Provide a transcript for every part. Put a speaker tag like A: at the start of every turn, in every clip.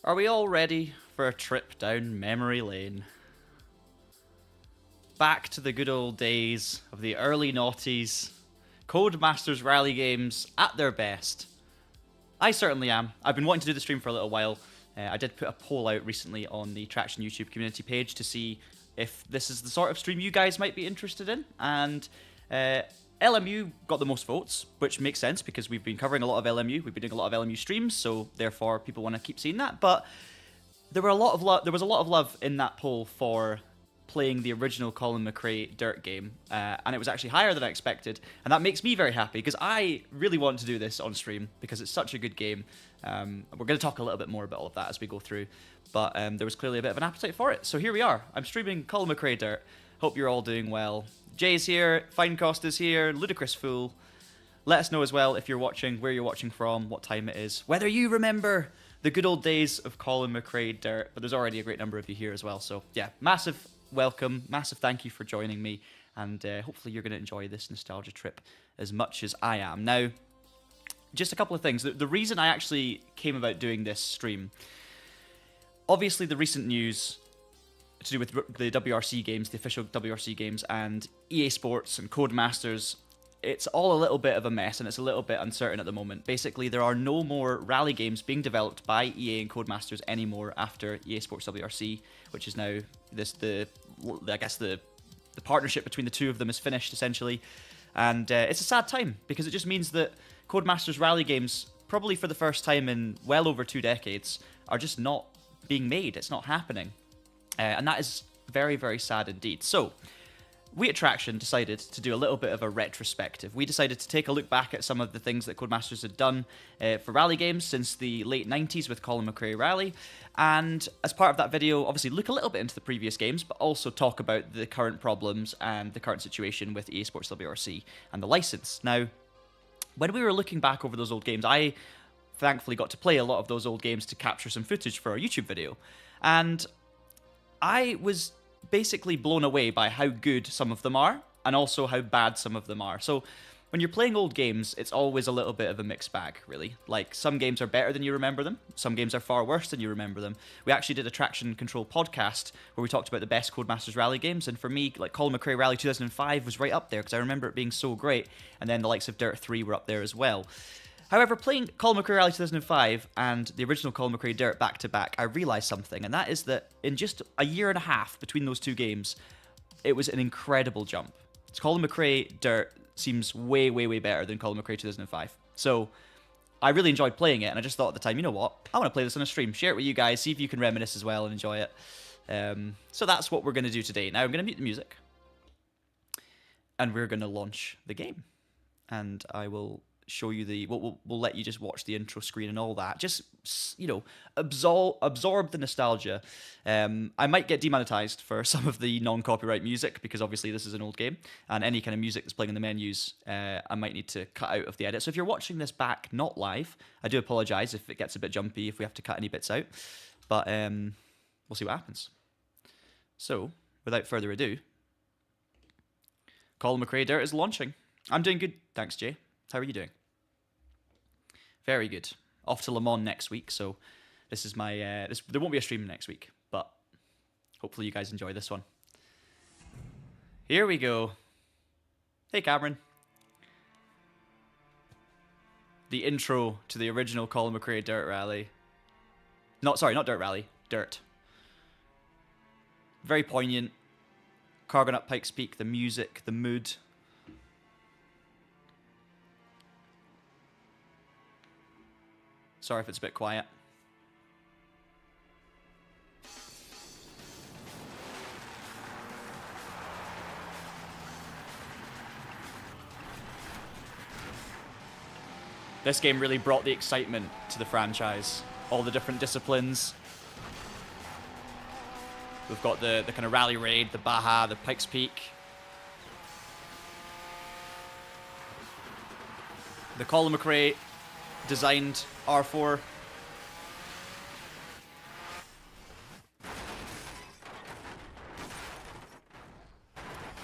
A: Are we all ready for a trip down memory lane? Back to the good old days of the early noughties, Codemasters rally games at their best. I certainly am. I've been wanting to do the stream for a little while. I did put a poll out recently on the Traction YouTube community page to see if this is the sort of stream you guys might be interested in, and LMU got the most votes, which makes sense because we've been covering a lot of LMU. We've been doing a lot of LMU streams, so therefore people want to keep seeing that. But there was a lot of love in that poll for playing the original Colin McRae DiRT game, and it was actually higher than I expected, and that makes me very happy because I really want to do this on stream because it's such a good game. We're going to talk a little bit more about all of that as we go through, but there was clearly a bit of an appetite for it, so here we are. I'm streaming Colin McRae DiRT. Hope you're all doing well. Jay's here, Finecost is here, Ludicrous Fool. Let us know as well if you're watching, where you're watching from, what time it is, whether you remember the good old days of Colin McRae DiRT, but there's already a great number of you here as well, so yeah, massive welcome, massive thank you for joining me, and hopefully you're going to enjoy this nostalgia trip as much as I am. Now, just a couple of things. The reason I actually came about doing this stream, obviously the recent news to do with the WRC games, the official WRC games, and EA Sports and Codemasters, it's all a little bit of a mess and it's a little bit uncertain at the moment. Basically, there are no more rally games being developed by EA and Codemasters anymore after EA Sports WRC, which is now the partnership between the two of them is finished essentially, and it's a sad time because it just means that Codemasters rally games, probably for the first time in well over 2 decades, are just not being made. It's not happening, and that is very, very sad indeed. So we at Traction decided to do a little bit of a retrospective. We decided to take a look back at some of the things that Codemasters had done for rally games since the late 90s with Colin McRae Rally, and as part of that video, obviously look a little bit into the previous games, but also talk about the current problems and the current situation with EA Sports WRC and the license. Now, when we were looking back over those old games, I thankfully got to play a lot of those old games to capture some footage for our YouTube video, and I was basically blown away by how good some of them are and also how bad some of them are. So when you're playing old games, it's always a little bit of a mixed bag, really. Like, some games are better than you remember them, some games are far worse than you remember them. We actually did a Traction Control podcast where we talked about the best Codemasters rally games, and for me, like, Colin McRae Rally 2005 was right up there because I remember it being so great, and then the likes of DiRT 3 were up there as well. However, playing Colin McRae Rally 2005 and the original Colin McRae DiRT back to back, I realised something, and that is that in just a year and a half between those two games, it was an incredible jump. Colin McRae DiRT seems way, way, way better than Colin McRae 2005. So I really enjoyed playing it, and I just thought at the time, you know what, I want to play this on a stream, share it with you guys, see if you can reminisce as well and enjoy it. So that's what we're going to do today. Now I'm going to mute the music, and we're going to launch the game, and I will show you the, we'll let you just watch the intro screen and all that. Just, you know, absorb the nostalgia. I might get demonetized for some of the non-copyright music because obviously this is an old game, and any kind of music that's playing in the menus, I might need to cut out of the edit. So if you're watching this back not live, I do apologize if it gets a bit jumpy, if we have to cut any bits out, but we'll see what happens. So without further ado, Colin McRae DiRT is launching. I'm doing good, thanks Jay. How are you doing? Very good. Off to Le Mans next week, so this is my... there won't be a stream next week, but hopefully you guys enjoy this one. Here we go. Hey, Cameron. The intro to the original Colin McRae DiRT Rally. Sorry, not DiRT Rally. DiRT. Very poignant. Car going up Pikes Peak, the music, the mood. Sorry if it's a bit quiet. This game really brought the excitement to the franchise. All the different disciplines. We've got the kind of Rally Raid, the Baja, the Pikes Peak. The Colin McRae designed R4.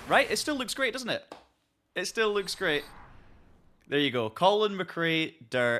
A: Right? It still looks great, doesn't it? It still looks great. There you go. Colin McRae DiRT.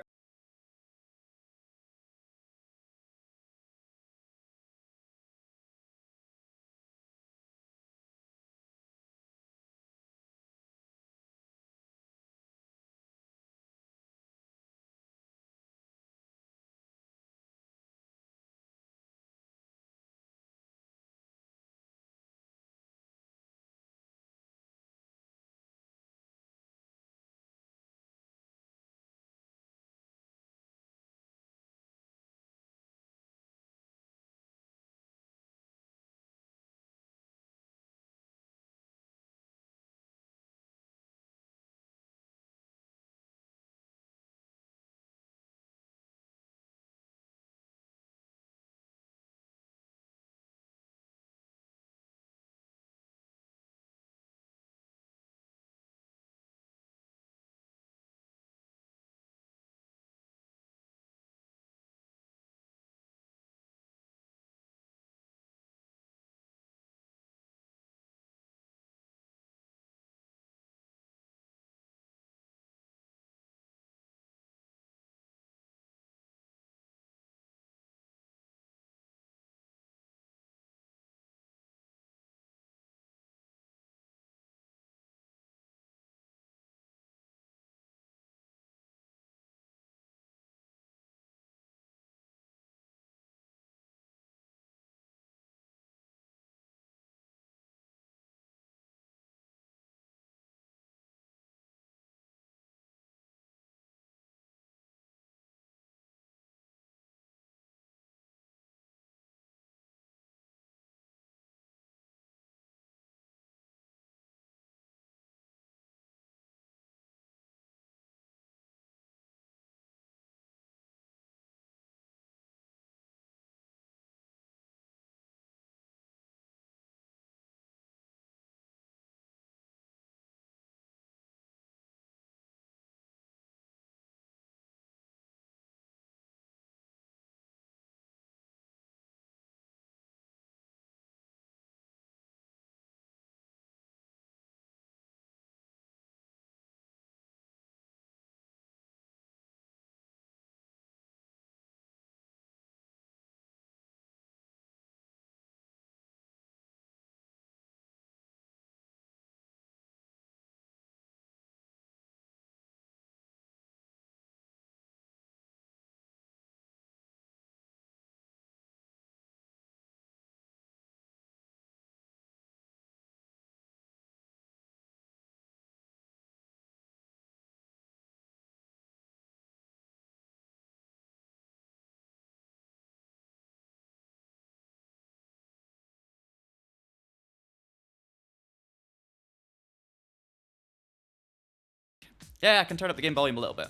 A: Yeah, I can turn up the game volume a little bit.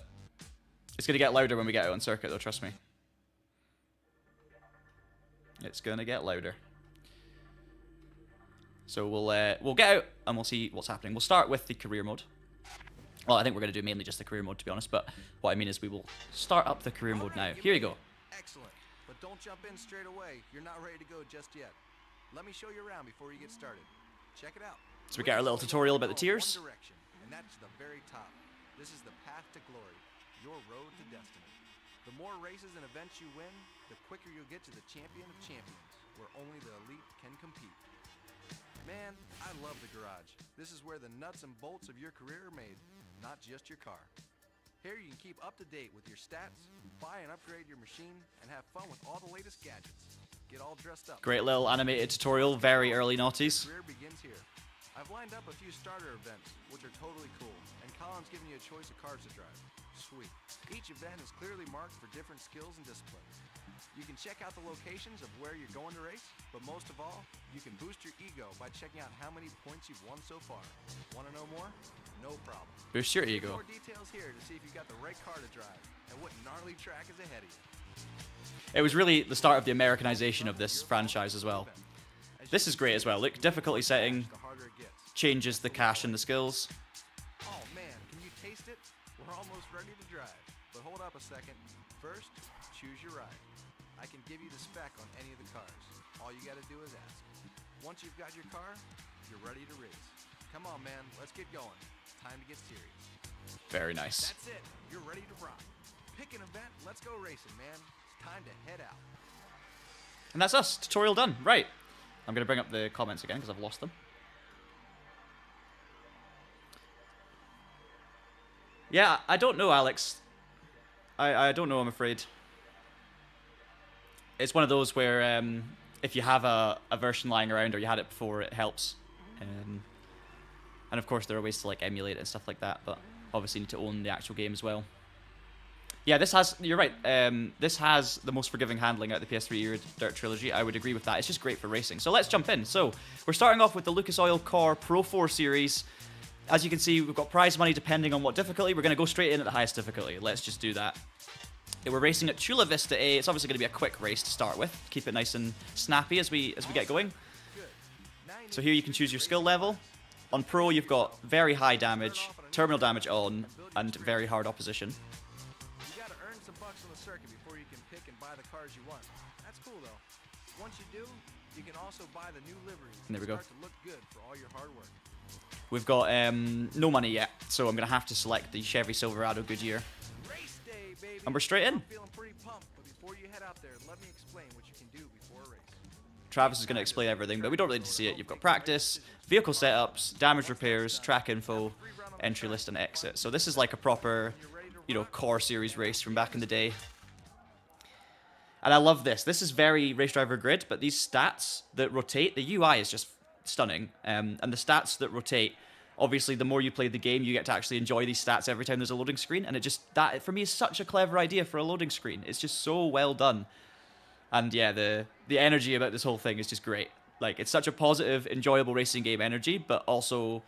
A: It's going to get louder when we get out on circuit, though, trust me. It's going to get louder. So we'll get out and we'll see what's happening. We'll start with the career mode. Well, I think we're going to do mainly just the career mode, to be honest, but what I mean is we will start up the career mode now. Here you go.
B: Excellent, but don't jump in straight away. You're not ready to go just yet. Let me show you around before you get started. Check it out.
A: So we get our little tutorial about the tiers.
B: One direction, and that's the very top. This is the path to glory, your road to destiny. The more races and events you win, the quicker you'll get to the champion of champions, where only the elite can compete. Man, I love the garage. This is where the nuts and bolts of your career are made, not just your car. Here you can keep up to date with your stats, buy and upgrade your machine, and have fun with all the latest gadgets. Get all dressed up.
A: Great little animated tutorial, very early noughties.
B: Career begins here. I've lined up a few starter events, which are totally cool, and Colin's giving you a choice of cars to drive. Sweet. Each event is clearly marked for different skills and disciplines. You can check out the locations of where you're going to race, but most of all, you can boost your ego by checking out how many points you've won so far. Want to know more? No problem.
A: Boost your ego.
B: More details here to see if you've got the right car to drive and what gnarly track is ahead of you.
A: It was really the start of the Americanization of this franchise as well. This is great as well. Look, difficulty setting changes the cash and the skills.
B: Oh man, can you taste it? We're almost ready to drive. But hold up a second. First, choose your ride. I can give you the spec on any of the cars. All you gotta do is ask. Once you've got your car, you're ready to race. Come on man, let's get going. Time to get serious.
A: Very nice.
B: That's it. You're ready to rock. Pick an event, let's go racing, man. It's time to head out.
A: And that's us. Tutorial done. Right. I'm going to bring up the comments again because I've lost them. Yeah, I don't know, Alex. I don't know, I'm afraid. It's one of those where if you have a version lying around or you had it before, it helps. And of course, there are ways to like emulate it and stuff like that, but obviously you need to own the actual game as well. Yeah, this has, you're right, this has the most forgiving handling out of the PS3 era Dirt Trilogy. I would agree with that. It's just great for racing. So let's jump in. So we're starting off with the Lucas Oil Core Pro 4 series. As you can see, we've got prize money depending on what difficulty. We're going to go straight in at the highest difficulty. Let's just do that. We're racing at Chula Vista A. It's obviously going to be a quick race to start with. Keep it nice and snappy as we get going. So here you can choose your skill level. On Pro, you've got very high damage, terminal damage on, and very hard opposition.
B: You gotta earn some bucks on the circuit before you can pick and buy the cars you want. That's cool though. Once you do, you can also buy the new liveries
A: and there we go.
B: Start to look good for all your hard work.
A: We've got no money yet, so I'm going to have to select the Chevy Silverado Goodyear.
B: Race day, baby.
A: And we're straight in.
B: I'm feeling pretty pumped, but before you head out there, let me explain what you can do before a race.
A: Travis is going to explain everything, but we don't really need to see it. You've got practice, vehicle setups, damage repairs, track info, entry list, and exit. So this is like a proper, you know, core series race from back in the day. And I love this. This is very Race Driver Grid, but these stats that rotate, the UI is just stunning. And the stats that rotate, obviously, the more you play the game, you get to actually enjoy these stats every time there's a loading screen. And it just, that for me is such a clever idea for a loading screen. It's just so well done. And yeah, the energy about this whole thing is just great. Like, it's such a positive, enjoyable racing game energy, but also,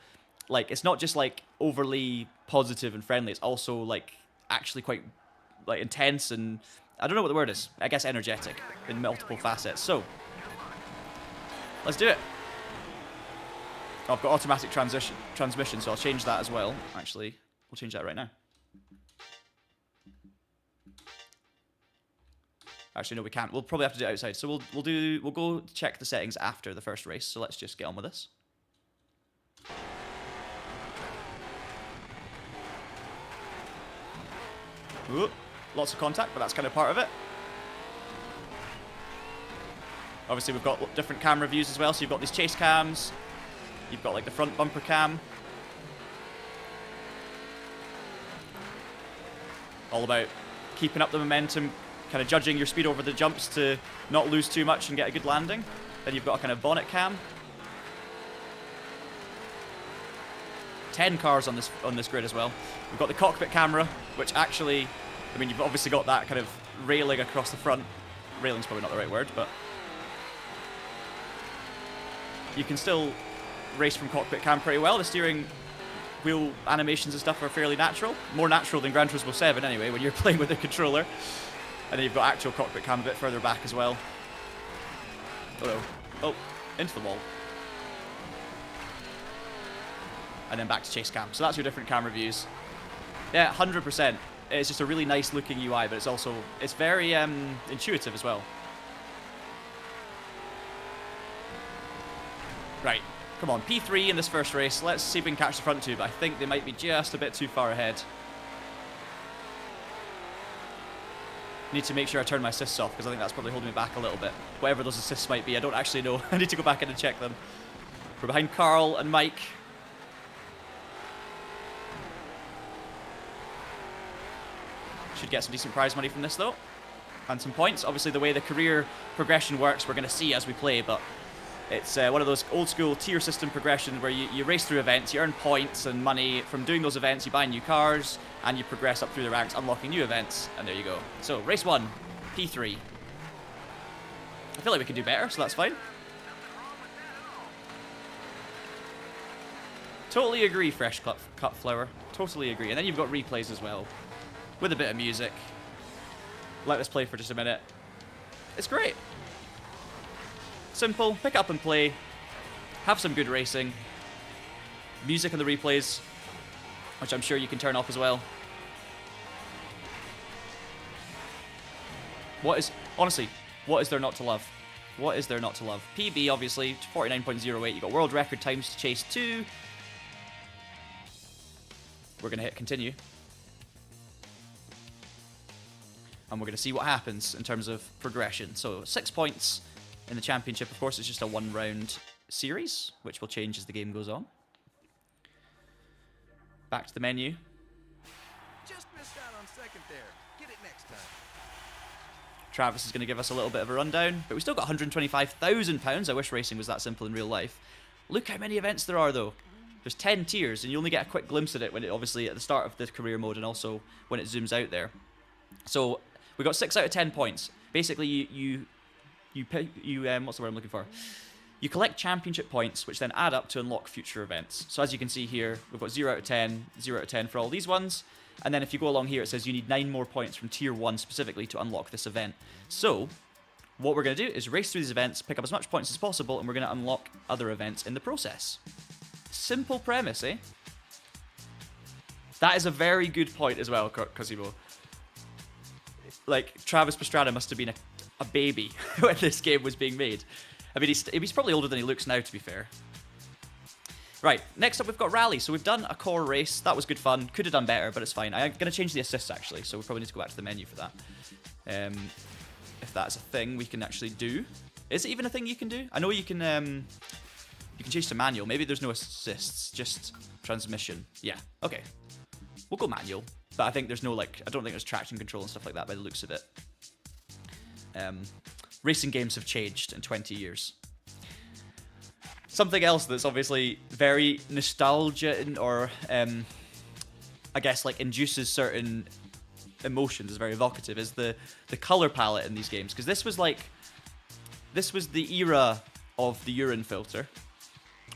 A: like, it's not just, like, overly positive and friendly. It's also, like, actually quite, like, intense and, I don't know what the word is. I guess energetic in multiple facets. So, let's do it. Oh, I've got automatic transmission, so I'll change that as well. Actually, we'll change that right now. Actually, no, we can't. We'll probably have to do it outside. So we'll go check the settings after the first race. So let's just get on with this. Ooh, lots of contact, but that's kind of part of it. Obviously, we've got different camera views as well. So you've got these chase cams. You've got like the front bumper cam. All about keeping up the momentum, kind of judging your speed over the jumps to not lose too much and get a good landing. Then you've got a kind of bonnet cam. 10 cars on this grid as well. We've got the cockpit camera, which actually, I mean, you've obviously got that kind of railing across the front. Railing's probably not the right word, but you can still race from cockpit cam pretty well. The steering wheel animations and stuff are fairly natural. More natural than Gran Turismo 7 anyway, when you're playing with a controller. And then you've got actual cockpit cam a bit further back as well. Oh no. Oh, into the wall. And then back to chase cam. So that's your different camera views. Yeah, 100%. It's just a really nice looking UI, but it's very intuitive as well. Right, come on, P3 in this first race. Let's see if we can catch the front two, but I think they might be just a bit too far ahead. Need to make sure I turn my assists off, because I think that's probably holding me back a little bit. Whatever those assists might be, I don't actually know. I need to go back in and check them. We're behind Carl and Mike. Should get some decent prize money from this, though. And some points. Obviously, the way the career progression works, we're going to see as we play, but it's one of those old school tier system progression where you race through events, you earn points and money. From doing those events, you buy new cars, and you progress up through the ranks, unlocking new events, and there you go. So, race 1, P3. I feel like we can do better, so that's fine. Totally agree, fresh cut flower. Totally agree. And then you've got replays as well, with a bit of music. Let us play for just a minute. It's great. Simple, pick up and play, have some good racing, music on the replays, which I'm sure you can turn off as well. Honestly, what is there not to love? What is there not to love? PB, obviously, 49.08, you got world record times to chase 2. We're going to hit continue. And we're going to see what happens in terms of progression. So, 6 points. In the championship, of course, it's just a one-round series, which will change as the game goes on. Back to the menu.
B: Just missed out on second there. Get it next time.
A: Travis is going to give us a little bit of a rundown, but we still got £125,000. I wish racing was that simple in real life. Look how many events there are, though. There's 10 tiers, and you only get a quick glimpse of it when obviously at the start of the career mode, and also when it zooms out there. So we got 6 out of 10 points. Basically, what's the word I'm looking for? You collect championship points, which then add up to unlock future events. So as you can see here, we've got 0 out of 10, 0 out of 10 for all these ones. And then if you go along here, it says you need 9 more points from tier 1 specifically to unlock this event. So what we're going to do is race through these events, pick up as much points as possible, and we're going to unlock other events in the process. Simple premise, eh? That is a very good point as well, Cosimo. Like, Travis Pastrana must have been a baby when this game was being made. I mean, he's probably older than he looks now, to be fair. Right, next up we've got Rally. So we've done a core race. That was good fun. Could have done better, but it's fine. I'm going to change the assists, actually, so we probably need to go back to the menu for that. If that's a thing we can actually do. Is it even a thing you can do? I know you can change to manual. Maybe there's no assists, just transmission. Yeah, okay. We'll go manual. But I think there's no, I don't think there's traction control and stuff like that by the looks of it. Racing games have changed in 20 years. Something else that's obviously very nostalgia or I guess induces certain emotions, is very evocative, is the color palette in these games, because this was the era of the urine filter,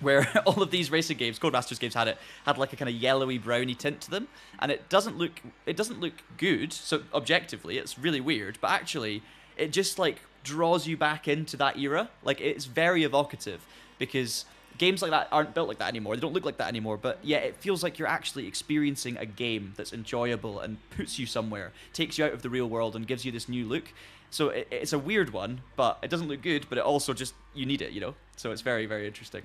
A: where all of these racing games, Codemasters games had like a kind of yellowy browny tint to them, and it doesn't look good. So objectively, it's really weird, but actually, it just draws you back into that era. It's very evocative, because games like that aren't built like that anymore. They don't look like that anymore, but yeah, it feels like you're actually experiencing a game that's enjoyable and puts you somewhere, takes you out of the real world and gives you this new look. So it's a weird one, but it doesn't look good, but it also just, you need it, So it's very, very interesting.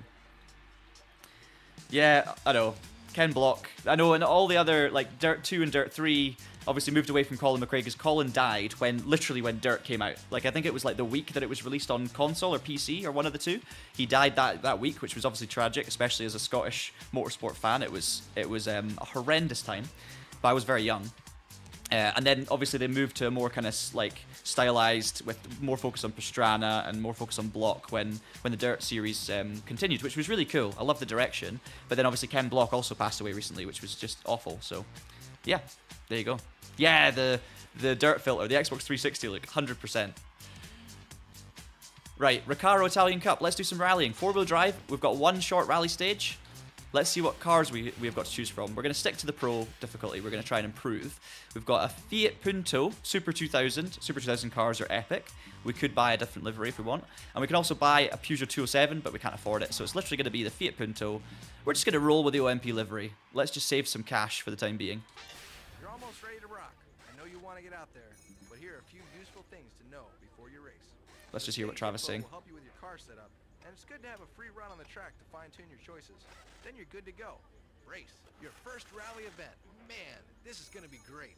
A: Yeah, I know. Ken Block. I know, and all the other, Dirt 2 and Dirt 3 obviously moved away from Colin McRae because Colin died literally when Dirt came out. I think it was the week that it was released on console or PC or one of the two. He died that week, which was obviously tragic, especially as a Scottish motorsport fan. It was a horrendous time, but I was very young. And then obviously they moved to a more kind of stylized, with more focus on Pastrana and more focus on Block when the Dirt series continued, which was really cool. I love the direction. But then obviously Ken Block also passed away recently, which was just awful. So yeah, there you go. Yeah, the Dirt filter, the Xbox 360 look, 100%. Right, Recaro Italian Cup. Let's do some rallying. 4-wheel drive. We've got one short rally stage. Let's see what cars we've got to choose from. We're going to stick to the Pro difficulty. We're going to try and improve. We've got a Fiat Punto Super 2000. Super 2000 cars are epic. We could buy a different livery if we want. And we can also buy a Peugeot 207, but we can't afford it. So it's literally going to be the Fiat Punto. We're just going to roll with the OMP livery. Let's just save some cash for the time being.
B: You're almost ready to rock. I know you want to get out there, but here are a few useful things to know before you race.
A: Let's just hear what Travis is saying.
B: Will help you with your car setup, and it's good to have a free run on the track to fine-tune your choices. Then you're good to go. Race. Your first rally event. Man, this is going to be great.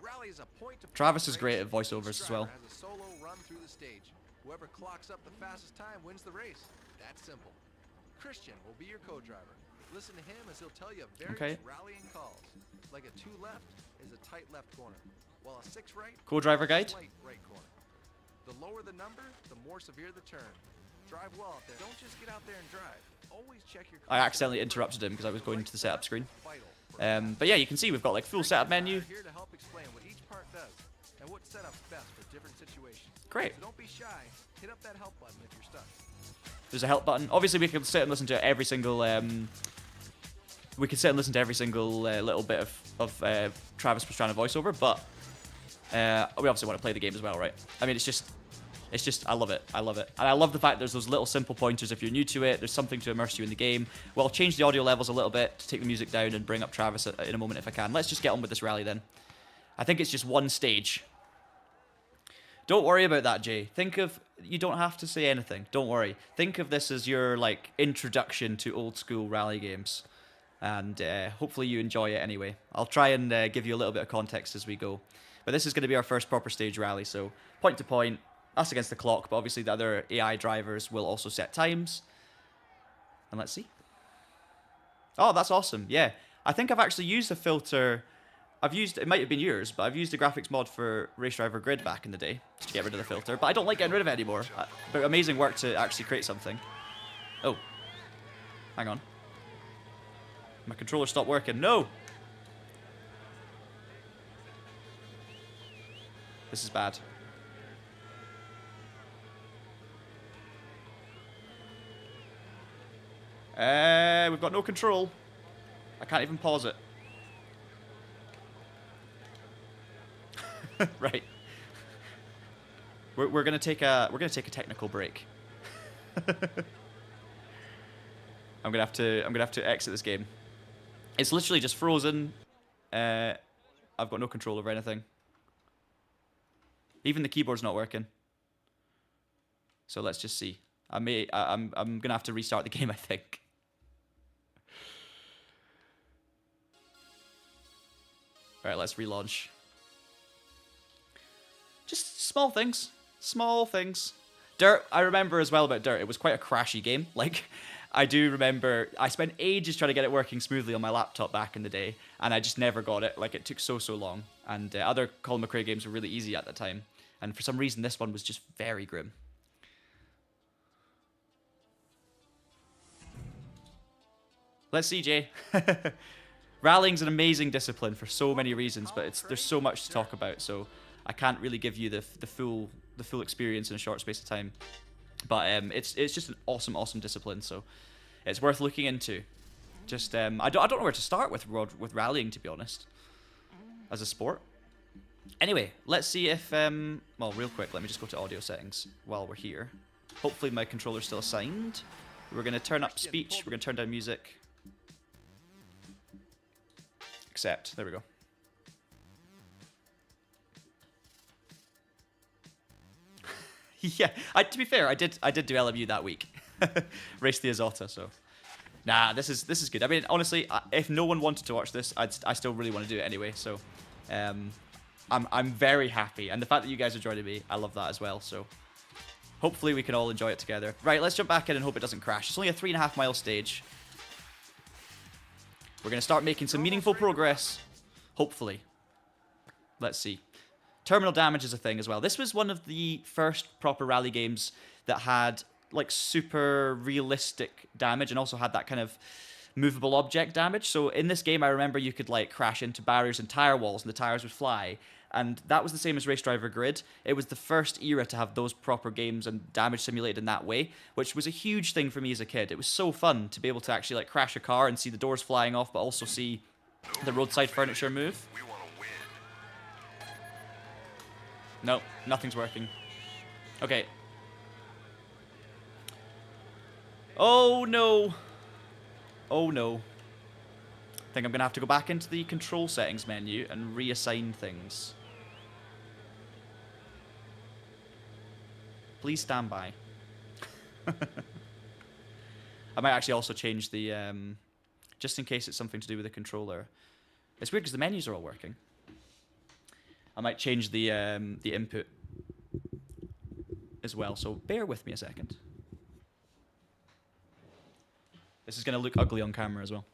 B: Rally is a point-to-point
A: Travis is
B: race.
A: great at voiceovers as well.
B: Each driver has a solo run through the stage. Whoever clocks up the fastest time wins the race. That's simple. Christian will be your co-driver. Listen to him as he'll tell you various rallying calls. Like a 2 left is a tight left corner, while a 6 right
A: Co-driver
B: is a
A: guide.
B: slight right corner. The lower the number, the more severe the turn. Drive well out there. Don't just get out there and drive. Always check your
A: I accidentally interrupted him because I was going to the setup screen. But yeah, you can see we've got like full setup menu.
B: Here to help explain what each part does and what setup's best for different situations.
A: Great.
B: So don't be shy. Hit up that help button if you're stuck.
A: There's a help button. Obviously, we can sit and listen to every single. We can sit and listen to every single little bit of Travis Pastrana voiceover, but we obviously want to play the game as well, right? I mean, it's just, I love it. I love it, and I love the fact there's those little simple pointers. If you're new to it, there's something to immerse you in the game. Well, I'll change the audio levels a little bit to take the music down and bring up Travis in a moment if I can. Let's just get on with this rally then. I think it's just one stage. Don't worry about that, Jay. You don't have to say anything. Don't worry. Think of this as your like introduction to old school rally games, and hopefully you enjoy it anyway. I'll try and give you a little bit of context as we go. But this is going to be our first proper stage rally, so point to point, us against the clock, but obviously the other AI drivers will also set times. And let's see. Oh, that's awesome. Yeah, I think I've actually used a filter. It might have been yours, but I've used the graphics mod for Race Driver Grid back in the day to get rid of the filter, but I don't like getting rid of it anymore. But amazing work to actually create something. Oh. Hang on. My controller stopped working. No! This is bad. We've got no control. I can't even pause it. Right. We're gonna take a technical break. I'm gonna have to exit this game. It's literally just frozen. I've got no control over anything. Even the keyboard's not working. So let's just see. I'm gonna have to restart the game, I think. All right, let's relaunch. Just small things. Small things. Dirt, I remember as well about Dirt. It was quite a crashy game. Like, I do remember I spent ages trying to get it working smoothly on my laptop back in the day, and I just never got it. Like, it took so long. And other Colin McRae games were really easy at the time. And for some reason, this one was just very grim. Let's see, Jay. Rallying's an amazing discipline for so many reasons, but there's so much to talk about, so I can't really give you the full experience in a short space of time. But it's just an awesome discipline, so it's worth looking into. Just I don't know where to start with rallying, to be honest, as a sport. Anyway, let's see if well, real quick, let me just go to audio settings while we're here. Hopefully my controller's still assigned. We're gonna turn up speech. We're gonna turn down music. Accept. There we go. Yeah, to be fair, I did do LMU that week. Race the Azotta, so nah, this is good. I mean, honestly, if no one wanted to watch this, I still really want to do it anyway. So, I'm very happy, and the fact that you guys are joining me, I love that as well. So, hopefully we can all enjoy it together. Right, let's jump back in and hope it doesn't crash. It's only a 3.5 mile stage. We're gonna start making some meaningful progress, hopefully. Let's see. Terminal damage is a thing as well. This was one of the first proper rally games that had like super realistic damage and also had that kind of movable object damage. So in this game, I remember you could like crash into barriers and tire walls and the tires would fly. And that was the same as Race Driver Grid. It was the first era to have those proper games and damage simulated in that way, which was a huge thing for me as a kid. It was so fun to be able to actually like crash a car and see the doors flying off, but also see the roadside furniture move. No, nothing's working. Okay. Oh no. Oh no. I think I'm going to have to go back into the control settings menu and reassign things. Please stand by. I might actually also change the, just in case it's something to do with the controller. It's weird because the menus are all working. I might change the input as well, so bear with me a second. This is going to look ugly on camera as well.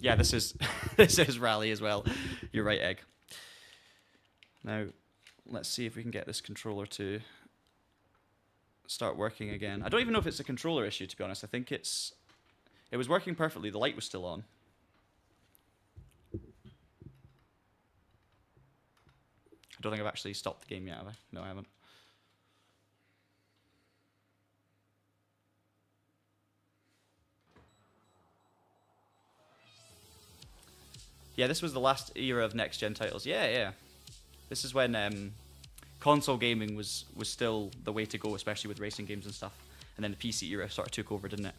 A: Yeah, this is this is Rally as well. You're right, Egg. Now, let's see if we can get this controller to start working again. I don't even know if it's a controller issue, to be honest. I think it was working perfectly. The light was still on. I don't think I've actually stopped the game yet, have I? No, I haven't. Yeah, this was the last era of next-gen titles. Yeah. This is when console gaming was still the way to go, especially with racing games and stuff. And then the PC era sort of took over, didn't it?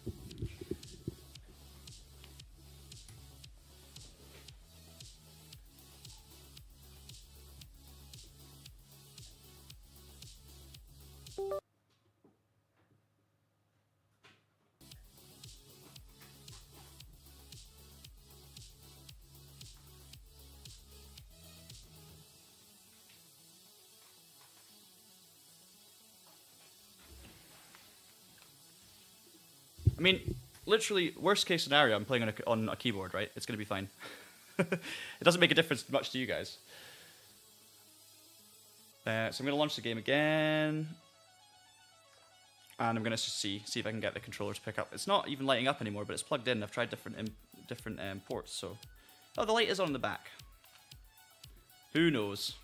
A: I mean, literally, worst case scenario, I'm playing on a keyboard, right? It's going to be fine. It doesn't make a difference much to you guys. So I'm going to launch the game again. And I'm going to see if I can get the controller to pick up. It's not even lighting up anymore, but it's plugged in. I've tried different ports, so... Oh, the light is on the back. Who knows?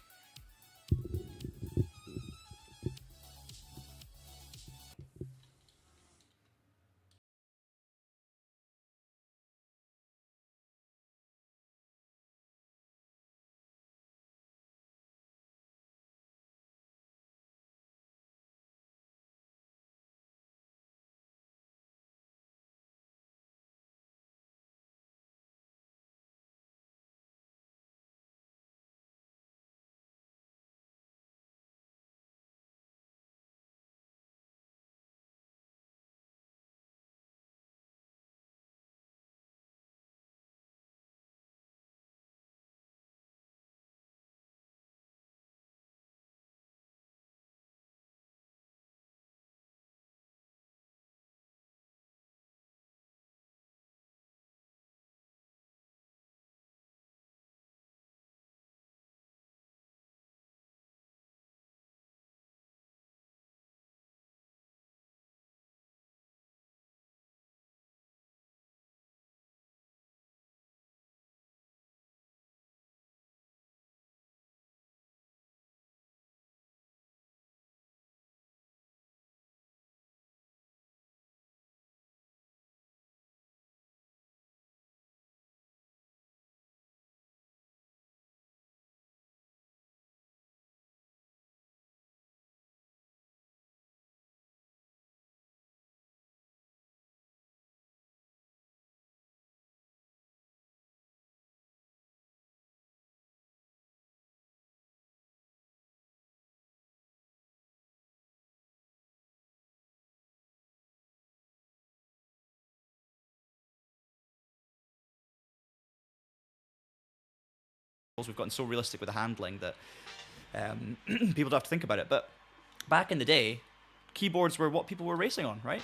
A: We've gotten so realistic with the handling that people don't have to think about it. But back in the day, keyboards were what people were racing on, right?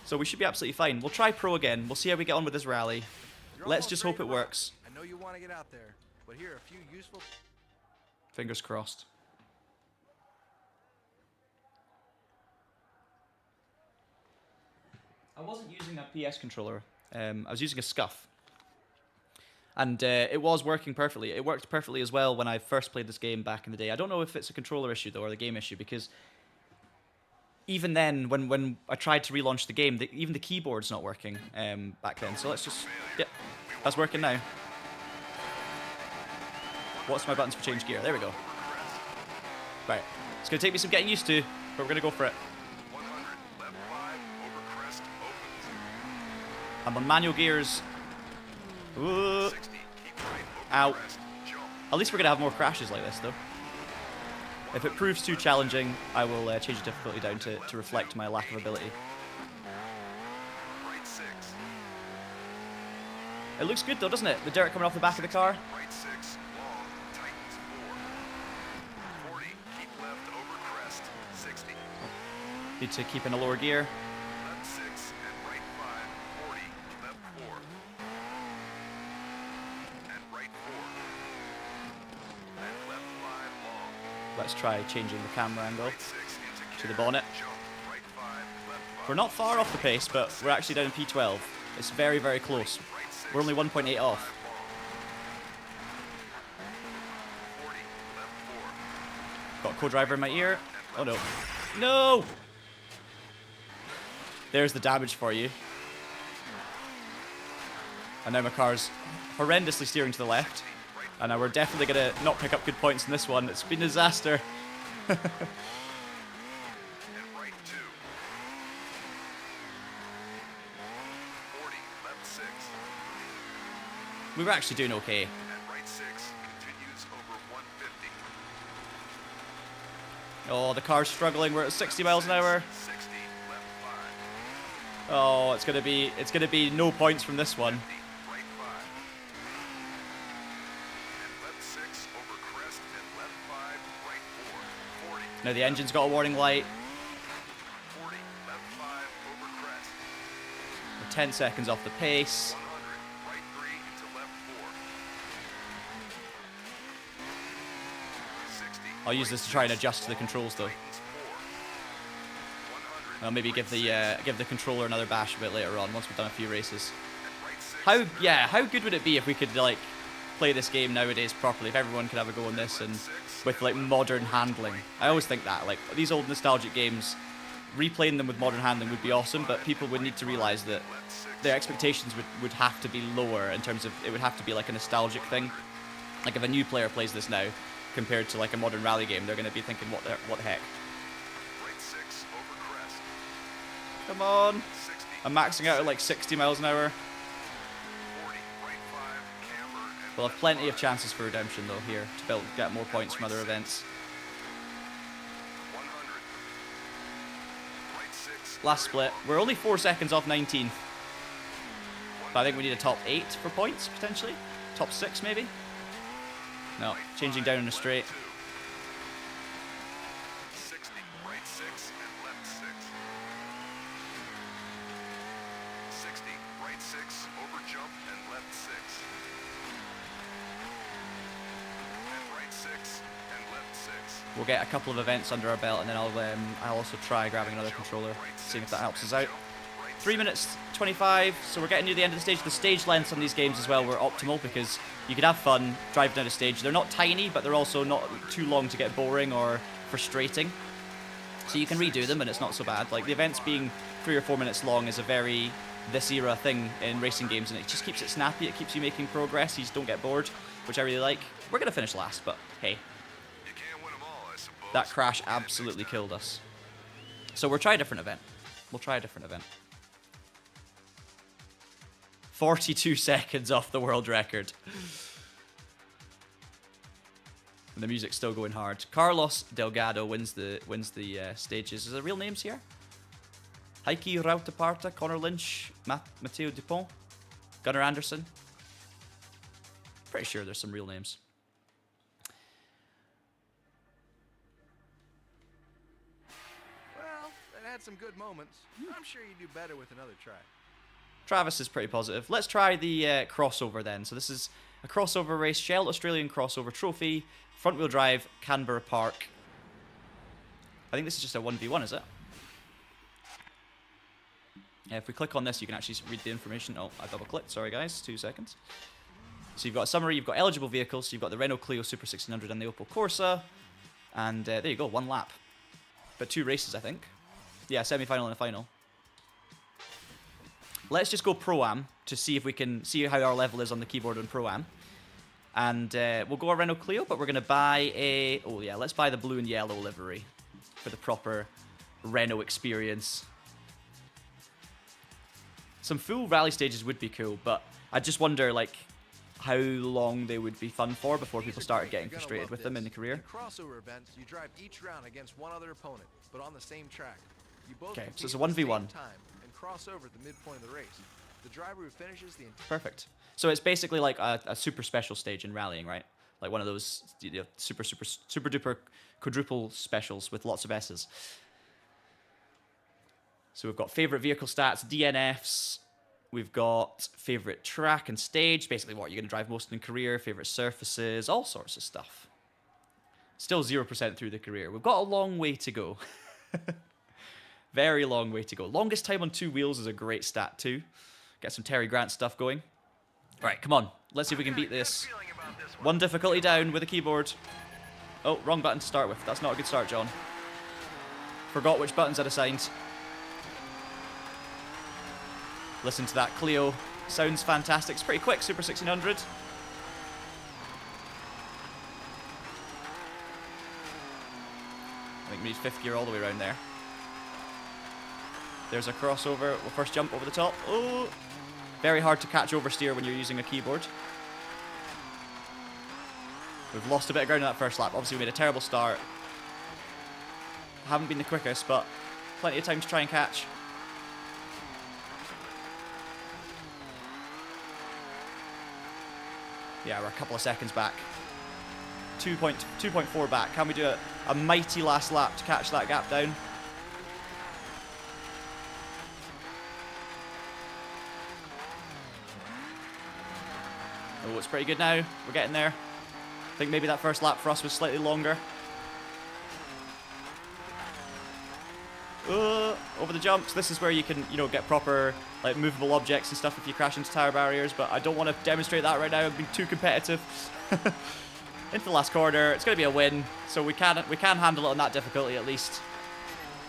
A: So we should be absolutely fine. We'll try Pro again. We'll see how we get on with this rally. Let's just hope it works.
B: I know you want to get out there, but here are a few useful...
A: Fingers crossed. I wasn't using a PS controller. I was using a Scuff. And it was working perfectly. It worked perfectly as well when I first played this game back in the day. I don't know if it's a controller issue, though, or the game issue, because even then, when I tried to relaunch the game, even the keyboard's not working back then. So let's just... Yep, that's working now. What's my buttons for change gear? There we go. Right. It's going to take me some getting used to, but we're going to go for it. I'm on manual gears. Ooh. Ow. At least we're going to have more crashes like this, though. If it proves too challenging, I will change the difficulty down to reflect my lack of ability. It looks good, though, doesn't it? The dirt coming off the back of the car. Need to keep in a lower gear. Let's try changing the camera angle to the bonnet. We're not far off the pace, but we're actually down in P12. It's very, very close. We're only 1.8 off. Got a co-driver in my ear. Oh no. No! There's the damage for you. And now my car's horrendously steering to the left. And now we're definitely going to not pick up good points in this one. It's been a disaster. We were actually doing okay. Oh, the car's struggling. We're at 60 miles an hour. Oh, it's gonna be no points from this one. Now the engine's got a warning light. We're 10 seconds off the pace. I'll use this to try and adjust to the controls, though. I'll maybe give the controller another bash a bit later on once we've done a few races. How good would it be if we could like play this game nowadays properly? If everyone could have a go on this and with like modern handling. I always think that like these old nostalgic games, replaying them with modern handling would be awesome, but people would need to realize that their expectations would have to be lower in terms of it would have to be like a nostalgic thing. Like if a new player plays this now compared to like a modern rally game, they're going to be thinking what the heck. Come on. I'm maxing out at like 60 miles an hour. We'll have plenty of chances for redemption though here to get more points from other events. Last split. We're only 4 seconds off 19th. But I think we need a top 8 for points, potentially. Top 6 maybe? No, changing down in a straight. We'll get a couple of events under our belt, and then I'll also try grabbing another controller, seeing if that helps us out. 3 minutes 25, so we're getting near the end of the stage. The stage lengths on these games as well were optimal because you could have fun driving down a stage. They're not tiny, but they're also not too long to get boring or frustrating. So you can redo them, and it's not so bad. Like the events being 3 or 4 minutes long is a very this era thing in racing games, and it just keeps it snappy. It keeps you making progress. You just don't get bored, which I really like. We're gonna finish last, but hey. That crash absolutely killed us. So we'll try a different event. 42 seconds off the world record. And the music's still going hard. Carlos Delgado wins the stages. Is there real names here? Heike Rauteparta, Connor Lynch, Matteo Dupont, Gunnar Anderson. Pretty sure there's some real names.
B: Well, had some good moments. I'm sure you do better with another try.
A: Travis is pretty positive. Let's try the crossover then. So this is a crossover race, Shell Australian Crossover Trophy, front-wheel drive, Canberra Park. I think this is just a 1v1, is it? Yeah, if we click on this, you can actually read the information. Oh, I double-clicked. Sorry, guys. 2 seconds. So you've got a summary. You've got eligible vehicles. So you've got the Renault Clio Super 1600 and the Opel Corsa. And there you go, 1 lap. But 2 races, I think. Yeah, semi-final and a final. Let's just go Pro-Am to see if we can see how our level is on the keyboard on Pro-Am. And we'll go a Renault Clio, but we're going to buy a... Oh, yeah, let's buy the blue and yellow livery for the proper Renault experience. Some full rally stages would be cool, but I just wonder, like, how long they would be fun for before people started getting frustrated with them in the career.
B: In crossover events, you drive each round against one other opponent, but on the same track. You both
A: Okay, so
B: compete
A: it's a
B: at the
A: 1v1.
B: same time and cross over at the midpoint of the race. The driver who finishes the
A: Perfect. So it's basically like a super special stage in rallying, right? Like one of those super duper quadruple specials with lots of S's. So we've got favorite vehicle stats, DNFs. We've got favorite track and stage, basically what you're going to drive most in a career, favorite surfaces, all sorts of stuff. Still 0% through the career. We've got a long way to go. Very long way to go. Longest time on 2 wheels is a great stat too. Get some Terry Grant stuff going. Right, come on. Let's see if we can beat this. 1 difficulty down with a keyboard. Oh, wrong button to start with. That's not a good start, John. Forgot which buttons I'd assigned. Listen to that Clio. Sounds fantastic. It's pretty quick, Super 1600. I think we need 5th gear all the way around there. There's a crossover. We'll first jump over the top. Oh! Very hard to catch oversteer when you're using a keyboard. We've lost a bit of ground in that first lap. Obviously, we made a terrible start. Haven't been the quickest, but plenty of time to try and catch. Yeah, we're a couple of seconds back. 2.4 back. Can we do a mighty last lap to catch that gap down? Oh, it's pretty good now. We're getting there. I think maybe that first lap for us was slightly longer. Over the jumps. This is where you can, get proper, like, movable objects and stuff if you crash into tire barriers, but I don't want to demonstrate that right now. I'm being too competitive. Into the last corner. It's going to be a win, so we can handle it on that difficulty at least.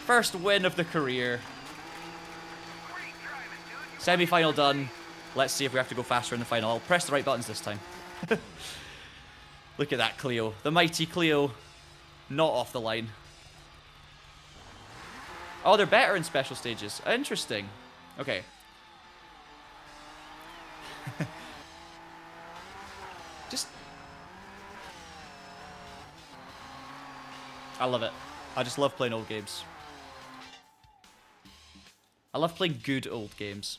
A: First win of the career. Semi-final done. Let's see if we have to go faster in the final. I'll press the right buttons this time. Look at that Clio. The mighty Clio. Not off the line. Oh, they're better in special stages. Interesting. Okay. I love it. I just love playing old games. I love playing good old games.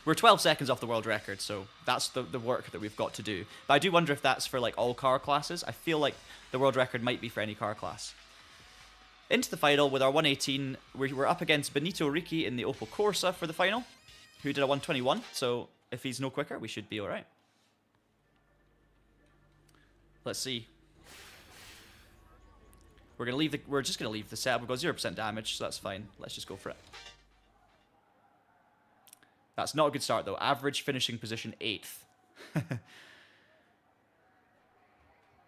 A: We're 12 seconds off the world record, so that's the work that we've got to do. But I do wonder if that's for like all car classes. I feel like the world record might be for any car class. Into the final with our 118, we're up against Benito Ricci in the Opel Corsa for the final, who did a 121, so if he's no quicker, we should be alright. Let's see. We're just gonna leave the setup. We've got 0% damage, so that's fine. Let's just go for it. That's not a good start though. Average finishing position 8th.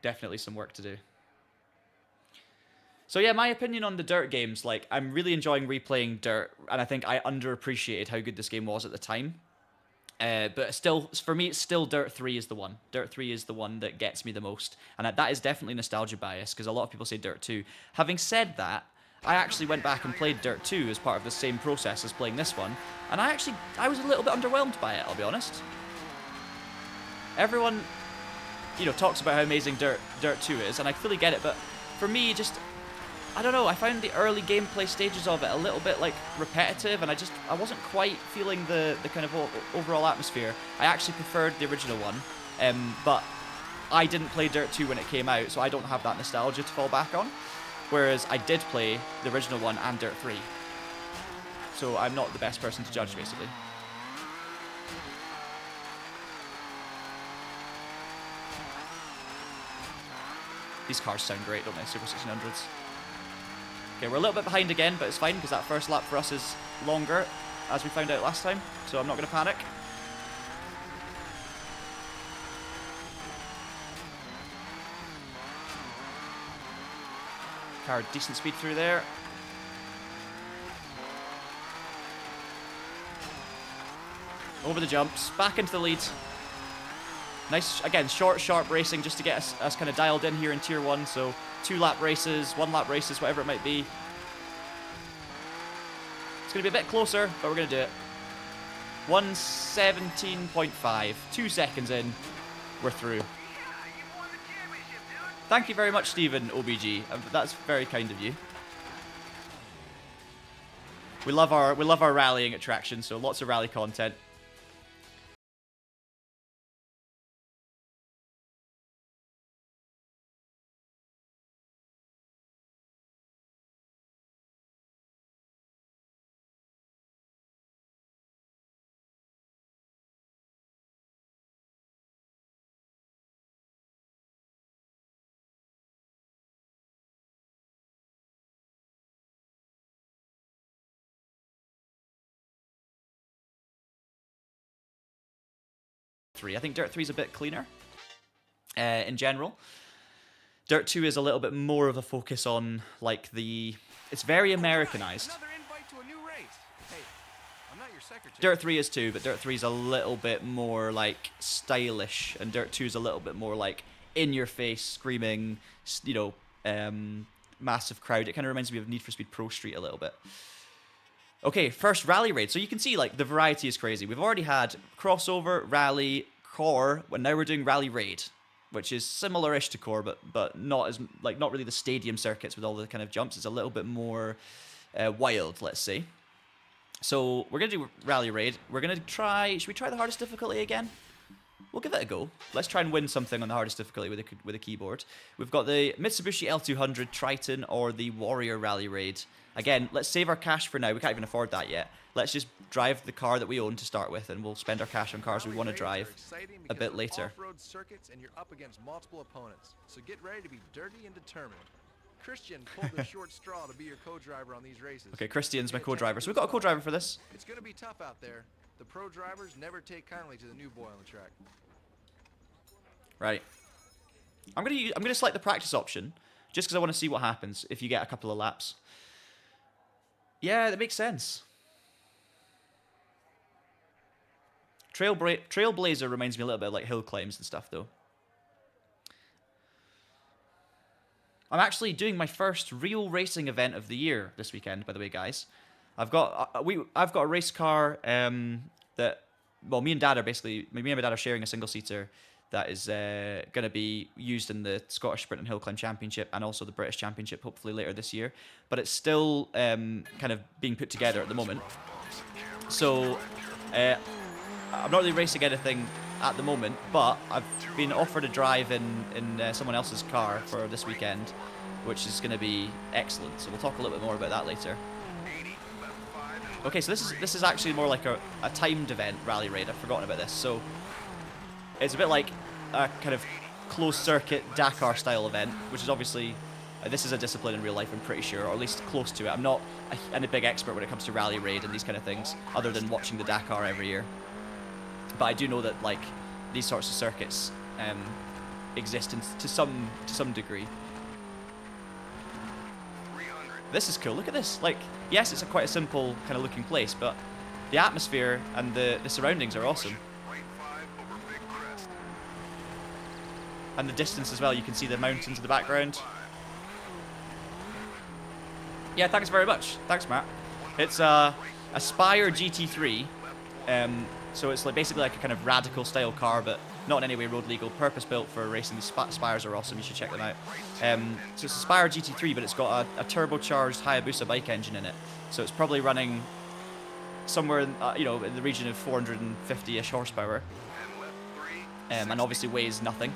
A: Definitely some work to do. So yeah, my opinion on the Dirt games, like, I'm really enjoying replaying Dirt, and I think I underappreciated how good this game was at the time. But still, for me, it's still Dirt 3 is the one. Dirt 3 is the one that gets me the most, and that is definitely nostalgia bias, because a lot of people say Dirt 2. Having said that, I actually went back and played Dirt 2 as part of the same process as playing this one, and I was a little bit underwhelmed by it, I'll be honest. Everyone, talks about how amazing Dirt 2 is, and I fully get it, but for me, I don't know, I found the early gameplay stages of it a little bit, like, repetitive, and I wasn't quite feeling the kind of overall atmosphere. I actually preferred the original one, but I didn't play Dirt 2 when it came out, so I don't have that nostalgia to fall back on. Whereas I did play the original one and Dirt 3. So I'm not the best person to judge, basically. These cars sound great, don't they? Super 1600s. Okay, we're a little bit behind again, but it's fine because that first lap for us is longer, as we found out last time. So I'm not going to panic. Car, decent speed through there. Over the jumps, back into the lead. Nice, again, short, sharp racing just to get us kind of dialed in here in Tier 1. So 2-lap races, 1-lap races, whatever it might be. It's going to be a bit closer, but we're going to do it. 1:17.5. 2 seconds in, we're through. Thank you very much, Stephen OBG. That's very kind of you. We love our rallying at Traxion, so lots of rally content. I think Dirt 3 is a bit cleaner in general. Dirt 2 is a little bit more of a focus on like it's very Americanized. Dirt 3 is too, but Dirt 3 is a little bit more like stylish, and Dirt 2 is a little bit more like in your face, screaming, you know, massive crowd. It kind of reminds me of Need for Speed Pro Street a little bit. Okay, first rally raid. So you can see like the variety is crazy. We've already had crossover, rally, core, and now we're doing rally raid, which is similar-ish to core, but not as like not really the stadium circuits with all the kind of jumps. It's a little bit more wild, let's say. So we're gonna do rally raid. We're gonna try. Should we try the hardest difficulty again? We'll give it a go. Let's try and win something on the hardest difficulty with a keyboard. We've got the Mitsubishi L200 Triton or the Warrior Rally Raid. Again, let's save our cash for now. We can't even afford that yet. Let's just drive the car that we own to start with, and we'll spend our cash on cars we want to drive a bit later.
B: Off-road circuits, and you're up against multiple opponents. So get ready to be dirty and determined. Christian pulled the short straw to be your co-driver on these races.
A: Okay, Christian's my co-driver. So we've got a co-driver for this.
B: It's going to be tough out there. The pro drivers never take kindly to the new boy on the track.
A: Right. I'm gonna select the practice option just because I want to see what happens if you get a couple of laps. Yeah, that makes sense. Trailblazer reminds me a little bit of like hill climbs and stuff, though. I'm actually doing my first real racing event of the year this weekend, by the way, guys. I've got a race car that, well, me and my dad are sharing a single seater that is going to be used in the Scottish Sprint and Hill Climb Championship and also the British Championship, hopefully later this year. But it's still kind of being put together at the moment. So I'm not really racing anything at the moment, but I've been offered a drive in someone else's car for this weekend, which is going to be excellent. So we'll talk a little bit more about that later. Okay, so this is actually more like a timed event rally raid. I've forgotten about this. So it's a bit like a kind of closed circuit Dakar style event, which is obviously this is a discipline in real life, I'm pretty sure, or at least close to it. I'm not a big expert when it comes to rally raid and these kind of things, other than watching the Dakar every year. But I do know that like these sorts of circuits exist to some degree. This is cool. Look at this. Like, yes, it's quite a simple kind of looking place, but the atmosphere and the surroundings are awesome. And the distance as well. You can see the mountains in the background. Yeah, thanks very much. Thanks, Matt. It's a Spire GT3. So it's like basically like a kind of radical style car, but not in any way road legal. Purpose built for racing. These Spires are awesome. You should check them out. So it's a Spire GT3, but it's got a turbocharged Hayabusa bike engine in it. So it's probably running somewhere, in the region of 450-ish horsepower, and obviously weighs nothing.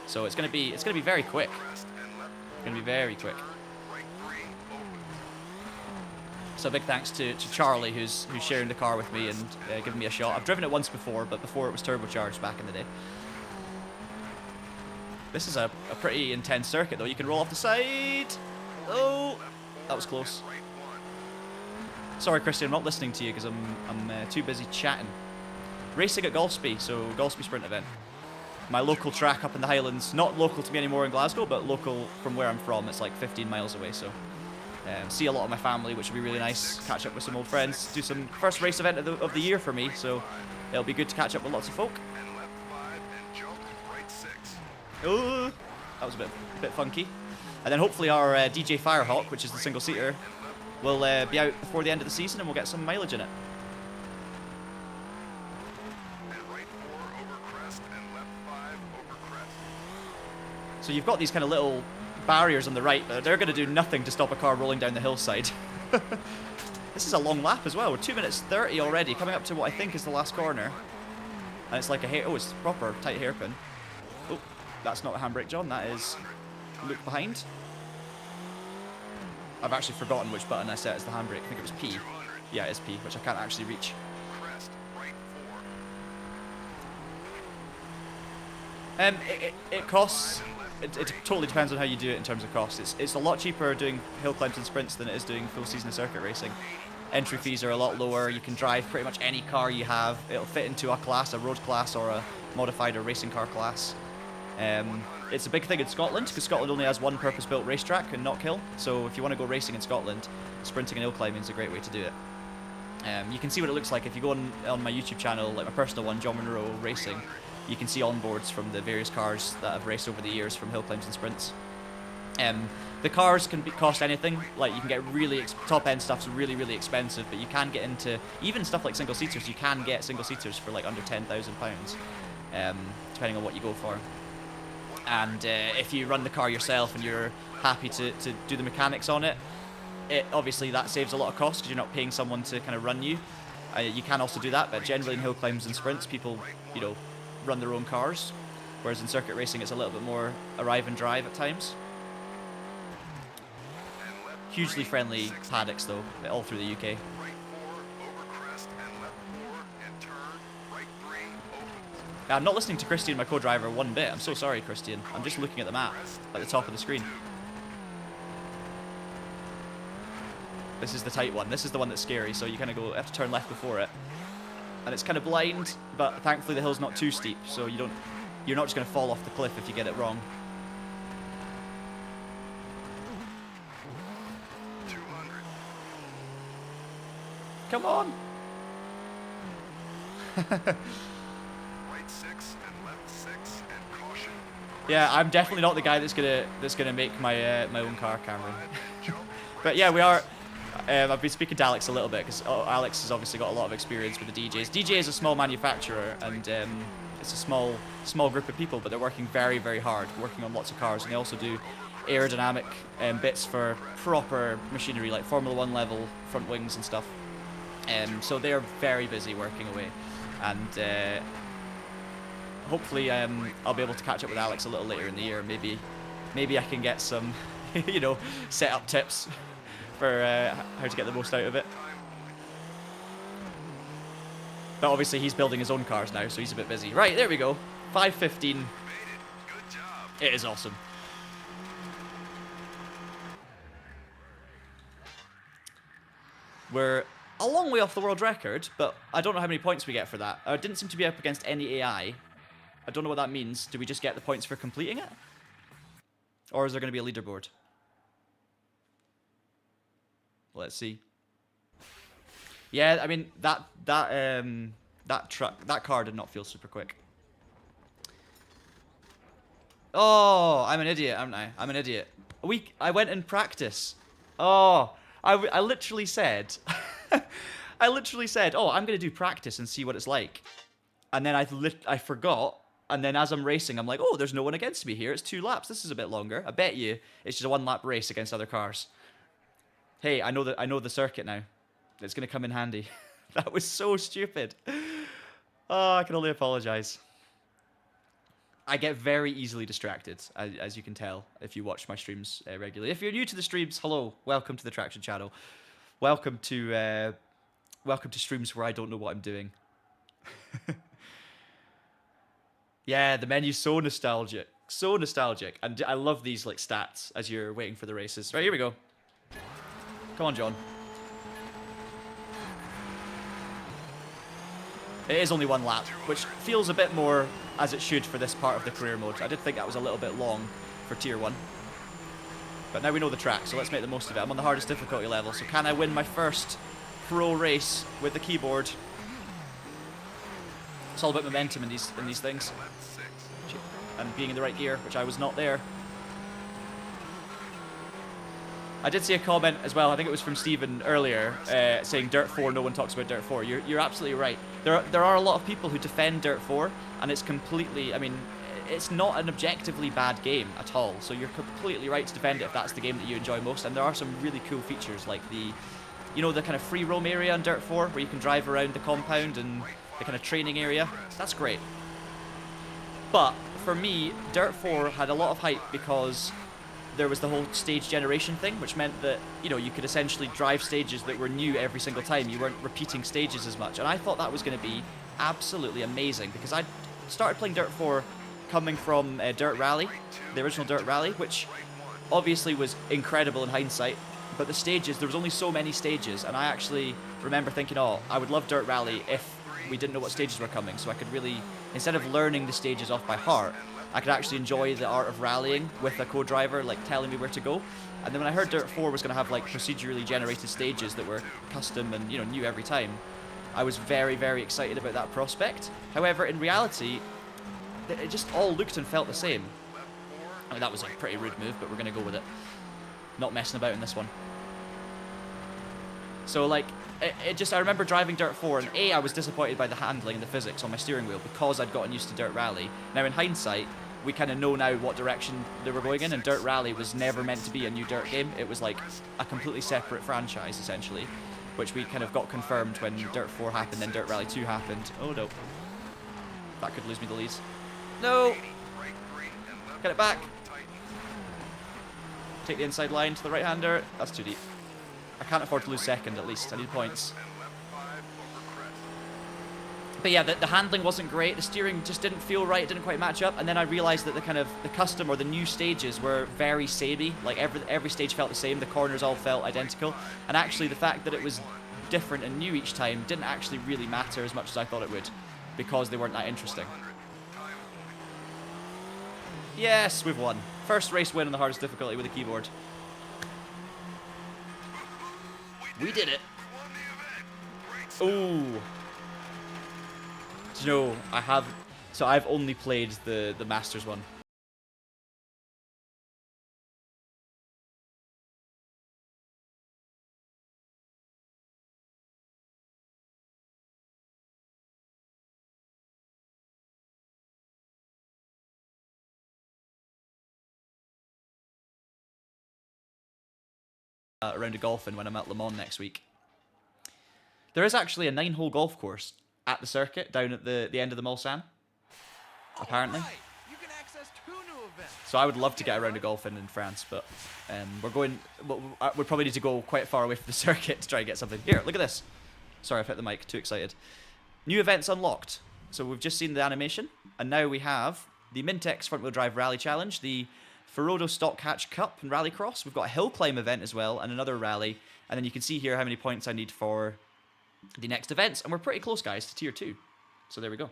A: So it's gonna be very quick. It's gonna be very quick. So big thanks to Charlie, who's sharing the car with me and giving me a shot. I've driven it once before, but before it was turbocharged back in the day. This is a pretty intense circuit, though. You can roll off the side. Oh, that was close. Sorry, Christian, I'm not listening to you because I'm too busy chatting. Racing at Golspie, so Golspie Sprint event. My local track up in the Highlands. Not local to me anymore in Glasgow, but local from where I'm from. It's like 15 miles away, so see a lot of my family, which would be really nice. Catch up with some old friends. Do some first race event of the year for me, so it'll be good to catch up with lots of folk. Oh, that was a bit funky. And then hopefully our DJ Firehawk, which is the single-seater, will be out before the end of the season and we'll get some mileage in it. So you've got these kind of little barriers on the right, but they're going to do nothing to stop a car rolling down the hillside. This is a long lap as well. We're 2 minutes 30 already, coming up to what I think is the last corner. And it's like a it's proper tight hairpin. Oh, that's not a handbrake, John. That is look behind. I've actually forgotten which button I set as the handbrake. I think it was P. Yeah, it's P, which I can't actually reach. It costs. It totally depends on how you do it in terms of cost. It's a lot cheaper doing hill climbs and sprints than it is doing full season of circuit racing. Entry fees are a lot lower. You can drive pretty much any car you have. It'll fit into a class, a road class, or a modified or racing car class. It's a big thing in Scotland because Scotland only has one purpose-built racetrack in Knockhill. So if you want to go racing in Scotland, sprinting and hill climbing is a great way to do it. You can see what it looks like if you go on my YouTube channel, like my personal one, John Monroe Racing. You can see onboards from the various cars that have raced over the years from hill climbs and sprints. The cars can cost anything. Like you can get really top end stuff's really, really expensive, but you can get into even stuff like single seaters. You can get single seaters for like under £10,000, depending on what you go for. And if you run the car yourself and you're happy to do the mechanics on it, obviously that saves a lot of cost because you're not paying someone to kind of run you. You can also do that, but generally in hill climbs and sprints, people, run their own cars, whereas in circuit racing it's a little bit more arrive and drive at times. Hugely friendly paddocks though, all through the UK. I'm not listening to Christian, my co-driver, one bit. I'm so sorry, Christian. I'm just looking at the map at the top of the screen. This is the tight one. This is the one that's scary, so you kind of have to turn left before it. And it's kind of blind, but thankfully the hill's not too steep, so you're not just going to fall off the cliff if you get it wrong.
B: 200.
A: Come on!
B: Right 6 and left 6 and caution.
A: Yeah, I'm definitely not the guy that's gonna make my my own car, Cameron. But yeah, we are. I've been speaking to Alex a little bit because Alex has obviously got a lot of experience with the DJs. DJ is a small manufacturer and it's a small group of people, but they're working very, very hard, working on lots of cars, and they also do aerodynamic bits for proper machinery like Formula 1 level front wings and stuff. So they're very busy working away, and hopefully I'll be able to catch up with Alex a little later in the year. Maybe I can get some setup tips for how to get the most out of it. But obviously he's building his own cars now, so he's a bit busy. Right, there we go. 5:15.
B: Good job.
A: It is awesome. We're a long way off the world record, but I don't know how many points we get for that. It didn't seem to be up against any AI. I don't know what that means. Do we just get the points for completing it? Or is there going to be a leaderboard? Let's see. Yeah, I mean that car did not feel super quick. Oh, I'm an idiot, aren't I? I'm an idiot. I went in practice. Oh, I literally said, I literally said, oh, I'm gonna do practice and see what it's like, and then I forgot. And then as I'm racing, I'm like, oh, there's no one against me here. It's 2 laps. This is a bit longer. I bet you it's just a 1-lap race against other cars. Hey, I know the circuit now. It's going to come in handy. That was so stupid. Oh, I can only apologize. I get very easily distracted, as you can tell, if you watch my streams regularly. If you're new to the streams, hello. Welcome to the Traction channel. welcome to streams where I don't know what I'm doing. Yeah, the menu's so nostalgic. So nostalgic. And I love these like stats as you're waiting for the races. Right, here we go. Come on, John. It is only 1 lap, which feels a bit more as it should for this part of the career mode. I did think that was a little bit long for tier 1. But now we know the track, so let's make the most of it. I'm on the hardest difficulty level, so can I win my first pro race with the keyboard? It's all about momentum in these things. And being in the right gear, which I was not there. I did see a comment as well, I think it was from Stephen earlier, saying Dirt 4, no one talks about Dirt 4. You're absolutely right. There are a lot of people who defend Dirt 4, and it's completely, I mean, it's not an objectively bad game at all, so you're completely right to defend it if that's the game that you enjoy most, and there are some really cool features, like the, you know, the kind of free roam area in Dirt 4, where you can drive around the compound, and the kind of training area. That's great. But, for me, Dirt 4 had a lot of hype because there was the whole stage generation thing, which meant that, you know, you could essentially drive stages that were new every single time. You weren't repeating stages as much. And I thought that was going to be absolutely amazing, because I started playing Dirt 4 coming from Dirt Rally, the original Dirt Rally, which obviously was incredible in hindsight. But the stages, there was only so many stages, and I actually remember thinking, oh, I would love Dirt Rally if we didn't know what stages were coming, so I could really, instead of learning the stages off by heart, I could actually enjoy the art of rallying with a co-driver, like, telling me where to go. And then when I heard Dirt 4 was going to have, like, procedurally generated stages that were custom and, you know, new every time, I was very, very excited about that prospect. However, in reality, it just all looked and felt the same. I mean, that was a pretty rude move, but we're going to go with it. Not messing about in this one. So, like, I remember driving Dirt 4, and I was disappointed by the handling and the physics on my steering wheel because I'd gotten used to Dirt Rally. Now, in hindsight, we kind of know now what direction they were going in, and Dirt Rally was never meant to be a new Dirt game. It was like a completely separate franchise, essentially, which we kind of got confirmed when Dirt 4 happened, then Dirt Rally 2 happened. Oh, no. That could lose me the leads. No! Get it back. Take the inside line to the right-hander. That's too deep. I can't afford to lose second, at least. I need points. But yeah, the handling wasn't great. The steering just didn't feel right. It didn't quite match up. And then I realized that the custom or the new stages were very samey. Like every stage felt the same. The corners all felt identical. And actually, the fact that it was different and new each time didn't actually really matter as much as I thought it would, because they weren't that interesting. Yes, we've won. First race win on the hardest difficulty with a keyboard. We did it. Ooh. Do you know, I've only played the Masters one. Around a golfing when I'm at Le Mans next week. There is actually a 9-hole golf course at the circuit down at the end of the Mulsanne, apparently.
B: Right. You can access 2 new events.
A: So I would love to get around a golfing in France, but we probably need to go quite far away from the circuit to try and get something. Here, look at this. Sorry, I've hit the mic, too excited. New events unlocked. So we've just seen the animation, and now we have the Mintex front-wheel drive rally challenge, the Ferodo Stock Hatch Cup and Rallycross. We've got a hill climb event as well, and another rally. And then you can see here how many points I need for the next events. And we're pretty close, guys, to tier 2. So there we go.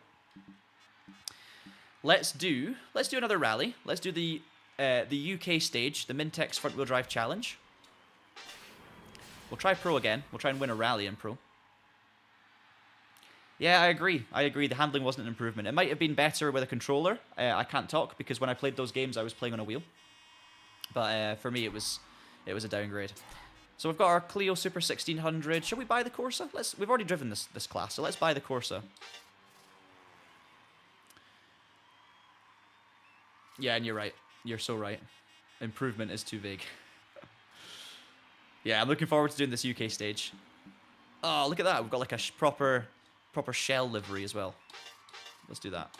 A: Let's do another rally. Let's do the UK stage, the Mintex front wheel drive challenge. We'll try pro again. We'll try and win a rally in pro. Yeah, I agree. The handling wasn't an improvement. It might have been better with a controller. I can't talk because when I played those games, I was playing on a wheel. But for me, it was a downgrade. So we've got our Clio Super 1600. Should we buy the Corsa? We've already driven this class, so let's buy the Corsa. Yeah, and you're right. You're so right. Improvement is too vague. Yeah, I'm looking forward to doing this UK stage. Oh, look at that. We've got like a proper shell livery as well. Let's do that.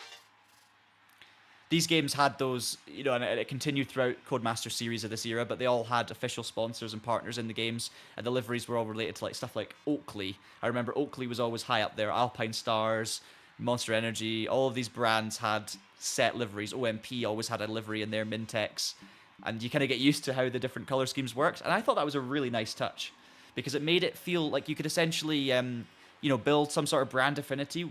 A: these games had those, you know, and it continued throughout Codemasters series of this era, but they all had official sponsors and partners in the games, and the liveries were all related to like stuff like Oakley. I remember Oakley was always high up there, Alpine Stars, Monster Energy, all of these brands had set liveries. OMP always had a livery in their Mintex, and you kind of get used to how the different color schemes worked, and I thought that was a really nice touch, because it made it feel like you could essentially build some sort of brand affinity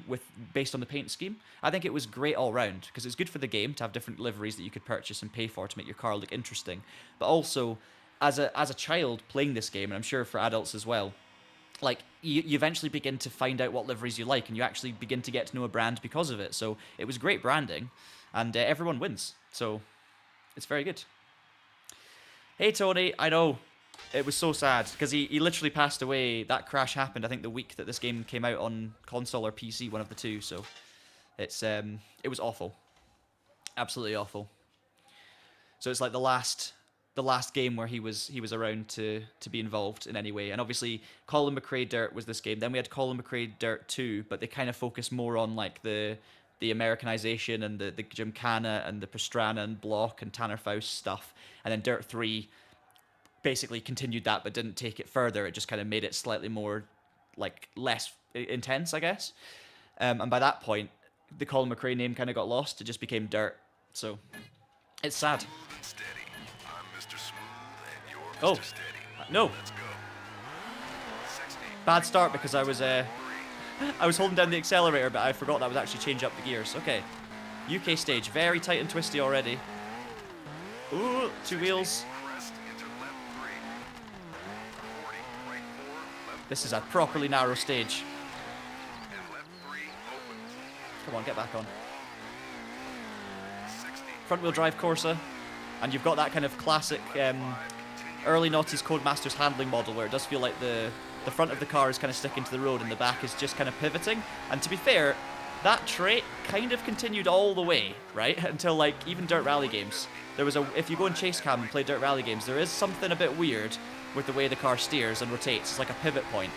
A: based on the paint scheme. I think it was great all round, because it's good for the game to have different liveries that you could purchase and pay for to make your car look interesting. But also, as a child playing this game, and I'm sure for adults as well, like you eventually begin to find out what liveries you like, and you actually begin to get to know a brand because of it. So it was great branding, and everyone wins. So it's very good. Hey Tony, I know. It was so sad, because he literally passed away. That crash happened, I think, the week that this game came out on console or PC, one of the two. So it's it was awful, absolutely awful. So it's like the last game where he was around to be involved in any way. And obviously, Colin McRae DiRT was this game. Then we had Colin McRae DiRT 2, but they kind of focused more on like the Americanization and the Gymkhana and the Pastrana and Block and Tanner Faust stuff. And then DiRT 3 basically continued that, but didn't take it further. It just kind of made it slightly more, like, less intense, I guess. And by that point, the Colin McRae name kind of got lost. It just became DiRT. So it's sad. Oh, no. Bad start because I was holding down the accelerator, but I forgot that was actually change up the gears. Okay. UK stage, very tight and twisty already. Ooh, two wheels. This is a properly narrow stage. Come on, get back on. Front wheel drive Corsa, and you've got that kind of classic early noughties Codemasters handling model where it does feel like the front of the car is kind of sticking to the road and the back is just kind of pivoting. And to be fair, that trait kind of continued all the way, right? Until like even Dirt Rally games. There was if you go and chase cam and play Dirt Rally games, there is something a bit weird with the way the car steers and rotates. It's like a pivot point.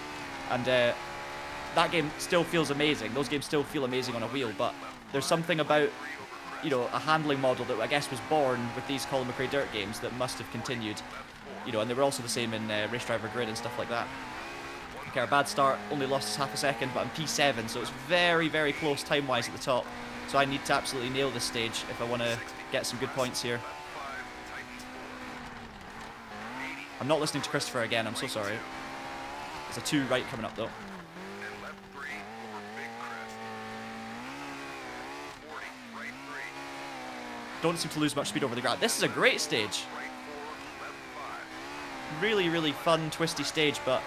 A: And that game still feels amazing. Those games still feel amazing on a wheel, but there's something about, you know, a handling model that I guess was born with these Colin McRae DiRT games that must have continued. You know, and they were also the same in Race Driver Grid and stuff like that. Okay, our bad start only lost us half a second, but I'm P7, so it's very, very close time-wise at the top. So I need to absolutely nail this stage if I want to get some good points here. I'm not listening to Christopher again, I'm so sorry. There's a 2 right coming up though. Don't seem to lose much speed over the ground. This is a great stage. Really, really fun, twisty stage, but...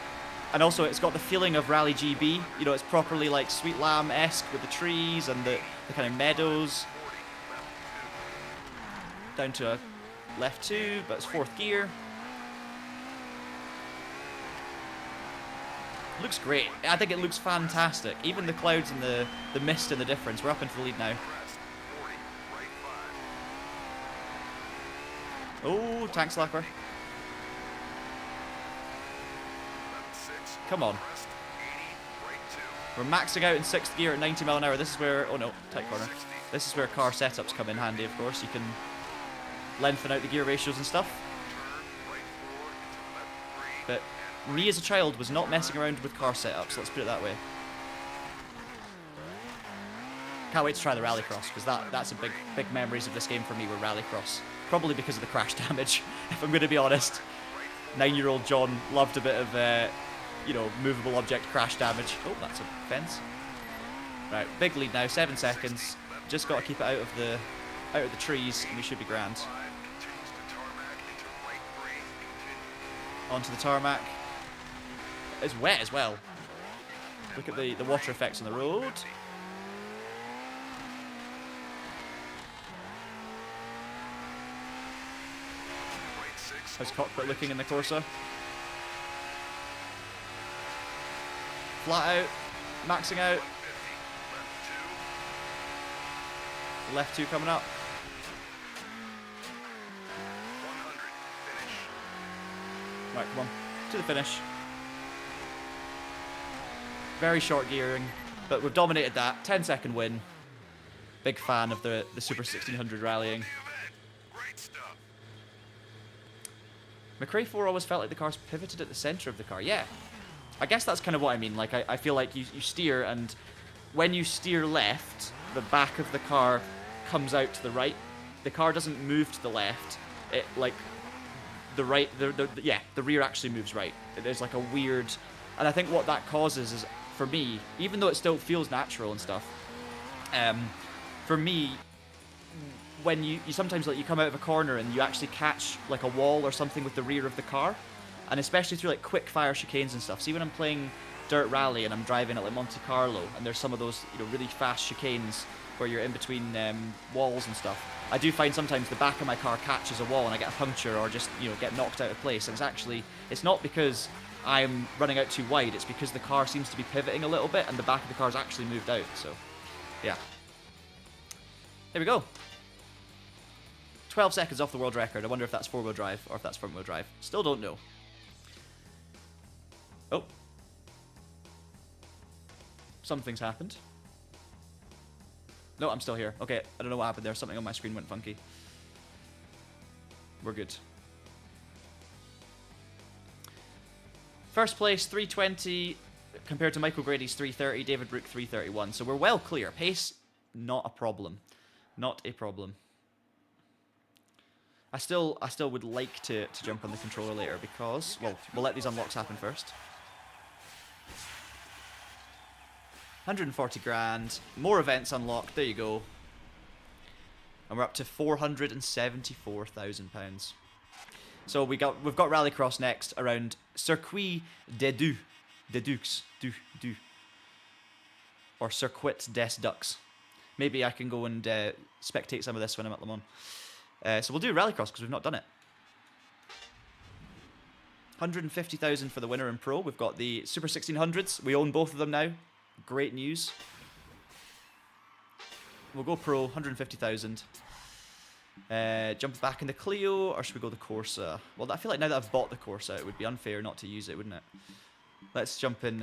A: And also, it's got the feeling of Rally GB. You know, it's properly like Sweet Lamb-esque with the trees and the kind of meadows. Down to a left 2, but it's 4th gear. Looks great. I think it looks fantastic. Even the clouds and the mist and the difference. We're up into the lead now. Oh, tank slapper. Come on. We're maxing out in 6th gear at 90 mph. This is where... Oh no, tight corner. This is where car setups come in handy, of course. You can lengthen out the gear ratios and stuff. But me as a child was not messing around with car setups, let's put it that way. Can't wait to try the Rallycross, because that's a big memories of this game for me were Rallycross. Probably because of the crash damage, if I'm going to be honest. 9-year-old John loved a bit of, you know, movable object crash damage. Oh, that's a fence. Right, big lead now, 7 seconds. Just got to keep it out of the trees, and we should be grand. Onto the tarmac. It's wet as well. Look at the water effects on the road. How's cockpit looking in the Corsa? Flat out, maxing out. Left 2 coming up. Right, come on, to the finish. Very short gearing, but we've dominated that. 10-second win. Big fan of the Super 1600 rallying. McRae 4 always felt like the car's pivoted at the center of the car. Yeah, I guess that's kind of what I mean. Like, I feel like you steer, and when you steer left, the back of the car comes out to the right. The car doesn't move to the left. It, like, the right, the rear actually moves right. There's like a weird, and I think what that causes is, for me, even though it still feels natural and stuff, for me, when you sometimes, like, you come out of a corner and you actually catch like a wall or something with the rear of the car, and especially through like quick fire chicanes and stuff. See, when I'm playing dirt rally and I'm driving at like Monte Carlo, and there's some of those, you know, really fast chicanes where you're in between walls and stuff, I do find sometimes the back of my car catches a wall and I get a puncture or just, you know, get knocked out of place. And it's not because I'm running out too wide, it's because the car seems to be pivoting a little bit and the back of the car's actually moved out. So, yeah. There we go. 12 seconds off the world record. I wonder if that's four-wheel drive or if that's front-wheel drive. Still don't know. Oh. Something's happened. No, I'm still here. Okay, I don't know what happened there. Something on my screen went funky. We're good. First place, 320, compared to Michael Grady's 330, David Brook 331. So we're well clear. Pace, not a problem. Not a problem. I still would like to jump on the controller later because, well, we'll let these unlocks happen first. 140 grand, more events unlocked, there you go. And we're up to £474,000. So we've got Rallycross next around Circuit des Deux. Or Circuit des Ducks. Maybe I can go and spectate some of this when I'm at Le Mans. So we'll do Rallycross because we've not done it. 150,000 for the winner in Pro. We've got the Super 1600s. We own both of them now. Great news. We'll go Pro, 150,000. Jump back in the Clio, or should we go the Corsa? Well, I feel like now that I've bought the Corsa, it would be unfair not to use it, wouldn't it? Let's jump in.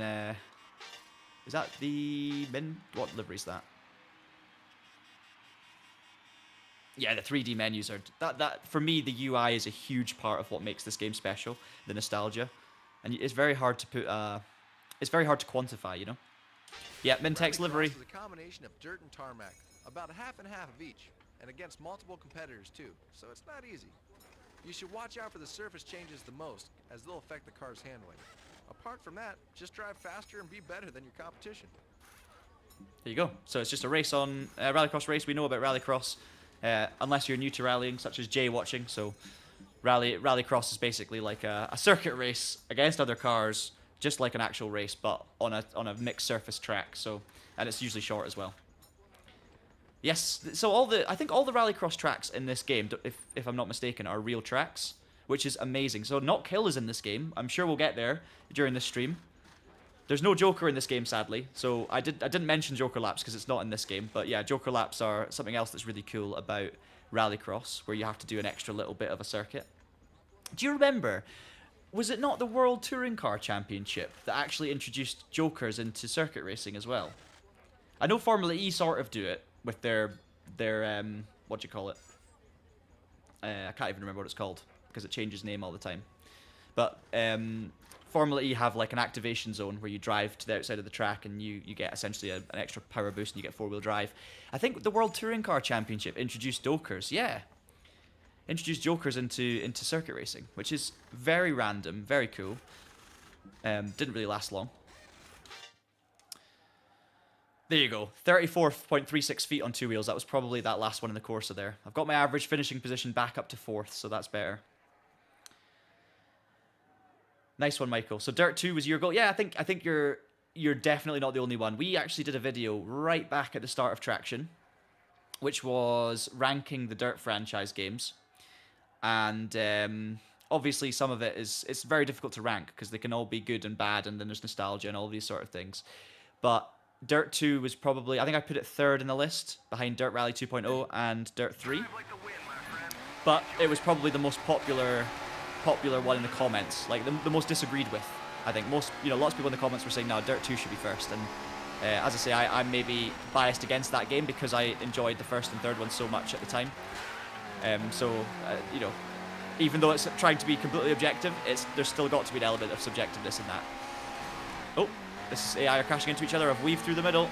A: Is that the Min? What livery is that? Yeah, the 3D menus are that for me. The UI is a huge part of what makes this game special. The nostalgia, and it's very hard to put. It's very hard to quantify, you know. Yeah, Mintex livery.
B: Is a combination of dirt and tarmac, about a half and half of each, and against multiple competitors too. So it's not easy. You should watch out for the surface changes the most, as they'll affect the car's handling. Apart from that, just drive faster and be better than your competition.
A: There you go. So it's just a race on Rallycross race. We know about Rallycross. Unless you're new to rallying, such as Jay watching. So Rallycross is basically like a circuit race against other cars, just like an actual race, but on a mixed surface track. So, and it's usually short as well. Yes, so I think all the Rallycross tracks in this game, if I'm not mistaken, are real tracks, which is amazing. So Not Kill is in this game. I'm sure we'll get there during this stream. There's no Joker in this game, sadly. So I didn't mention Joker laps because it's not in this game. But yeah, Joker laps are something else that's really cool about Rallycross, where you have to do an extra little bit of a circuit. Do you remember? Was it not the World Touring Car Championship that actually introduced Jokers into circuit racing as well? I know Formula E sort of do it with their what do you call it? I can't even remember what it's called because it changes name all the time. But Formula E have like an activation zone where you drive to the outside of the track and you get essentially an extra power boost and you get four-wheel drive. I think the World Touring Car Championship introduced Jokers, yeah. Introduced Jokers into circuit racing, which is very random, very cool. Didn't really last long. There you go, 34.36 feet on two wheels. That was probably that last one in the Corsa there. I've got my average finishing position back up to 4th, so that's better. Nice one, Michael. So Dirt 2 was your goal. Yeah, I think you're definitely not the only one. We actually did a video right back at the start of Traction, which was ranking the Dirt franchise games. And obviously some of it it's very difficult to rank because they can all be good and bad, and then there's nostalgia and all these sort of things. But Dirt 2 was probably, I think I put it 3rd in the list, behind Dirt Rally 2.0 and Dirt 3. But it was probably the most popular one in the comments, like the most disagreed with. I think lots of people in the comments were saying, no, Dirt 2 should be first, and As I say, I'm maybe biased against that game because I enjoyed the first and third one so much at the time. You know, even though it's trying to be completely objective, there's still got to be an element of subjectiveness in that. Oh, this AI are crashing into each other. I've weaved through the middle.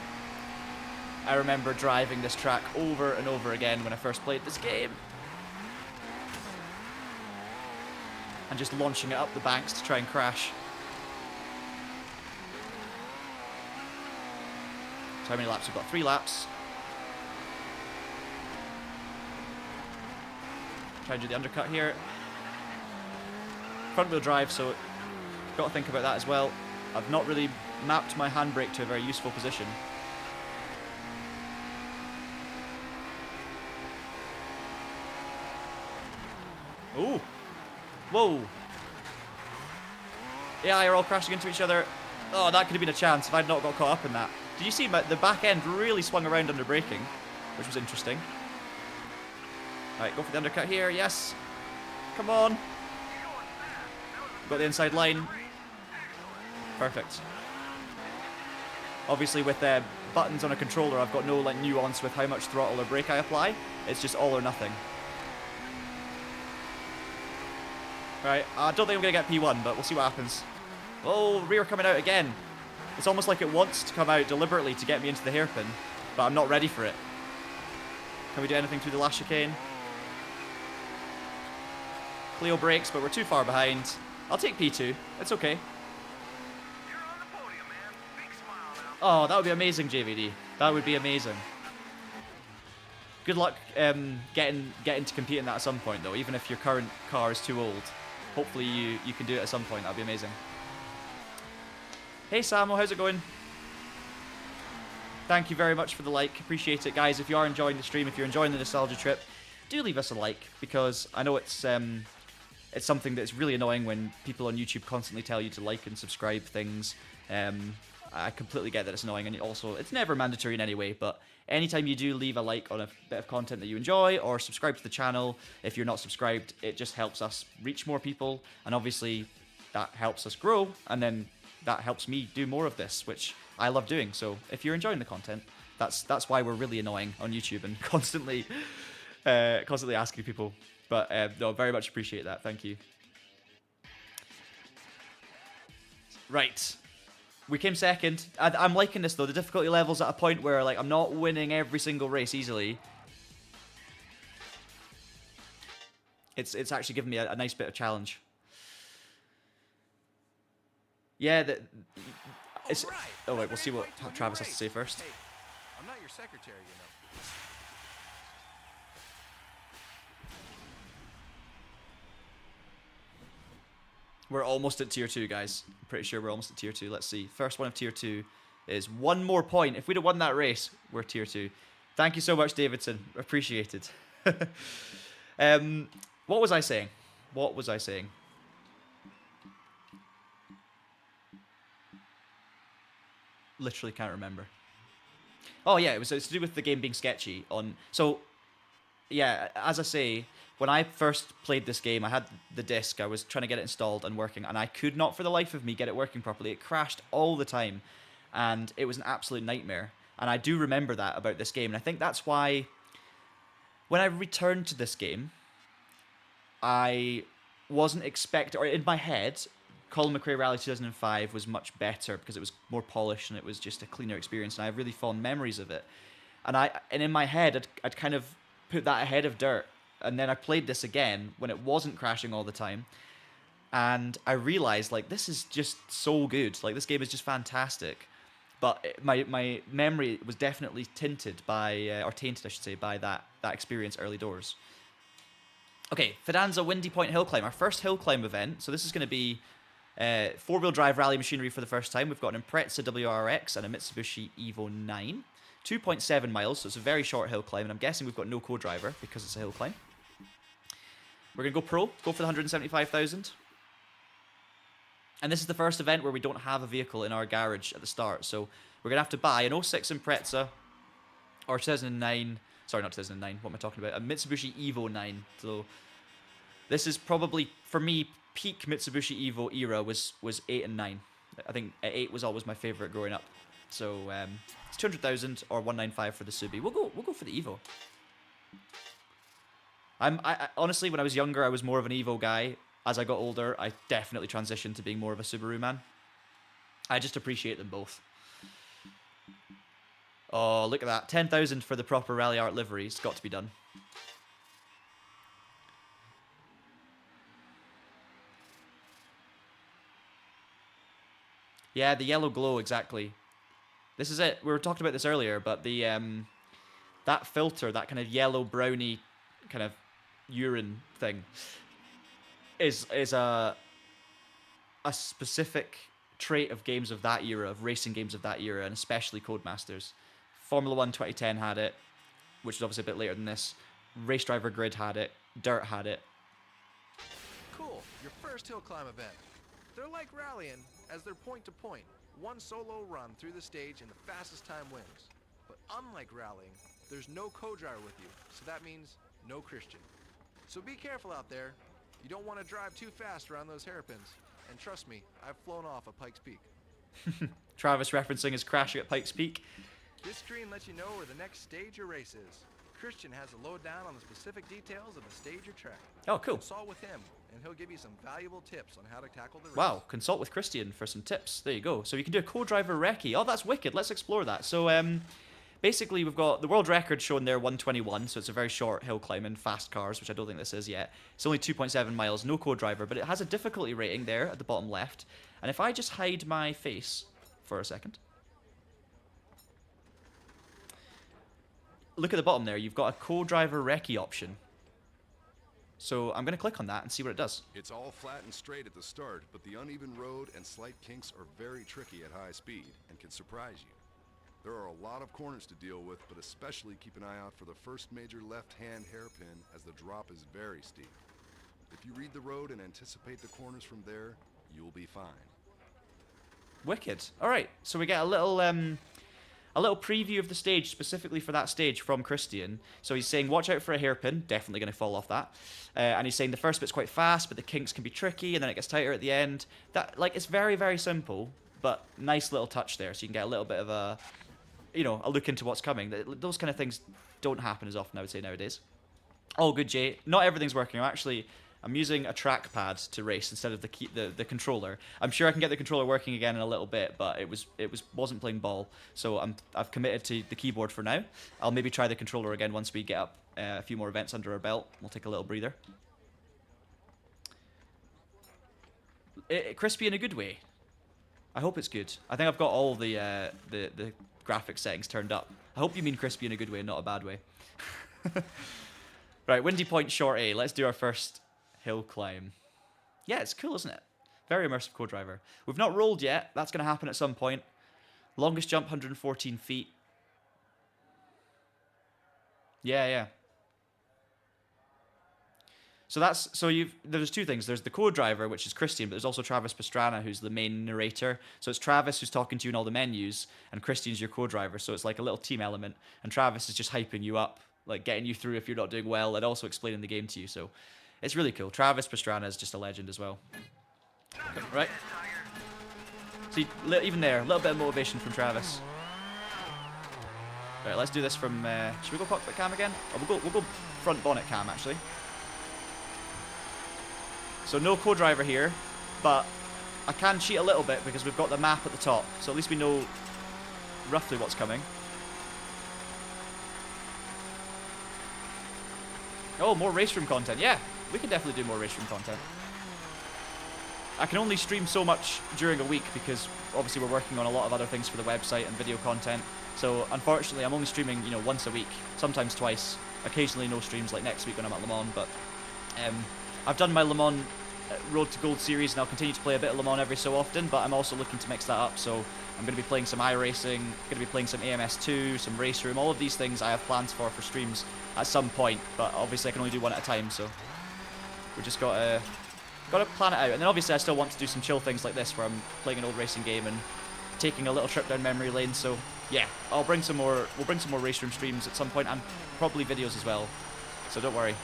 A: I remember driving this track over and over again when I first played this game. And just launching it up the banks to try and crash. So how many laps? We've got 3 laps. Try and do the undercut here. Front wheel drive, so got to think about that as well. I've not really mapped my handbrake to a very useful position. Ooh. Whoa. Yeah, you're all crashing into each other. Oh, that could have been a chance if I'd not got caught up in that. Did you see the back end really swung around under braking, which was interesting. Alright, go for the undercut here. Yes. Come on. Got the inside line. Perfect. Obviously, with buttons on a controller, I've got no like nuance with how much throttle or brake I apply. It's just all or nothing. Right, I don't think I'm going to get P1, but we'll see what happens. Oh, rear coming out again. It's almost like it wants to come out deliberately to get me into the hairpin, but I'm not ready for it. Can we do anything through the last chicane? Cleo brakes, but we're too far behind. I'll take P2. It's okay. Oh, that would be amazing, JVD. That would be amazing. Good luck getting to compete in that at some point, though, even if your current car is too old. Hopefully you can do it at some point. That'd be amazing. Hey, Samo, how's it going? Thank you very much for the like. Appreciate it, guys. If you are enjoying the stream, if you're enjoying the nostalgia trip, do leave us a like, because I know it's something that's really annoying when people on YouTube constantly tell you to like and subscribe things. I completely get that it's annoying, and also it's never mandatory in any way, but anytime you do leave a like on a bit of content that you enjoy, or subscribe to the channel if you're not subscribed, it just helps us reach more people, and obviously that helps us grow, and then that helps me do more of this, which I love doing. So if you're enjoying the content, that's why we're really annoying on YouTube and constantly asking people. But no, very much appreciate that. Thank you. Right. We came second. I'm liking this, though. The difficulty level's at a point where like I'm not winning every single race easily. It's actually given me a nice bit of challenge. Yeah, it's... Oh, wait, we'll see what Travis has to say first.
B: Hey, I'm not your secretary, you know.
A: We're almost at tier 2, guys. I'm pretty sure we're almost at tier 2. Let's see. First one of tier 2 is 1 more point. If we'd have won that race, we're tier 2. Thank you so much, Davidson. Appreciated. What was I saying? What was I saying? Literally can't remember. Oh, yeah, it's to do with the game being sketchy. So, yeah, as I say, when I first played this game, I had the disc, I was trying to get it installed and working, and I could not for the life of me get it working properly. It crashed all the time, and it was an absolute nightmare. And I do remember that about this game, and I think that's why when I returned to this game, I wasn't expecting, or in my head, Colin McRae Rally 2005 was much better because it was more polished and it was just a cleaner experience, and I have really fond memories of it. And in my head, I'd kind of put that ahead of Dirt. And then I played this again when it wasn't crashing all the time, and I realized, like, this is just so good. Like, this game is just fantastic. But my memory was definitely tinted by, or tainted, I should say, by that experience early doors. Okay, Fidanza Windy Point Hill Climb, our first hill climb event. So this is going to be four-wheel drive rally machinery for the first time. We've got an Impreza WRX and a Mitsubishi Evo 9. 2.7 miles, so it's a very short hill climb, and I'm guessing we've got no co-driver because it's a hill climb. We're going to go pro, go for the 175,000. And this is the first event where we don't have a vehicle in our garage at the start, so we're going to have to buy an 06 Impreza, or 2009, sorry, not 2009, what am I talking about? A Mitsubishi Evo 9. So this is probably, for me, peak Mitsubishi Evo era was 8 and 9. I think 8 was always my favourite growing up. So it's 200,000 or 195 for the Subi. We'll go for the Evo. I honestly, when I was younger, I was more of an Evo guy. As I got older, I definitely transitioned to being more of a Subaru man. I just appreciate them both. Oh, look at that. 10,000 for the proper Rally Art livery. It's got to be done. Yeah, the yellow glow, exactly. This is it. We were talking about this earlier, but the that filter, that kind of yellow browny kind of urine thing is a specific trait of games of that era, of racing games of that era, and especially Codemasters. Formula 1 2010 had it, which is obviously a bit later than this. Race Driver Grid had it. Dirt had it.
B: Cool, your first hill climb event. They're like rallying, as they're point to point. One solo run through the stage and the fastest time wins. But unlike rallying, there's no co-driver with you, so that means no Christian. So be careful out there. You don't want to drive too fast around those hairpins. And trust me, I've flown off at Pikes Peak.
A: Travis referencing his crashing at Pikes Peak.
B: This screen lets you know where the next stage or race is. Christian has a lowdown on the specific details of the stage or track.
A: Oh, cool.
B: Consult with him, and he'll give you some valuable tips on how to tackle the race.
A: Wow, consult with Christian for some tips. There you go. So you can do a co-driver recce. Oh, that's wicked. Let's explore that. So basically, we've got the world record shown there, 121. So it's a very short hill climb in fast cars, which I don't think this is yet. It's only 2.7 miles, no co-driver, but it has a difficulty rating there at the bottom left. And if I just hide my face for a second. Look at the bottom there. You've got a co-driver recce option. So I'm going to click on that and see what it does.
C: It's all flat and straight at the start, but the uneven road and slight kinks are very tricky at high speed and can surprise you. There are a lot of corners to deal with, but especially keep an eye out for the first major left-hand hairpin, as the drop is very steep. If you read the road and anticipate the corners from there, you'll be fine.
A: Wicked. All right, so we get a little preview of the stage specifically for that stage from Christian. So he's saying, watch out for a hairpin, definitely going to fall off that. And he's saying the first bit's quite fast, but the kinks can be tricky, and then it gets tighter at the end. That, like, it's very, very simple, but nice little touch there, so you can get a little bit of a, you know, a look into what's coming. Those kind of things don't happen as often, I would say, nowadays. Oh, good, Jay. Not everything's working. I'm using a trackpad to race instead of the controller. I'm sure I can get the controller working again in a little bit, but it wasn't playing ball. So I've committed to the keyboard for now. I'll maybe try the controller again once we get up a few more events under our belt. We'll take a little breather. Crispy in a good way. I hope it's good. I think I've got all the graphics settings turned up. I hope you mean crispy in a good way, not a bad way. Right, Windy Point Short A. Let's do our first hill climb. Yeah, it's cool, isn't it? Very immersive co-driver. We've not rolled yet. That's going to happen at some point. Longest jump, 114 feet. Yeah. So there's two things. There's the co-driver, which is Christian, but there's also Travis Pastrana, who's the main narrator. So it's Travis who's talking to you in all the menus, and Christian's your co-driver. So it's like a little team element, and Travis is just hyping you up, like getting you through if you're not doing well, and also explaining the game to you. So it's really cool. Travis Pastrana is just a legend as well. Right? See, even there, a little bit of motivation from Travis. Right, let's do this from. Should we go cockpit cam again? Oh, we'll go front bonnet cam actually. So no co-driver here, but I can cheat a little bit because we've got the map at the top, so at least we know roughly what's coming. Oh, more race room content. Yeah, we can definitely do more race room content. I can only stream so much during a week because obviously we're working on a lot of other things for the website and video content. So unfortunately, I'm only streaming, once a week, sometimes twice. Occasionally no streams like next week when I'm at Le Mans, but I've done my Le Mans Road to Gold series, and I'll continue to play a bit of Le Mans every so often, but I'm also looking to mix that up. So I'm going to be playing some iRacing, going to be playing some AMS2, some Race Room. All of these things I have plans for streams at some point, but obviously I can only do one at a time, so we just got to plan it out. And then obviously I still want to do some chill things like this, where I'm playing an old racing game and taking a little trip down memory lane. So yeah, we'll bring some more Race Room streams at some point, and probably videos as well, so don't worry.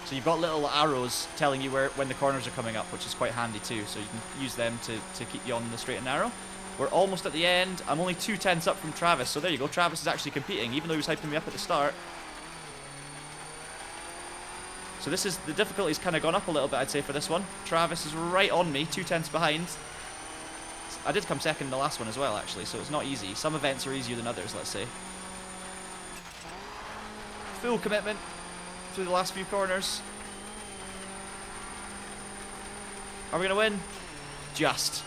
A: So So you've got little arrows telling you when the corners are coming up, which is quite handy too. So you can use them to keep you on the straight and narrow. We're almost at the end. I'm only 2/10 up from Travis, so there you go. Travis is actually competing, even though he was hyping me up at the start. So the difficulty's kind of gone up a little bit, I'd say, for this one. Travis is right on me, 2/10 behind. I did come second in the last one as well, actually, so it's not easy. Some events are easier than others, let's say. Full commitment through the last few corners. Are we going to win? Just.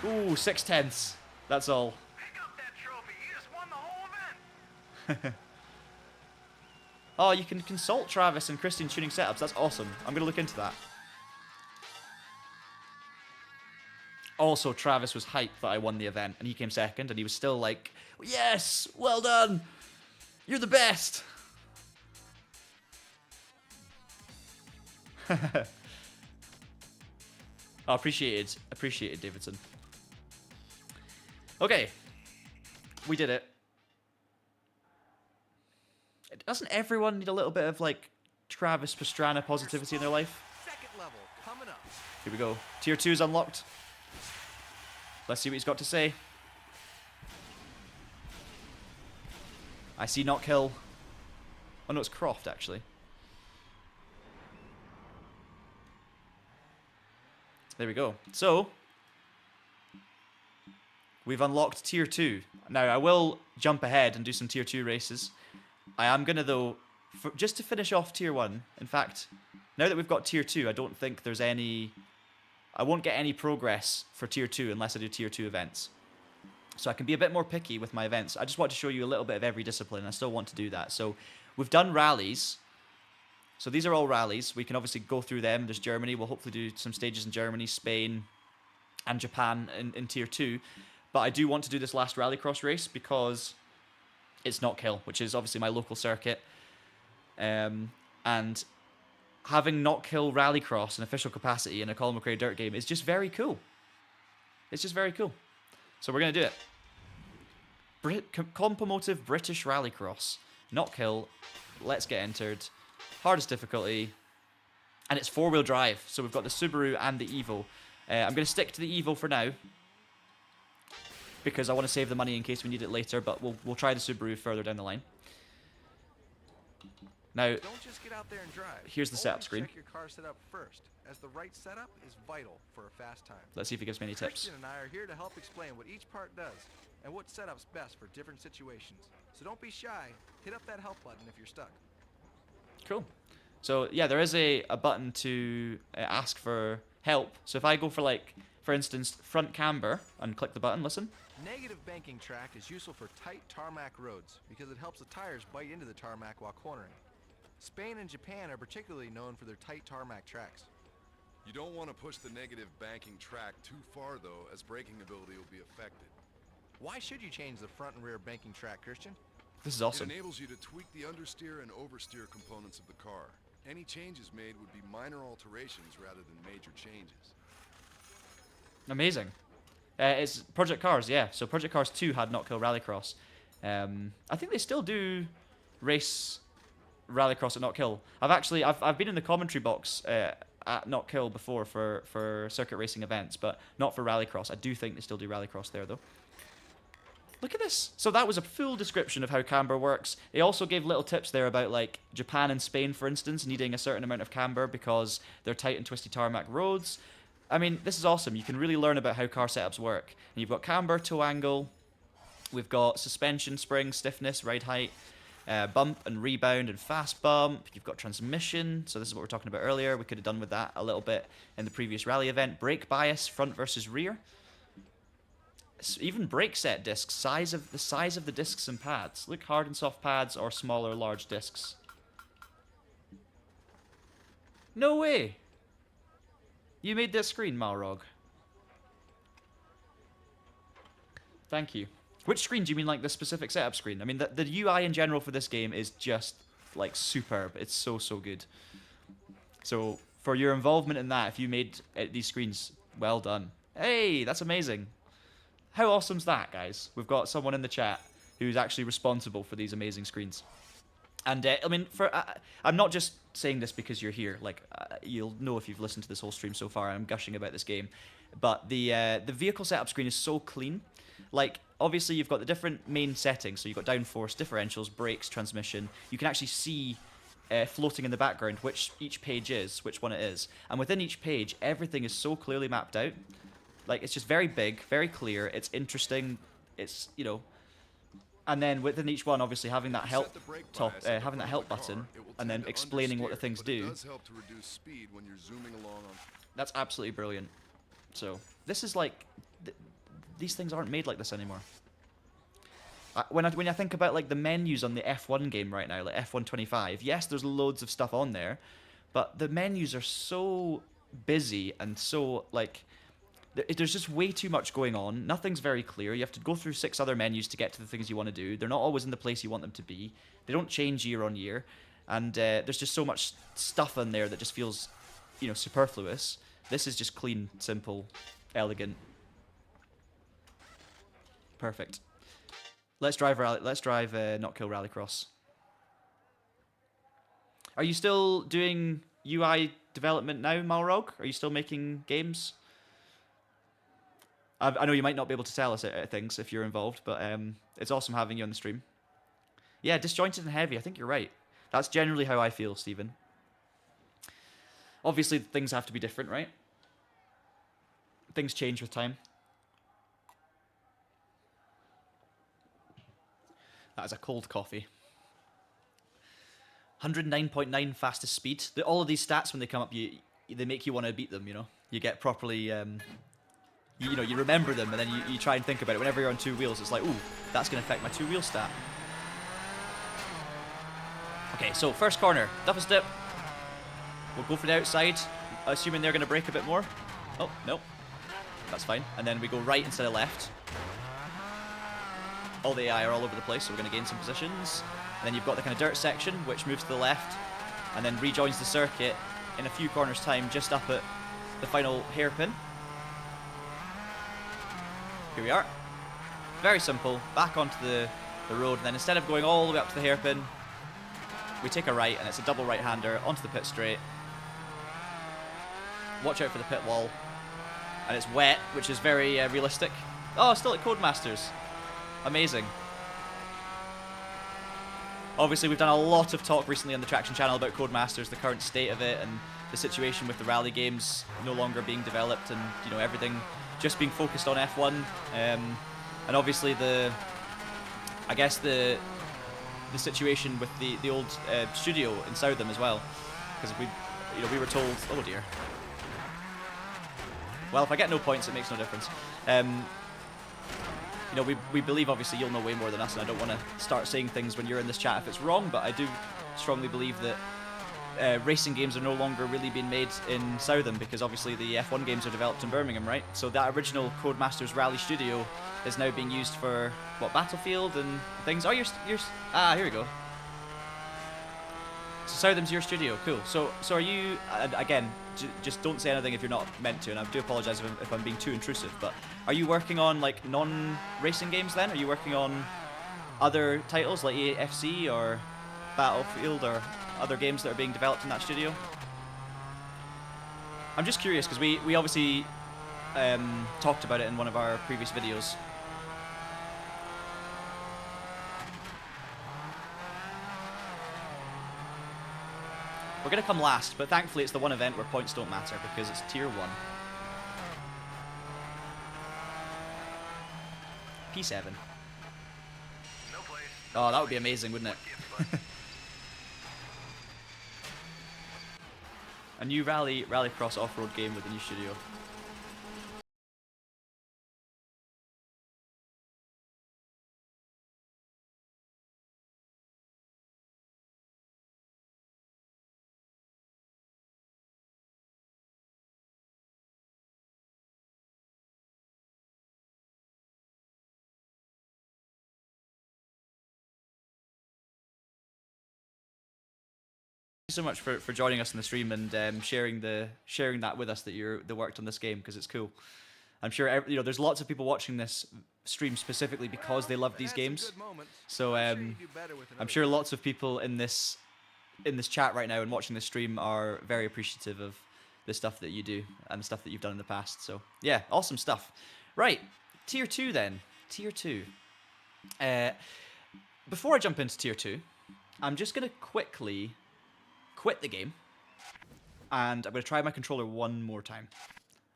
A: Ooh, 6/10. That's all.
B: Pick up that trophy. You just won the whole event.
A: Oh, you can consult Travis and Christian tuning setups. That's awesome. I'm going to look into that. Also, Travis was hyped that I won the event, and he came second, and he was still like, yes, well done. You're the best. Oh, appreciated, Davidson. Okay, we did it. Doesn't everyone need a little bit of, like, Travis Pastrana positivity in their life?
B: Second level coming up.
A: Here we go. Tier 2 is unlocked. Let's see what he's got to say. I see not kill. Oh no, it's Croft, actually. There we go. So, we've unlocked Tier 2. Now, I will jump ahead and do some Tier 2 races. I am going to, though, just to finish off Tier 1, in fact, now that we've got Tier 2, I don't think there's any... I won't get any progress for Tier 2 unless I do Tier 2 events. So I can be a bit more picky with my events. I just want to show you a little bit of every discipline. I still want to do that. So we've done rallies. So these are all rallies. We can obviously go through them. There's Germany. We'll hopefully do some stages in Germany, Spain, and Japan in Tier 2. But I do want to do this last rallycross race because it's not kill, which is obviously my local circuit. And having not kill rallycross in official capacity in a Colin McRae DiRT game is just very cool. It's just very cool. So we're going to do it. Compomotive British Rallycross. Not kill. Let's get entered. Hardest difficulty. And it's 4-wheel drive. So we've got the Subaru and the Evo. I'm going to stick to the Evo for now, because I want to save the money in case we need it later, but we'll try the Subaru further down the line. Now,
B: Don't just get out there and drive.
A: here's the setup
B: Always
A: screen.
B: Check your car setup first, as the right setup is vital for a fast time.
A: Let's see if he gives me any tips.
B: Christian and I are here to help explain what each part does and what setup's best for different situations. So don't be shy. Hit up that help button if you're stuck.
A: Cool. So yeah, there is a button to ask for help. So if I go for, like, for instance, front camber and click the button, listen.
B: Negative banking track is useful for tight tarmac roads because it helps the tires bite into the tarmac while cornering. Spain and Japan are particularly known for their tight tarmac tracks.
C: You don't want to push the negative banking track too far, though, as braking ability will be affected.
B: Why should you change the front and rear banking track, Christian?
A: This is awesome.
C: It enables you to tweak the understeer and oversteer components of the car. Any changes made would be minor alterations rather than major changes.
A: Amazing. It's Project Cars, yeah. So Project Cars 2 had Not Kill Rallycross. I think they still do race Rallycross at Not Kill. I've been in the commentary box at Not Kill before for circuit racing events, but not for Rallycross. I do think they still do Rallycross there, though. Look at this. So that was a full description of how camber works. They also gave little tips there about, like, Japan and Spain, for instance, needing a certain amount of camber because they're tight and twisty tarmac roads. I mean, this is awesome. You can really learn about how car setups work. And you've got camber, toe angle. We've got suspension, spring, stiffness, ride height, bump and rebound and fast bump. You've got transmission. So this is what we were talking about earlier. We could have done with that a little bit in the previous rally event. Brake bias, front versus rear. Even brake set discs, the size of the discs and pads. Look, hard and soft pads or smaller, large discs. No way! You made this screen, Malrog. Thank you. Which screen do you mean, like the specific setup screen? I mean, the UI in general for this game is just, like, superb. It's so, so good. So, for your involvement in that, if you made these screens, well done. Hey, that's amazing. How awesome's that, guys? We've got someone in the chat who's actually responsible for these amazing screens. And I mean, I'm not just saying this because you're here. Like, you'll know if you've listened to this whole stream so far. I'm gushing about this game, but the vehicle setup screen is so clean. Like, obviously, you've got the different main settings. So you've got downforce, differentials, brakes, transmission. You can actually see floating in the background which each page is, which one it is. And within each page, everything is so clearly mapped out. Like, it's just very big, very clear. It's interesting. It's, you know. And then within each one, obviously having that help having that help button, and then explaining what the things do. That's absolutely brilliant. So this is like, these things aren't made like this anymore. When I think about like the menus on the F1 game right now, like F125, yes, there's loads of stuff on there, but the menus are so busy and so like. There's just way too much going on. Nothing's very clear. You have to go through 6 other menus to get to the things you want to do. They're not always in the place you want them to be. They don't change year on year. And there's just so much stuff in there that just feels, you know, superfluous. This is just clean, simple, elegant. Perfect. Let's drive Not Kill Rallycross. Are you still doing UI development now, Malrog? Are you still making games? I know you might not be able to tell us things if you're involved, but it's awesome having you on the stream. Yeah, disjointed and heavy. I think you're right. That's generally how I feel, Stephen. Obviously, things have to be different, right? Things change with time. That is a cold coffee. 109.9 fastest speed. All of these stats, when they come up, they make you want to beat them, you know? You get properly... You know, you remember them, and then you try and think about it. Whenever you're on 2 wheels, it's like, ooh, that's going to affect my 2-wheel stat. Okay, so first corner, double step. We'll go for the outside, assuming they're going to brake a bit more. Oh, no. That's fine. And then we go right instead of left. All the AI are all over the place, so we're going to gain some positions. And then you've got the kind of dirt section, which moves to the left, and then rejoins the circuit in a few corners' time, just up at the final hairpin. Here we are. Very simple. Back onto the road, and then instead of going all the way up to the hairpin, we take a right, and it's a double right-hander onto the pit straight. Watch out for the pit wall. And it's wet, which is very realistic. Oh, still at Codemasters. Amazing. Obviously, we've done a lot of talk recently on the Traction channel about Codemasters, the current state of it, and the situation with the rally games no longer being developed, and you know, everything just being focused on F1, and obviously the situation with the old studio in Southam as well, because we were told, oh dear. Well, if I get no points, it makes no difference. You know, we believe, obviously you'll know way more than us, and I don't want to start saying things when you're in this chat if it's wrong, but I do strongly believe that racing games are no longer really being made in Southam, because obviously the F1 games are developed in Birmingham, right? So that original Codemasters Rally studio is now being used for, what, Battlefield and things? Oh, here we go. So Southam's your studio, cool. So are you, again, just don't say anything if you're not meant to, and I do apologise if I'm being too intrusive, but are you working on like non-racing games then? Are you working on other titles like EAFC or Battlefield or other games that are being developed in that studio? I'm just curious because we obviously talked about it in one of our previous videos. We're going to come last, but thankfully it's the one event where points don't matter because it's tier 1. P7. Oh, that would be amazing, wouldn't it? A new rallycross off-road game with a new studio. So much for joining us in the stream and sharing that with us, that you worked on this game, because it's cool. I'm sure there's lots of people watching this stream specifically because they love these games. So I'm sure lots of people in this chat right now and watching this stream are very appreciative of the stuff that you do and the stuff that you've done in the past. So yeah, awesome stuff. Right, tier 2 then. Tier 2. Before I jump into tier 2, I'm just going to quickly quit the game, and I'm going to try my controller one more time.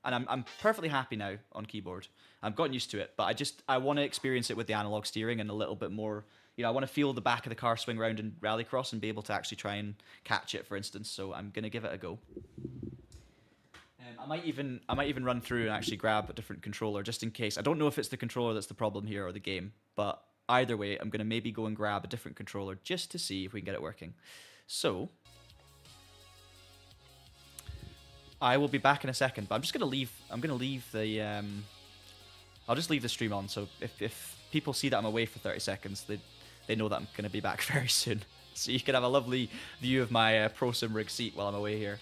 A: And I'm perfectly happy now on keyboard. I've gotten used to it, but I want to experience it with the analog steering and a little bit more. I want to feel the back of the car swing around in Rallycross and be able to actually try and catch it, for instance. So I'm going to give it a go. I might even run through and actually grab a different controller just in case. I don't know if it's the controller that's the problem here or the game, but either way, I'm going to maybe go and grab a different controller just to see if we can get it working. So I will be back in a second, but I'm just going to leave. I'm going to leave the. I'll just leave the stream on, so if people see that I'm away for 30 seconds, they know that I'm going to be back very soon. So you can have a lovely view of my Pro SIMRIG seat while I'm away here.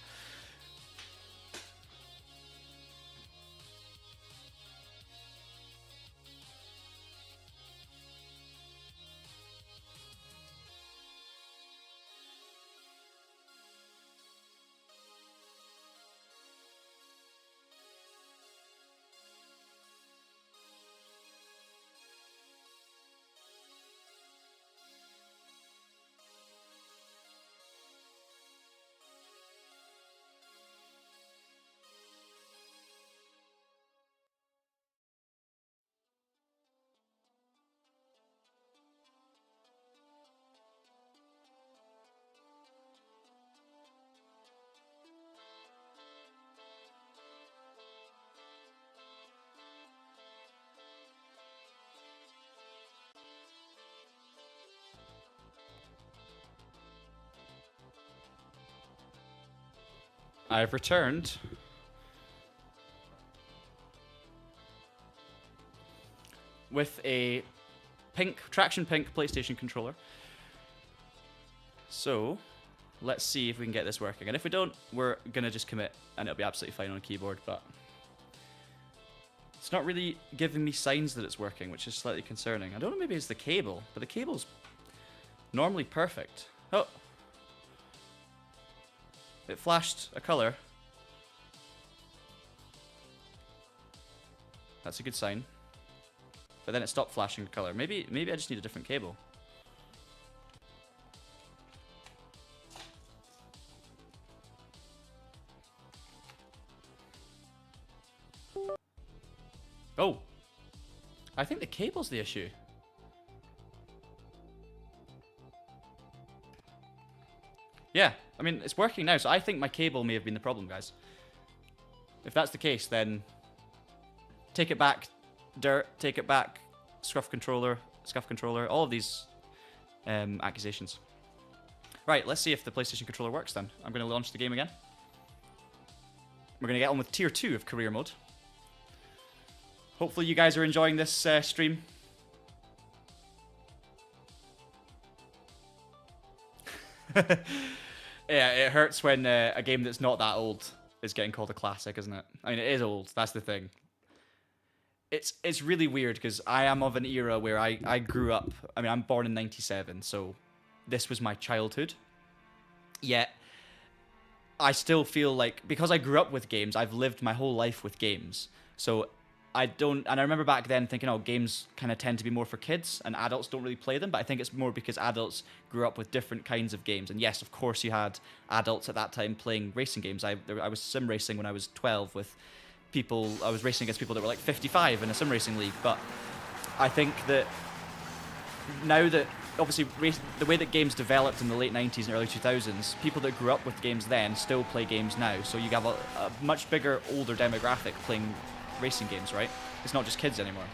A: I've returned. With a Traction Pink PlayStation controller. So, let's see if we can get this working. And if we don't, we're going to just commit and it'll be absolutely fine on keyboard, but it's not really giving me signs that it's working, which is slightly concerning. I don't know, maybe it's the cable, but the cable's normally perfect. Oh! It flashed a color. That's a good sign. But then it stopped flashing a color. Maybe I just need a different cable. Oh! I think the cable's the issue. Yeah, I mean, it's working now, so I think my cable may have been the problem, guys. If that's the case, then take it back, DiRT, take it back, Scuff Controller, all of these accusations. Right, let's see if the PlayStation controller works then. I'm going to launch the game again. We're going to get on with Tier 2 of Career Mode. Hopefully you guys are enjoying this stream. Yeah, it hurts when a game that's not that old is getting called a classic, isn't it? I mean, it is old, that's the thing. It's really weird, because I am of an era where I grew up, I mean, I'm born in 97, so this was my childhood. Yet, I still feel like, because I grew up with games, I've lived my whole life with games. So, I remember back then thinking, oh, games kind of tend to be more for kids, and adults don't really play them, but I think it's more because adults grew up with different kinds of games. And yes, of course, you had adults at that time playing racing games. I was sim racing when I was 12 with people, I was racing against people that were like 55 in a sim racing league, but I think that now that, obviously, the way that games developed in the late 90s and early 2000s, people that grew up with games then still play games now, so you have a much bigger, older demographic playing racing games, right? It's not just kids anymore.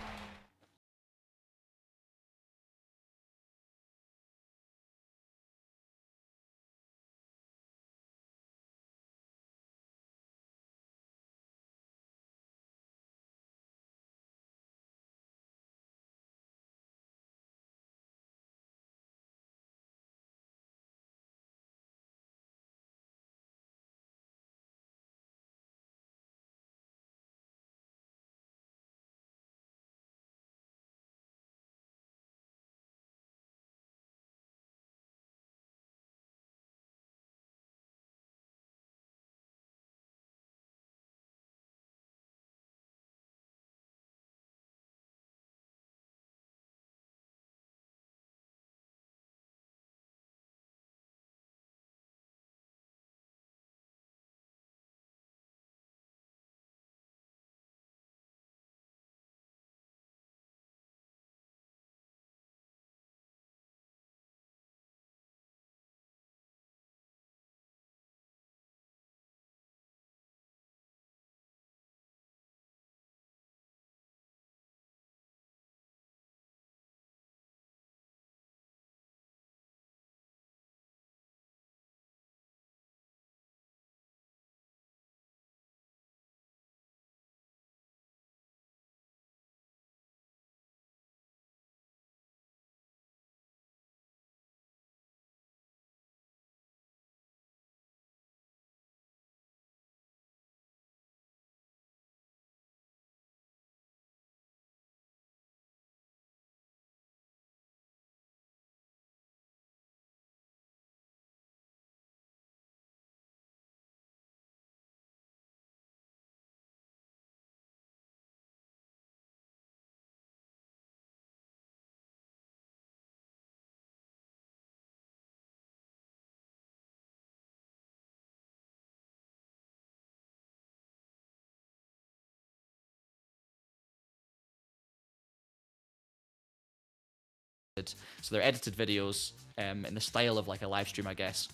A: So they're edited videos in the style of like a live stream, I guess,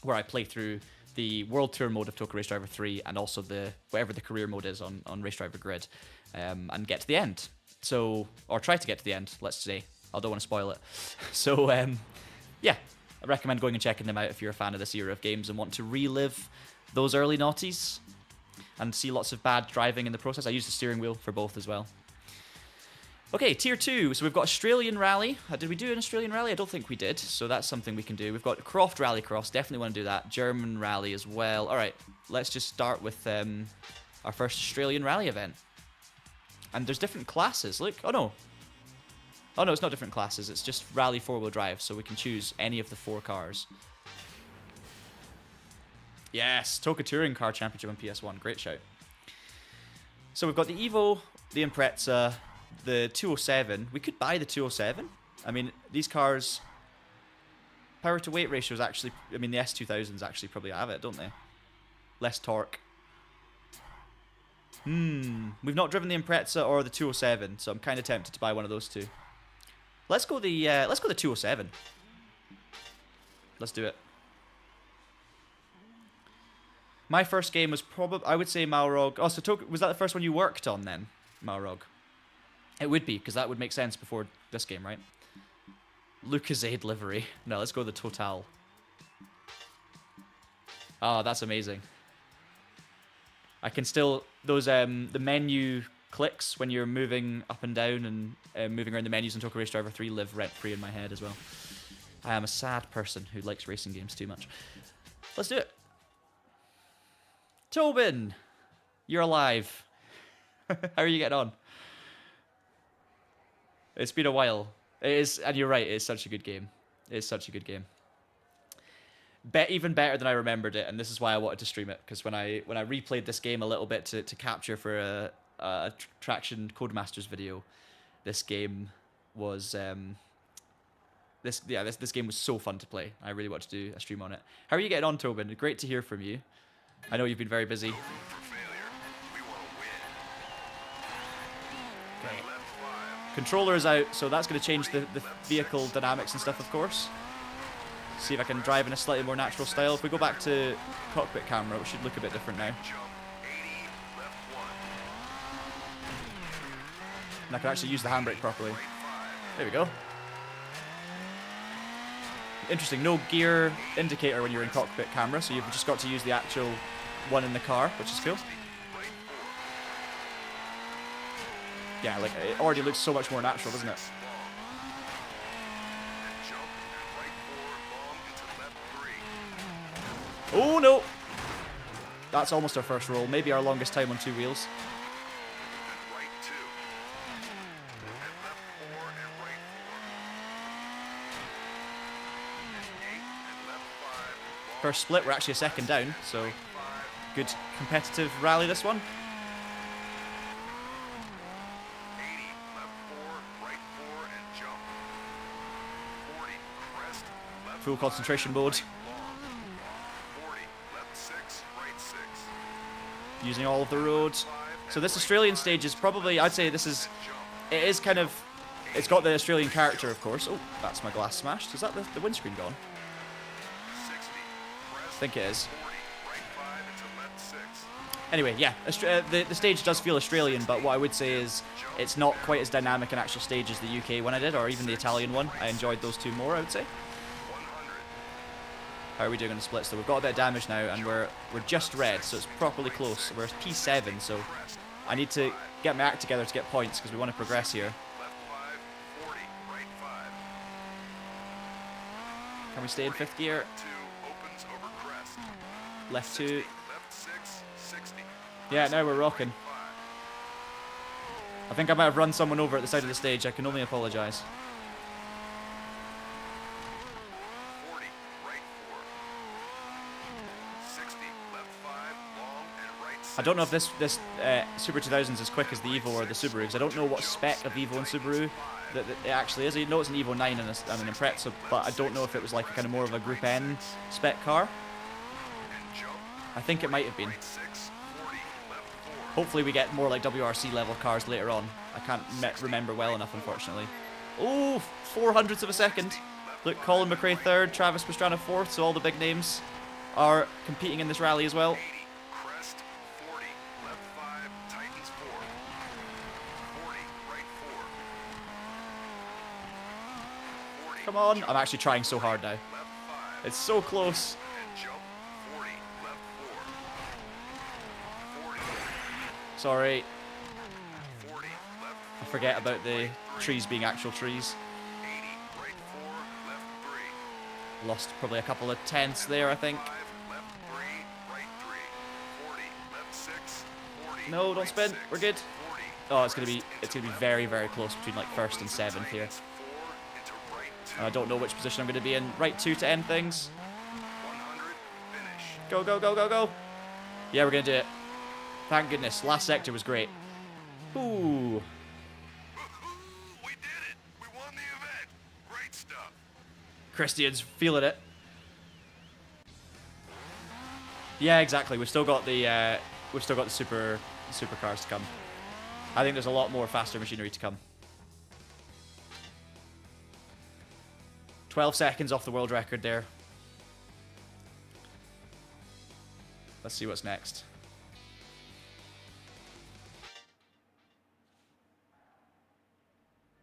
A: where I play through the World Tour mode of Toka Race Driver 3 and also the whatever the career mode is on Race Driver Grid, and get to the end. So, or try to get to the end, let's say. I don't want to spoil it. So, yeah, I recommend going and checking them out if you're a fan of this era of games and want to relive those early noughties and see lots of bad driving in the process. I use the steering wheel for both as well. Okay, Tier 2. So we've got Australian Rally. Did we do an Australian Rally? I don't think we did, so that's something we can do. We've got Croft Rallycross. Definitely want to do that. German Rally as well. All right, let's just start with our first Australian Rally event. And there's different classes. Look, oh no. Oh no, it's not different classes. It's just Rally 4-wheel drive, so we can choose any of the 4 cars. Yes, Toka Touring Car Championship on PS1. Great shout. So we've got the Evo, the Impreza, the 207. We could buy the 207. I mean, these cars, power to weight ratio is actually, I mean, the S2000s actually probably have it, don't they? Less torque. We've not driven the Impreza or the 207, so I'm kind of tempted to buy one of those two. Let's go the 207. Let's do it. My first game was probably, I would say, Malrog. Oh, so was that the first one you worked on then, Malrog? It would be, because that would make sense before this game, right? Lucozade livery. No, let's go the Total. Oh, that's amazing. I can still, those, the menu clicks when you're moving up and down and moving around the menus in Toka Race Driver 3 live rent-free in my head as well. I am a sad person who likes racing games too much. Let's do it. Tobin, you're alive. How are you getting on? It's been a while. It is, and you're right, it is such a good game. It is such a good game. Even better than I remembered it, and this is why I wanted to stream it, because when I replayed this game a little bit to capture for a Traction Codemasters video, this game was this game was so fun to play. I really wanted to do a stream on it. How are you getting on, Tobin? Great to hear from you. I know you've been very busy. Okay. Controller is out, so that's going to change the vehicle dynamics and stuff, of course. See if I can drive in a slightly more natural style. If we go back to cockpit camera, it should look a bit different now. And I can actually use the handbrake properly. There we go. Interesting, no gear indicator when you're in cockpit camera, so you've just got to use the actual one in the car, which is cool. Yeah, like, it already looks so much more natural, doesn't it? Oh no! That's almost our first roll, maybe our longest time on 2 wheels. First split, we're actually a second down, so good competitive rally this one. Full concentration mode. Using all of the roads. So this Australian stage is probably, I'd say this is, it is kind of, it's got the Australian character, of course. Oh, that's my glass smashed. Is that the windscreen gone? I think it is. Anyway, yeah, the stage does feel Australian, but what I would say is it's not quite as dynamic an actual stage as the UK one I did, or even the Italian one. I enjoyed those two more, I would say. How are we doing on the splits? So we've got a bit of damage now, and we're just red, so it's properly close. We're P7, so I need to get my act together to get points, because we want to progress here. Can we stay in 5th gear? Left 2. Yeah, now we're rocking. I think I might have run someone over at the side of the stage. I can only apologise. I don't know if this Super 2000 is as quick as the Evo or the Subaru, because I don't know what spec of Evo and Subaru that it actually is. I know it's an Evo 9 and an Impreza, but I don't know if it was like a kind of more of a Group N spec car. I think it might have been. Hopefully we get more like WRC level cars later on. I can't remember well enough, unfortunately. Oh, 0.04 of a second. Look, Colin McRae 3rd, Travis Pastrana 4th, so all the big names are competing in this rally as well.
C: 80, crest, 40, left 5, tightens 4. 40, right 4. 40,
A: Come on. I'm actually trying so hard now.
C: left 5,
A: It's so close.
C: and jump, 40, left 4. 40,
A: Sorry.
C: 40, left
A: I forget about the trees being actual trees.
C: 80, right 4, left 3.
A: Lost probably a couple of tenths there, I think.
C: 5, left 3, right 3. 40, left 6, 40.
A: No, don't
C: right
A: spin.
C: 6,
A: We're good.
C: 40,
A: Oh, it's gonna be very, very close between like 1st and 7th here.
C: 4 into right 2.
A: And I don't know which position I'm gonna be in. Right 2 to end things.
C: 100, finish.
A: Go, go, go, go, go. Yeah, we're gonna do it. Thank goodness. Last sector was great. Ooh.
C: Woohoo! We did it! We won the event! Great stuff!
A: Christian's feeling it. Yeah, exactly. We've still got the supercars to come. I think there's a lot more faster machinery to come. 12 seconds off the world record there. Let's see what's next.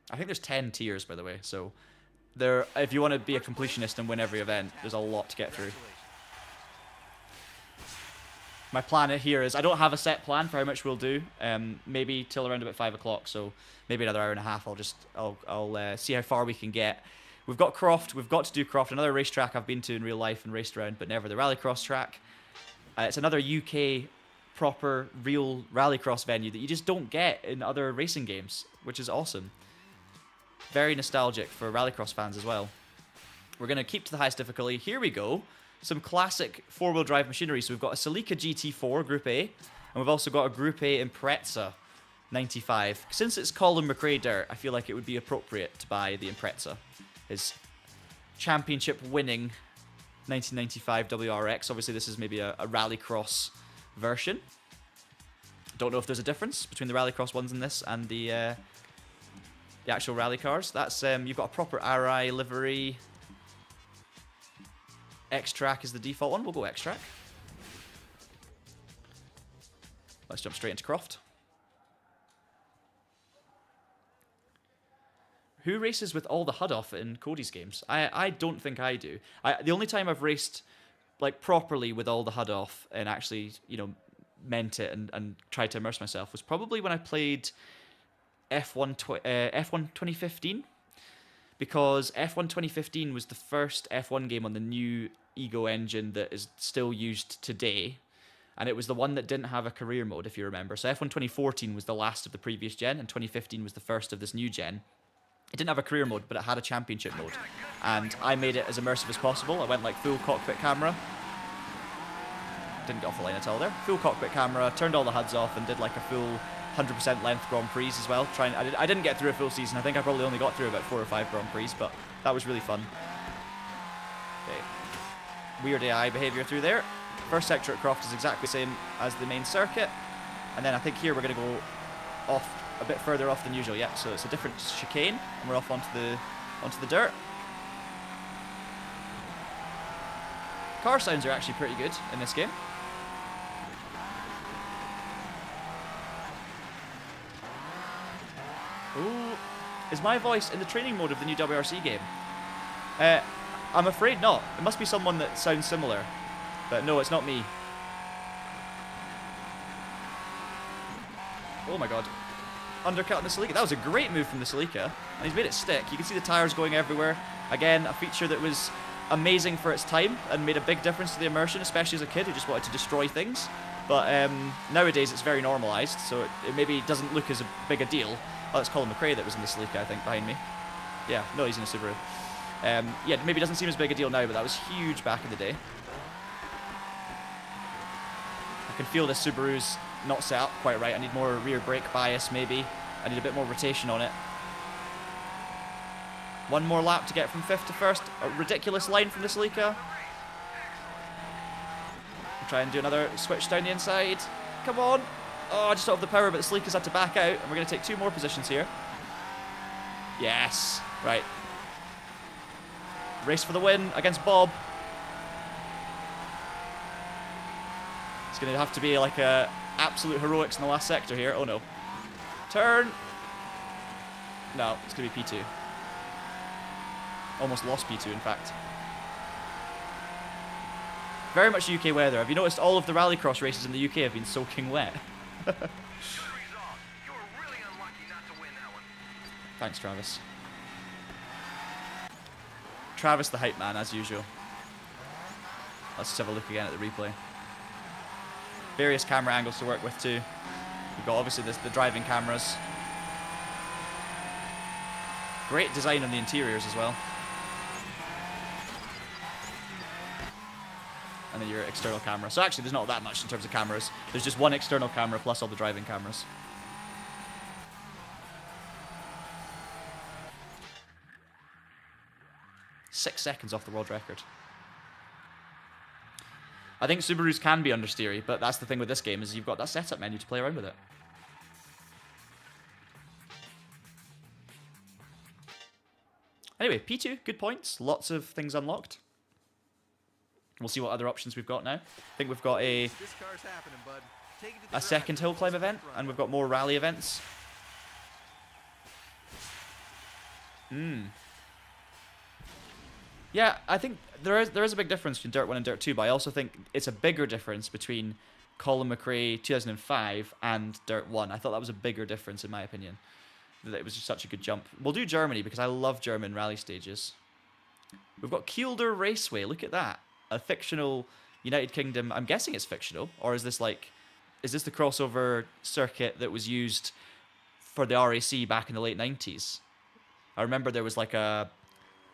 A: I think there's 10 tiers, by the way, so there, if you want to be a completionist and win every event, there's a lot to get through. My plan here is, I don't have a set plan for how much we'll do, maybe till around about 5 o'clock, so maybe another hour and a half. I'll see how far we can get. We've got Croft, we've got to do Croft, another racetrack I've been to in real life and raced around, but never the Rallycross track. It's another UK proper real Rallycross venue that you just don't get in other racing games, which is awesome. Very nostalgic for Rallycross fans as well. We're going to keep to the highest difficulty. Here we go. Some classic four-wheel drive machinery. So we've got a Celica GT4 Group A, and we've also got a Group A Impreza 95. Since it's Colin McRae DiRT, I feel like it would be appropriate to buy the Impreza. His championship-winning 1995 WRX. Obviously, this is maybe a Rallycross version. Don't know if there's a difference between the Rallycross ones in this and the actual rally cars. That's you've got a proper RI livery. X-Track is the default one. We'll go X-Track. Let's jump straight into Croft. Who races with all the HUD off in Cody's games? I don't think I do. The only time I've raced like properly with all the HUD off and actually, you know, meant it and tried to immerse myself was probably when I played F1 2015, because F1 2015 was the first F1 game on the new Ego engine that is still used today, and it was the one that didn't have a career mode, if you remember. So F1 2014 was the last of the previous gen, and 2015 was the first of this new gen. It didn't have a career mode, but it had a championship mode, and I made it as immersive as possible. I went like full cockpit camera. Didn't get off the line at all there. Full cockpit camera, turned all the HUDs off, and did like a full 100% length Grand Prix as well. I didn't get through a full season. I think I probably only got through about 4 or 5 Grand Prix, but that was really fun. Okay. Weird AI behavior through there. First sector at Croft is exactly the same as the main circuit, and then I think here we're going to go off a bit further off than usual. Yep, so it's a different chicane, and we're off onto the dirt. Car sounds are actually pretty good in this game. Ooh, is my voice in the training mode of the new WRC game? I'm afraid not. It must be someone that sounds similar. But no, it's not me. Oh my god. Undercutting the Celica. That was a great move from the Celica. And he's made it stick. You can see the tyres going everywhere. Again, a feature that was amazing for its time and made a big difference to the immersion, especially as a kid who just wanted to destroy things. But nowadays it's very normalised, so it maybe doesn't look as big a deal. Oh, that's Colin McRae that was in the Celica, I think, behind me. Yeah, no, he's in a Subaru. Yeah, maybe it doesn't seem as big a deal now, but that was huge back in the day. I can feel this Subaru's not set up quite right. I need more rear brake bias, maybe. I need a bit more rotation on it. One more lap to get from 5th to 1st. A ridiculous line from the Celica. I'll try and do another switch down the inside. Come on. Oh, I just don't have the power, but the Celica's had to back out, and we're going to take 2 more positions here. Yes. Right. Race for the win against Bob. It's going to have to be like a absolute heroics in the last sector here. Oh no. Turn. No, it's going to be P2. Almost lost P2, in fact. Very much UK weather. Have you noticed all of the rallycross races in the UK have been soaking wet? Thanks, Travis. Travis the hype man, as usual. Let's just have a look again at the replay. Various camera angles to work with too. We've got obviously the driving cameras. Great design on the interiors as well. And then your external camera. So actually there's not that much in terms of cameras. There's just one external camera plus all the driving cameras. Six seconds off the world record. I think Subarus can be understeery, but that's the thing with this game is you've got that setup menu to play around with it. Anyway, P2, good points. Lots of things unlocked. We'll see what other options we've got now. I think we've got a second hill climb event, and we've got more rally events. Yeah, I think there is a big difference between Dirt 1 and Dirt 2, but I also think it's a bigger difference between Colin McRae 2005 and Dirt 1. I thought that was a bigger difference in my opinion. That it was just such a good jump. We'll do Germany because I love German rally stages. We've got Kielder Raceway, look at that. A fictional United Kingdom, I'm guessing it's fictional, or is this the crossover circuit that was used for the RAC back in the late 90s? I remember there was like I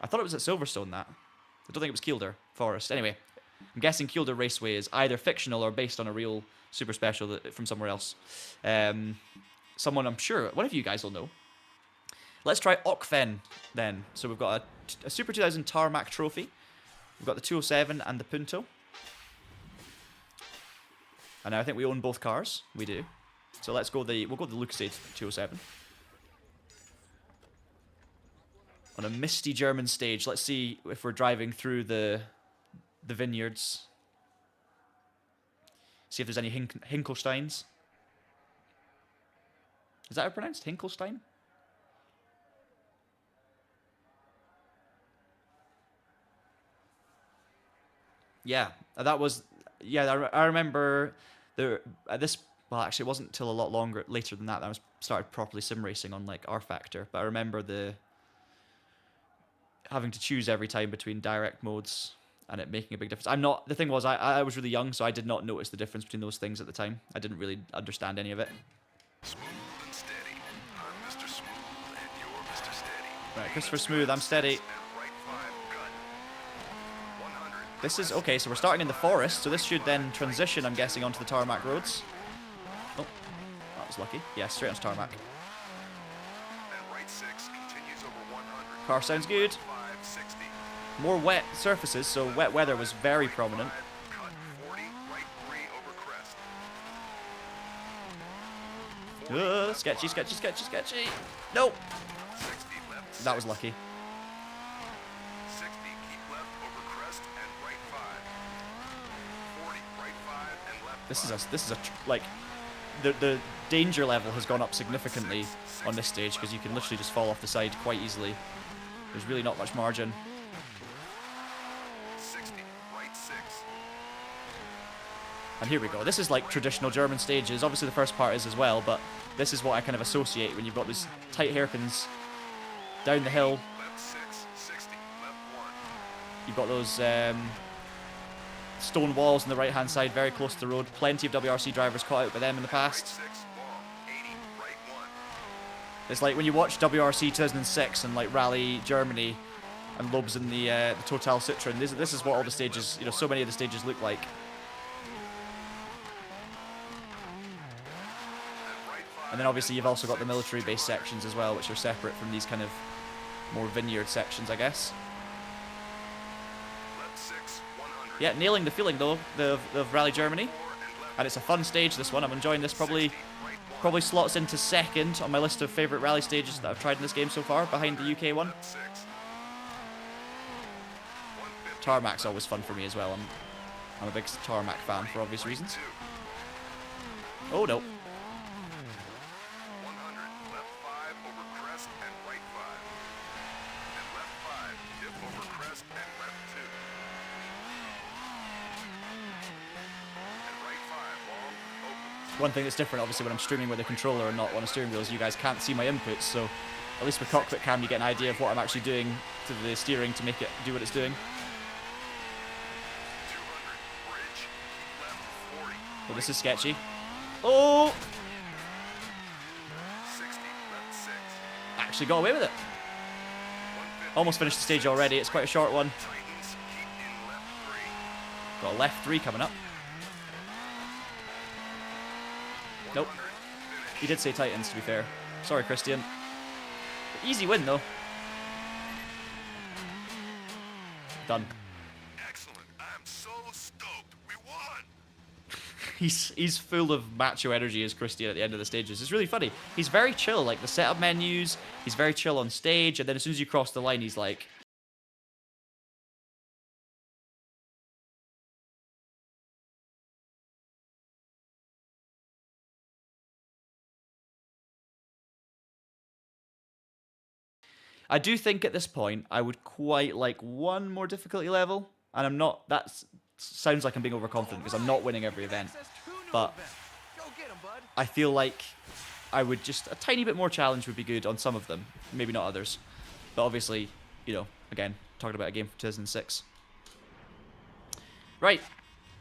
A: thought it was at Silverstone that. I don't think it was Kielder Forest. Anyway, I'm guessing Kielder Raceway is either fictional or based on a real super special from somewhere else. Someone I'm sure, one of you guys will know. Let's try Okfen then. So we've got a Super 2000 Tarmac Trophy. We've got the 207 and the Punto. And I think we own both cars. We do. So let's go we'll go the Lucasade 207. On a misty German stage. Let's see if we're driving through the vineyards. See if there's any Hinkelsteins. Is that how pronounced? Hinkelstein? Yeah, that was... Yeah, I remember... Well, actually, it wasn't until a lot later than that I started properly sim racing on, like, R Factor. But I remember having to choose every time between direct modes and it making a big difference. The thing was, I was really young, so I did not notice the difference between those things at the time. I didn't really understand any of it.
C: Smooth and steady. I'm Mr. Smooth and you're Mr. Steady.
A: Right, Christopher Smooth, I'm steady. This is, okay, so we're starting in the forest, so this should then transition, I'm guessing, onto the tarmac roads. Oh, that was lucky. Yeah, straight onto tarmac. Car sounds good. More wet surfaces, so wet weather was very prominent. Sketchy, sketchy, sketchy, sketchy. Nope. That was lucky. This is like the danger level has gone up significantly on this stage because you can literally just fall off the side quite easily. There's really not much margin.
C: 60, right 6.
A: And here we go. This is like traditional German stages. Obviously the first part is as well, but this is what I kind of associate when you've got these tight hairpins down the hill.
C: Left 6, 60, left 1.
A: You've got those stone walls on the right hand side, very close to the road. Plenty of WRC drivers caught out by them in the past.
C: Right 6, long, 80, right 1.
A: It's like when you watch WRC 2006 and like Rally Germany and Lobes in the Total Citroen. This is what all the stages, so many of the stages look like. And then obviously you've also got the military base sections as well, which are separate from these kind of more vineyard sections, I guess. Yeah, nailing the feeling though of Rally Germany, and it's a fun stage. This one, I'm enjoying this probably Probably slots into second on my list of favourite rally stages that I've tried in this game so far, behind the UK one. Tarmac's always fun for me as well. I'm a big tarmac fan for obvious reasons. Oh no.
C: 100, left 5 over crest and right 5. And left 5, dip over crest and left 2. And right 5, long, open.
A: One thing that's different, obviously, when I'm streaming with a controller and not on a steering wheel is you guys can't see my inputs, so at least with cockpit cam you get an idea of what I'm actually doing to the steering to make it do what it's doing.
C: 200, bridge, left 40.
A: But this is sketchy. Oh!
C: 60, left 6.
A: Actually got away with it.
C: 150,
A: Almost finished the stage already. It's quite a short one.
C: tightens, keep in left 3.
A: Got a left 3 coming up. Nope.
C: 100, finish.
A: He did say Titans, to be fair. Sorry, Christian. Easy win, though. Done.
C: Excellent. I'm so stoked. We won.
A: He's full of macho energy as Christian at the end of the stages. It's really funny. He's very chill, like the setup menus. He's very chill on stage, and then as soon as you cross the line, he's like... I do think at this point, I would quite like one more difficulty level, and I'm not... That sounds like I'm being overconfident, because I'm not winning every event. But I feel like I would just... A tiny bit more challenge would be good on some of them. Maybe not others. But obviously, you know, again, talking about a game from 2006. Right.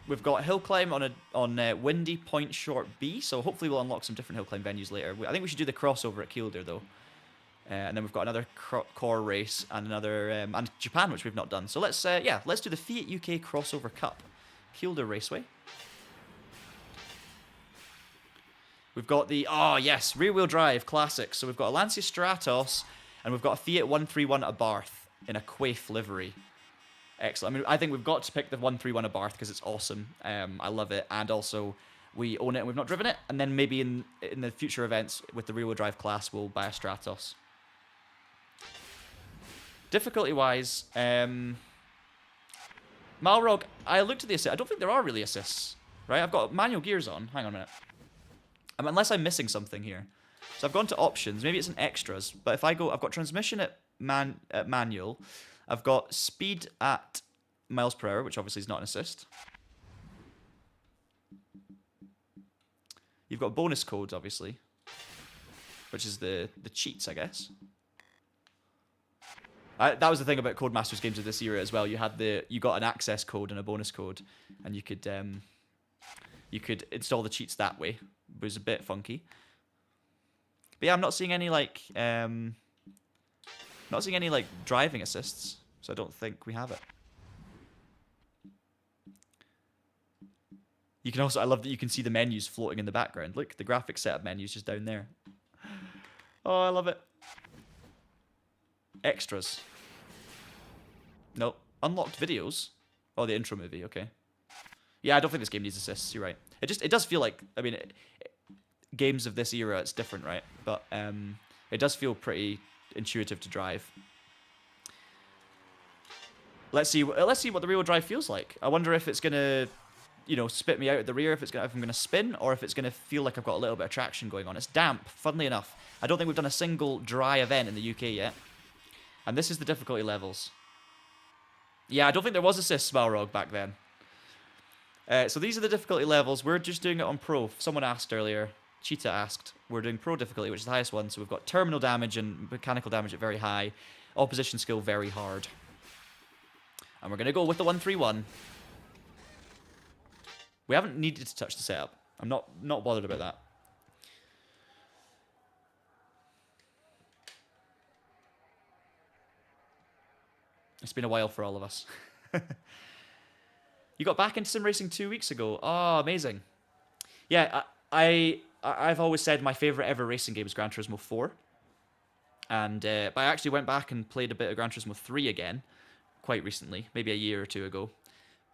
A: We've got hill climb on Windy Point Short B, so hopefully we'll unlock some different hill climb venues later. I think we should do the crossover at Kielder, though. And then we've got another core race and another... and Japan, which we've not done. So let's do the Fiat UK Crossover Cup. Kielder Raceway. We've got the, oh yes, rear-wheel drive classics. So we've got a Lancia Stratos, and we've got a Fiat 131 Abarth in a Quaife livery. Excellent. I mean, I think we've got to pick the 131 Abarth because it's awesome. I love it, and also we own it and we've not driven it. And then maybe in the future events with the rear-wheel drive class, we'll buy a Stratos. Difficulty-wise, Malrog, I looked at the assist. I don't think there are really assists, right? I've got manual gears on. Hang on a minute. Unless I'm missing something here. So I've gone to options. Maybe it's in extras. But if I go, I've got transmission at manual. I've got speed at miles per hour, which obviously is not an assist. You've got bonus codes, obviously, which is the cheats, I guess. That was the thing about Codemasters games of this era as well. You got an access code and a bonus code, and you could install the cheats that way. It was a bit funky. But yeah, I'm not seeing any driving assists, so I don't think we have it. You can also, I love that you can see the menus floating in the background. Look, the graphics setup menu's just down there. Oh, I love it. Extras. Nope. Unlocked videos. Oh, the intro movie. Okay. Yeah, I don't think this game needs assists. You're right. It does feel like, I mean, games of this era, it's different, right? But it does feel pretty intuitive to drive. Let's see what the rear-wheel drive feels like. I wonder if it's gonna, you know, spit me out at the rear, if I'm gonna spin, or if it's gonna feel like I've got a little bit of traction going on. It's damp, funnily enough. I don't think we've done a single dry event in the UK yet. And this is the difficulty levels. Yeah, I don't think there was assists, Smalrog, back then. So these are the difficulty levels. We're just doing it on Pro. Someone asked earlier. Cheetah asked. We're doing Pro difficulty, which is the highest one. So we've got terminal damage and mechanical damage at very high. Opposition skill very hard. And we're going to go with the 131. We haven't needed to touch the setup. I'm not bothered about that. It's been a while for all of us. You got back into sim racing 2 weeks ago. Oh, amazing. Yeah, I've always said my favourite ever racing game is Gran Turismo 4. And but I actually went back and played a bit of Gran Turismo 3 again quite recently, maybe a year or two ago,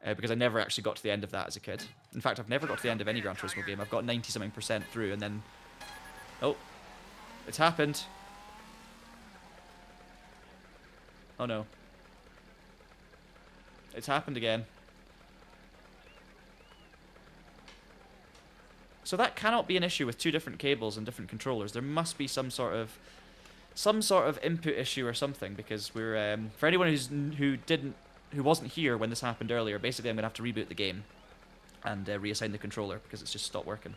A: because I never actually got to the end of that as a kid. In fact, I've never got to the end of any Gran Turismo game. I've got 90-something% through, and then Oh, it's happened. Oh no. It's happened again. So that cannot be an issue with two different cables and different controllers. There must be some sort of input issue or something, because we're for anyone who wasn't here when this happened earlier, basically I'm gonna have to reboot the game and reassign the controller because it's just stopped working.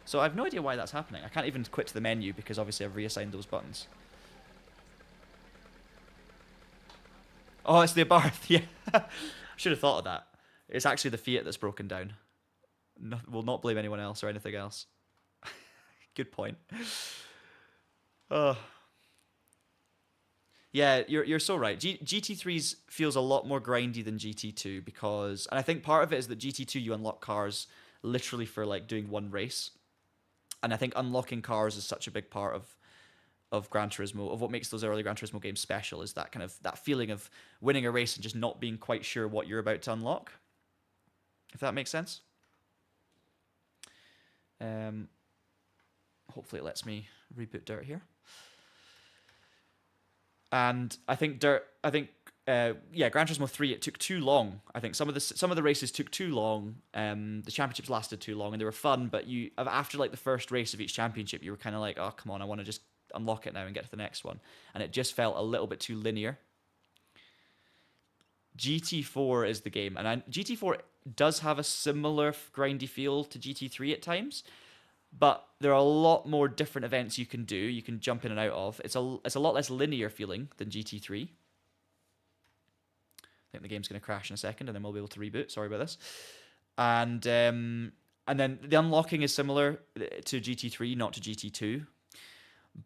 A: So I have no idea why that's happening. I can't even quit to the menu because obviously I've reassigned those buttons. Oh, it's the Abarth. Yeah, should have thought of that. It's actually the Fiat that's broken down. No, we'll not blame anyone else or anything else. Good point. Yeah, you're so right. GT3's feels a lot more grindy than GT2 because, and I think part of it is that GT2 you unlock cars literally for like doing one race, and I think unlocking cars is such a big part of Gran Turismo, of what makes those early Gran Turismo games special, is that kind of that feeling of winning a race and just not being quite sure what you're about to unlock. If that makes sense. Hopefully it lets me reboot DiRT here. And I think Gran Turismo 3, it took too long. I think some of the races took too long. The championships lasted too long, and they were fun. But after like the first race of each championship, you were kind of like, oh come on, I want to just unlock it now and get to the next one. And it just felt a little bit too linear. GT4 is the game, and GT4 does have a similar grindy feel to GT3 at times, but there are a lot more different events you can do. You can jump in and out of. It's a lot less linear feeling than GT3. I think the game's going to crash in a second, and then we'll be able to reboot. Sorry about this. And then the unlocking is similar to GT3, not to GT2,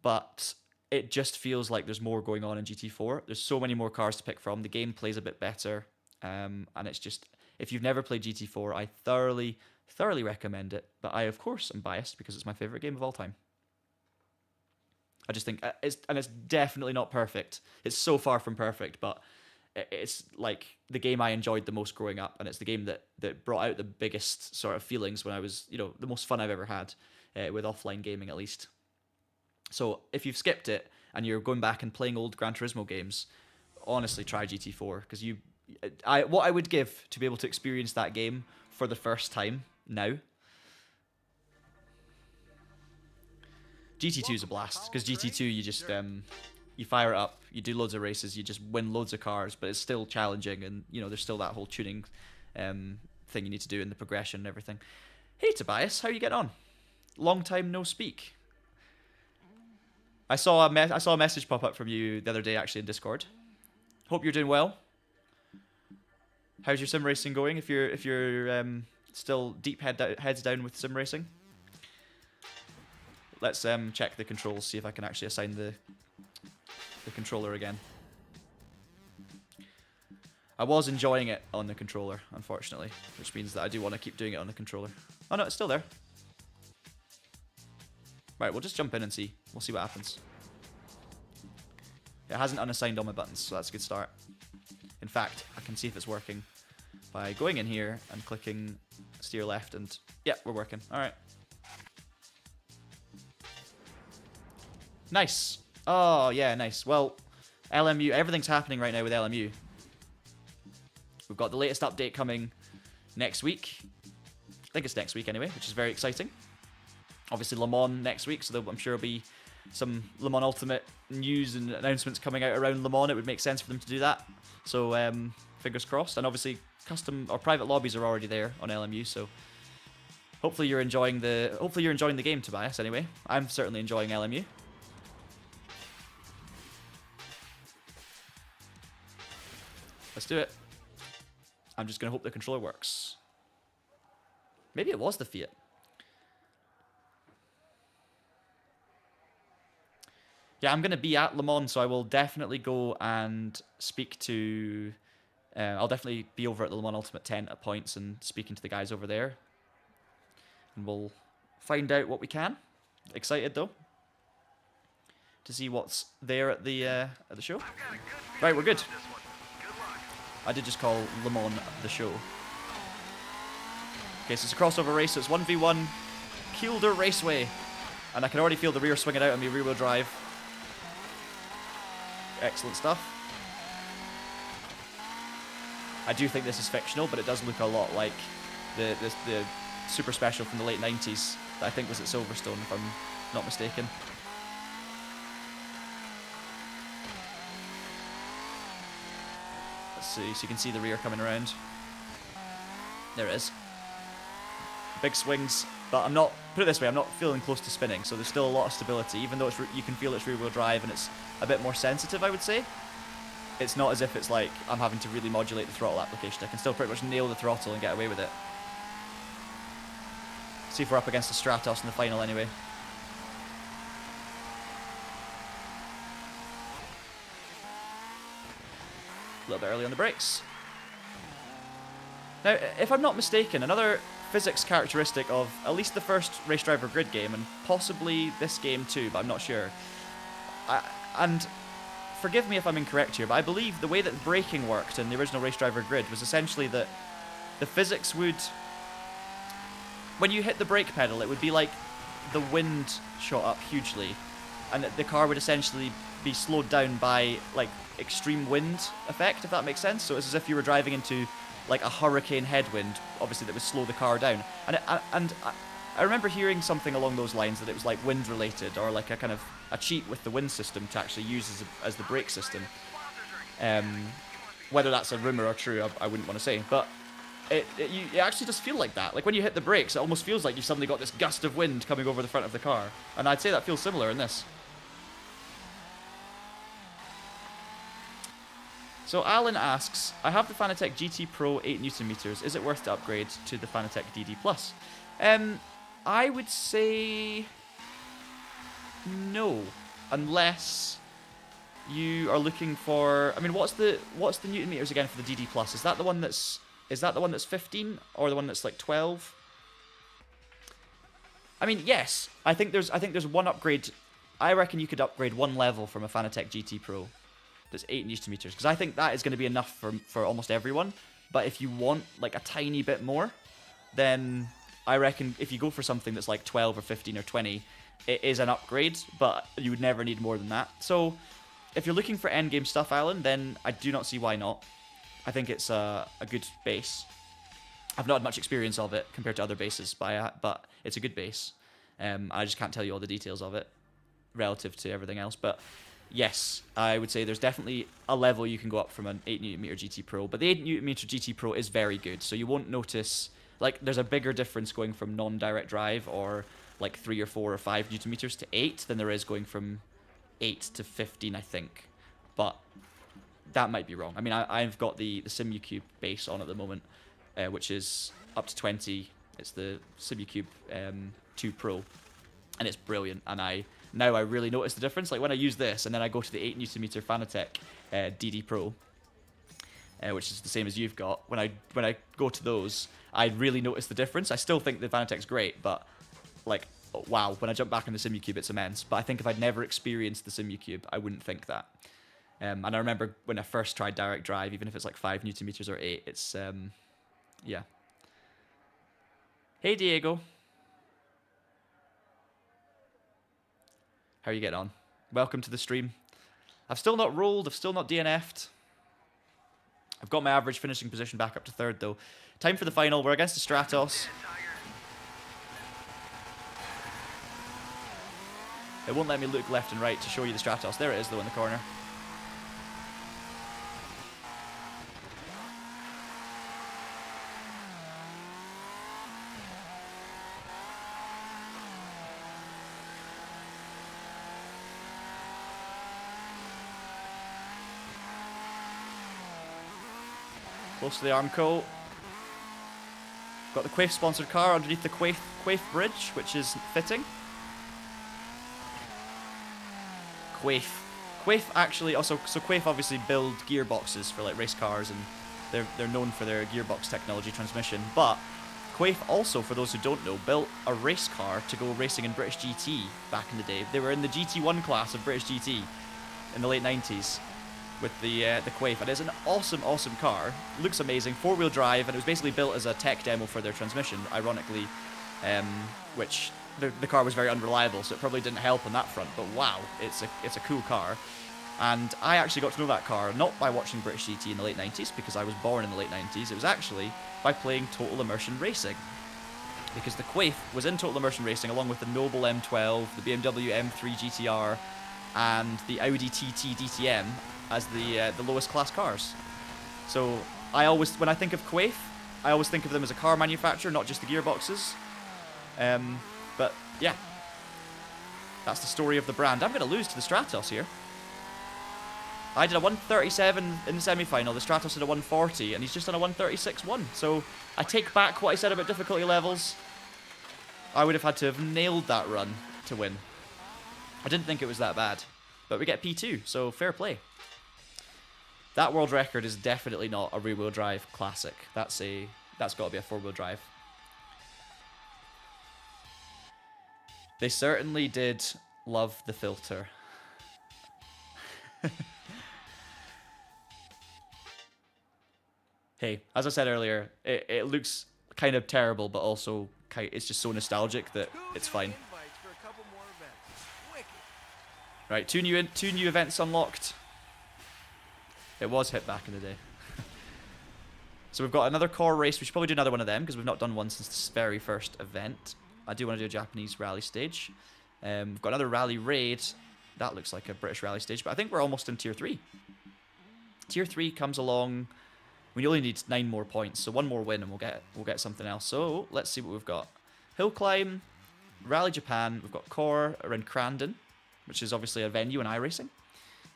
A: but it just feels like there's more going on in GT4. There's so many more cars to pick from. The game plays a bit better, and it's just, if you've never played GT4, I thoroughly recommend it. But I, of course, am biased because it's my favorite game of all time. I just think it's definitely not perfect. It's so far from perfect, but it's like the game I enjoyed the most growing up, and it's the game that brought out the biggest sort of feelings when I was, the most fun I've ever had with offline gaming, at least. So if you've skipped it and you're going back and playing old Gran Turismo games, honestly try GT4, because what I would give to be able to experience that game for the first time now. GT2 is a blast, because GT2 you just you fire it up, you do loads of races, you just win loads of cars, but it's still challenging, and there's still that whole tuning thing you need to do in the progression and everything. Hey Tobias, how are you getting on? Long time no speak. I saw a message pop up from you the other day, actually, in Discord. Hope you're doing well. How's your sim racing going? If you're still deep heads down with sim racing, let's check the controls, see if I can actually assign the controller again. I was enjoying it on the controller, unfortunately, which means that I do want to keep doing it on the controller. Oh no, it's still there. Right, we'll just jump in and see. We'll see what happens. It hasn't unassigned all my buttons, so that's a good start. In fact, I can see if it's working by going in here and clicking steer left, and yeah, we're working. All right. Nice. Oh, yeah, nice. Well, LMU, everything's happening right now with LMU. We've got the latest update coming next week. I think it's next week anyway, which is very exciting. Obviously, Le Mans next week, so I'm sure there'll be some Le Mans Ultimate news and announcements coming out around Le Mans. It would make sense for them to do that. So, fingers crossed. And obviously, custom or private lobbies are already there on LMU, so hopefully you're enjoying the game, Tobias. Anyway, I'm certainly enjoying LMU. Let's do it. I'm just gonna hope the controller works. Maybe it was the Fiat. Yeah, I'm going to be at Le Mans, so I will definitely go and speak to... I'll definitely be over at the Le Mans Ultimate tent at points and speaking to the guys over there. And we'll find out what we can. Excited, though, to see what's there at the show. Right, we're good. I did just call Le Mans the show. Okay, so it's a crossover race, so it's 1v1 Kielder Raceway. And I can already feel the rear swinging out on me rear-wheel drive. Excellent stuff. I do think this is fictional, but it does look a lot like the super special from the late 90s that I think was at Silverstone, if I'm not mistaken. Let's see, so you can see the rear coming around. There it is. Big swings, but I'm not, put it this way, I'm not feeling close to spinning, so there's still a lot of stability, even though you can feel it's rear-wheel drive and it's a bit more sensitive, I would say. It's not as if it's like I'm having to really modulate the throttle application. I can still pretty much nail the throttle and get away with it. See if we're up against the Stratos in the final anyway. A little bit early on the brakes. Now, if I'm not mistaken, another physics characteristic of at least the first Race Driver Grid game, and possibly this game too, but I'm not sure. And forgive me if I'm incorrect here, but I believe the way that braking worked in the original Race Driver Grid was essentially that the physics would... When you hit the brake pedal, it would be like the wind shot up hugely, and the car would essentially be slowed down by like extreme wind effect, if that makes sense. So it's as if you were driving into like a hurricane headwind, obviously, that would slow the car down. And I remember hearing something along those lines, that it was like wind related, or like a kind of a cheat with the wind system to actually use as the brake system. Whether that's a rumor or true, I wouldn't want to say, but it actually does feel like that. Like when you hit the brakes, it almost feels like you've suddenly got this gust of wind coming over the front of the car, and I'd say that feels similar in this. So Alan asks, I have the Fanatec GT Pro 8Nm. Is it worth to upgrade to the Fanatec DD Plus? I would say no, unless you are looking for. I mean, what's the Newton meters again for the DD Plus? Is that the one that's 15 or the one that's like 12? I mean, yes. I think there's one upgrade. I reckon you could upgrade one level from a Fanatec GT Pro. That's 8Nm, because I think that is going to be enough for almost everyone. But if you want like a tiny bit more, then I reckon if you go for something that's like 12 or 15 or 20, it is an upgrade, but you would never need more than that. So if you're looking for endgame stuff, Alan, then I do not see why not. I think it's a good base. I've not had much experience of it compared to other bases, but it's a good base. I just can't tell you all the details of it relative to everything else, but yes, I would say there's definitely a level you can go up from an 8Nm GT Pro, but the 8Nm GT Pro is very good, so you won't notice, like, there's a bigger difference going from non-direct drive or like 3 or 4 or 5 Nm to 8 than there is going from 8 to 15, I think. But that might be wrong. I mean, I've got the Simucube base on at the moment, which is up to 20. It's the Simucube 2 Pro, and it's brilliant, and now I really notice the difference. Like when I use this and then I go to the 8Nm Fanatec DD Pro, which is the same as you've got, when I go to those, I really notice the difference. I still think the Fanatec's great, but like, wow, when I jump back on the Simucube, it's immense. But I think if I'd never experienced the Simucube, I wouldn't think that. And I remember when I first tried direct drive, even if it's like 5 Nm or 8, it's, yeah. Hey, Diego. How are you getting on? Welcome to the stream. I've still not rolled, I've still not DNF'd. I've got my average finishing position back up to 3rd though. Time for the final, we're against the Stratos. It won't let me look left and right to show you the Stratos. There it is though in the corner. Close to the Armco. Got the Quaife sponsored car underneath the Quaife bridge, which is fitting. Quaife actually also, so Quaife obviously build gearboxes for like race cars, and they're known for their gearbox technology transmission. But Quaife also, for those who don't know, built a race car to go racing in British GT back in the day. They were in the GT1 class of British GT in the late 90s. With the Quaife, and it's an awesome car. Looks amazing, 4-wheel drive, and it was basically built as a tech demo for their transmission, ironically, which the car was very unreliable, so it probably didn't help on that front. But wow, it's a cool car. And I actually got to know that car not by watching British GT in the late 90s, because I was born in the late 90s. It was actually by playing Total Immersion Racing. Because the Quaife was in Total Immersion Racing along with the Noble M12, the BMW M3 GTR, and the Audi TT DTM as the lowest class cars. So I always, when I think of Quaife, I always think of them as a car manufacturer, not just the gearboxes. But yeah, that's the story of the brand. I'm going to lose to the Stratos here. I did a 137 in the semi-final, the Stratos did a 140, and he's just done a 136.1. So I take back what I said about difficulty levels. I would have had to have nailed that run to win. I didn't think it was that bad. But we get P2, so fair play. That world record is definitely not a rear-wheel drive classic. That's got to be a four-wheel drive. They certainly did love the filter. Hey, as I said earlier, it looks kind of terrible, but also it's just so nostalgic that it's fine. Right, two new events unlocked. It was hit back in the day. So we've got another core race. We should probably do another one of them because we've not done one since this very first event. I do want to do a Japanese rally stage. We've got another rally raid. That looks like a British rally stage, but I think we're almost in Tier 3. Tier 3 comes along. We only need 9 more points, so one more win and we'll get something else. So let's see what we've got. Hill Climb, Rally Japan. We've got Core around Crandon, which is obviously a venue in iRacing.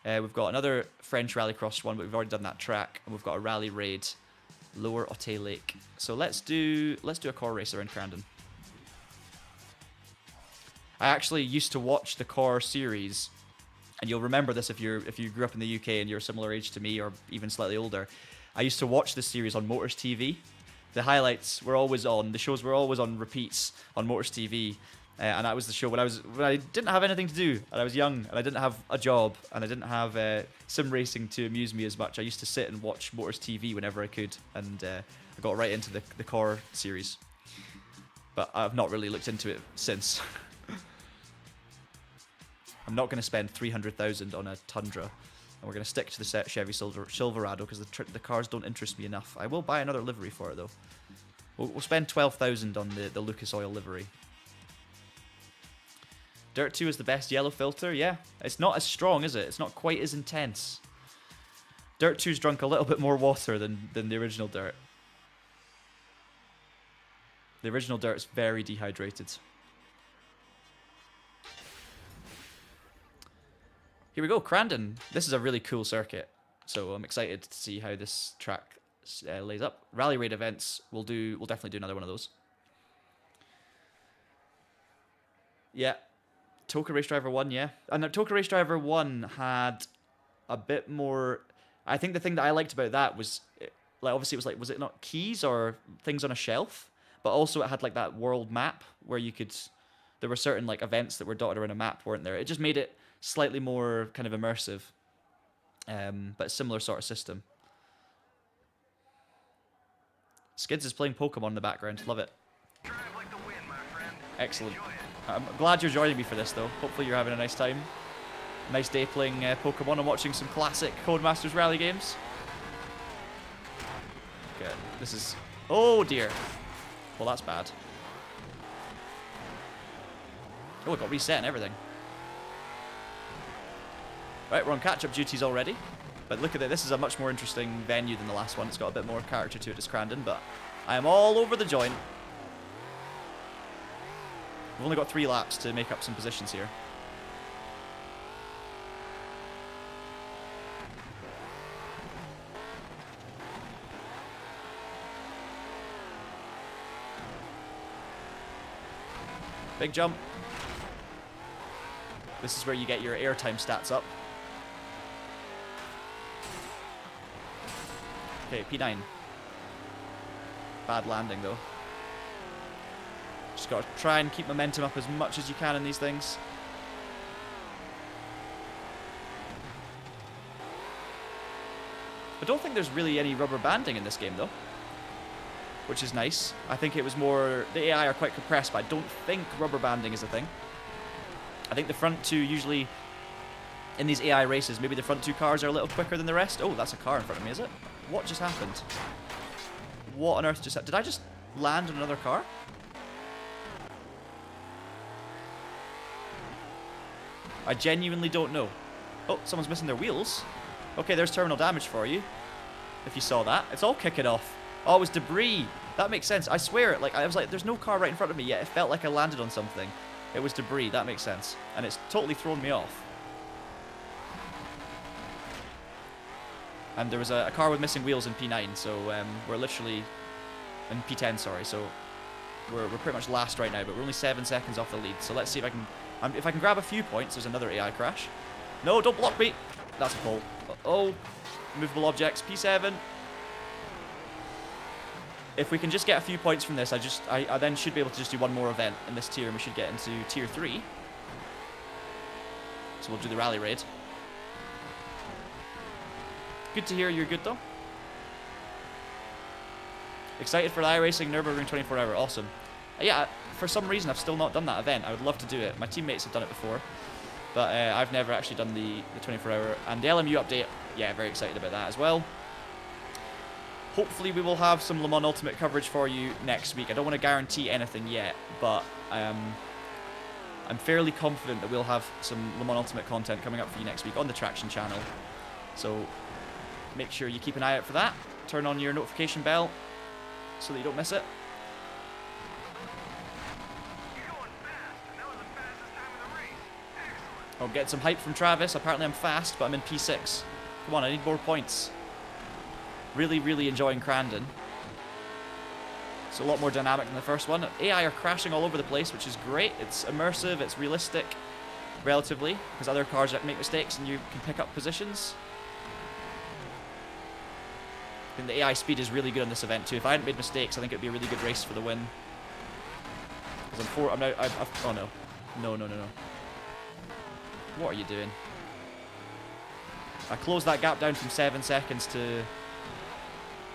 A: We've got another French Rallycross one, but we've already done that track, and we've got a rally raid, Lower Otte Lake. So let's do a core race around Crandon. I actually used to watch the core series, and you'll remember this if you grew up in the UK and you're a similar age to me or even slightly older. I used to watch this series on Motors TV. The highlights were always on. The shows were always on repeats on Motors TV. And that was the show when I didn't have anything to do, and I was young, and I didn't have a job, and I didn't have sim racing to amuse me as much. I used to sit and watch Motors TV whenever I could, and I got right into the core series. But I've not really looked into it since. I'm not going to spend 300,000 on a Tundra, and we're going to stick to the Chevy Silverado because the cars don't interest me enough. I will buy another livery for it though. We'll spend 12,000 on the Lucas Oil livery. Dirt 2 is the best yellow filter, yeah. It's not as strong, is it? It's not quite as intense. Dirt 2's drunk a little bit more water than the original Dirt. The original Dirt's very dehydrated. Here we go, Crandon. This is a really cool circuit, so I'm excited to see how this track lays up. Rally raid events, we'll definitely do another one of those. Yeah. Toka Race Driver 1, yeah. And Toka Race Driver 1 had a bit more... I think the thing that I liked about that was... like, obviously, it was like... Was it not keys or things on a shelf? But also it had like that world map where you could... There were certain like events that were dotted around a map, weren't there? It just made it slightly more kind of immersive. But a similar sort of system. Skids is playing Pokemon in the background. Love it.
B: Drive like the wind, my friend.
A: Excellent.
B: Enjoy it.
A: I'm glad you're joining me for this, though. Hopefully you're having a nice time. Nice day playing Pokemon and watching some classic Codemasters rally games. Good. This is... Oh, dear. Well, that's bad. Oh, it got reset and everything. Right, we're on catch-up duties already. But look at it. This is a much more interesting venue than the last one. It's got a bit more character to it as Crandon, but I am all over the joint. We've only got 3 laps to make up some positions here. Big jump. This is where you get your airtime stats up. Okay, P9. Bad landing though. Just got to try and keep momentum up as much as you can in these things. I don't think there's really any rubber banding in this game though. which is nice. I think it was more... The AI are quite compressed, but I don't think rubber banding is a thing. I think the front two usually... In these AI races, maybe the front two cars are a little quicker than the rest. Oh, that's a car in front of me, is it? What just happened? What on earth just happened? Did I just land on another car? I genuinely don't know. Oh, someone's missing their wheels. Okay, there's terminal damage for you. If you saw that. It's all kicking off. Oh, it was debris. That makes sense. I swear, like I was like, there's no car right in front of me yet. It felt like I landed on something. It was debris. That makes sense. And it's totally thrown me off. And there was a car with missing wheels in P9, so we're literally... In P10, sorry, so... We're pretty much last right now, but we're only 7 seconds off the lead. So let's see if I can... if I can grab a few points, there's another AI crash. No, don't block me! That's a pole. Oh, movable objects, P7. If we can just get a few points from this, I then should be able to just do one more event in this tier, and we should get into tier 3. So we'll do the rally raid. Good to hear you're good though. Excited for the iRacing Nürburgring 24 hour. Awesome. Yeah, for some reason I've still not done that event. I would love to do it. My teammates have done it before, but I've never actually done the 24 hour. And the LMU update, yeah, very excited about that as well. Hopefully we will have some Le Mans Ultimate coverage for you next week. I don't want to guarantee anything yet, but I'm fairly confident that we'll have some Le Mans Ultimate content coming up for you next week on the Traction channel. So make sure you keep an eye out for that. Turn on your notification bell so that you don't miss it. I'll get some hype from Travis. Apparently I'm fast, but I'm in P6. Come on, I need more points. Really, really enjoying Crandon. It's a lot more dynamic than the first one. AI are crashing all over the place, which is great. It's immersive, it's realistic, relatively, because other cars make mistakes and you can pick up positions. I think the AI speed is really good on this event too. If I hadn't made mistakes, I think it would be a really good race for the win. Because oh no. No. What are you doing? I closed that gap down from 7 seconds to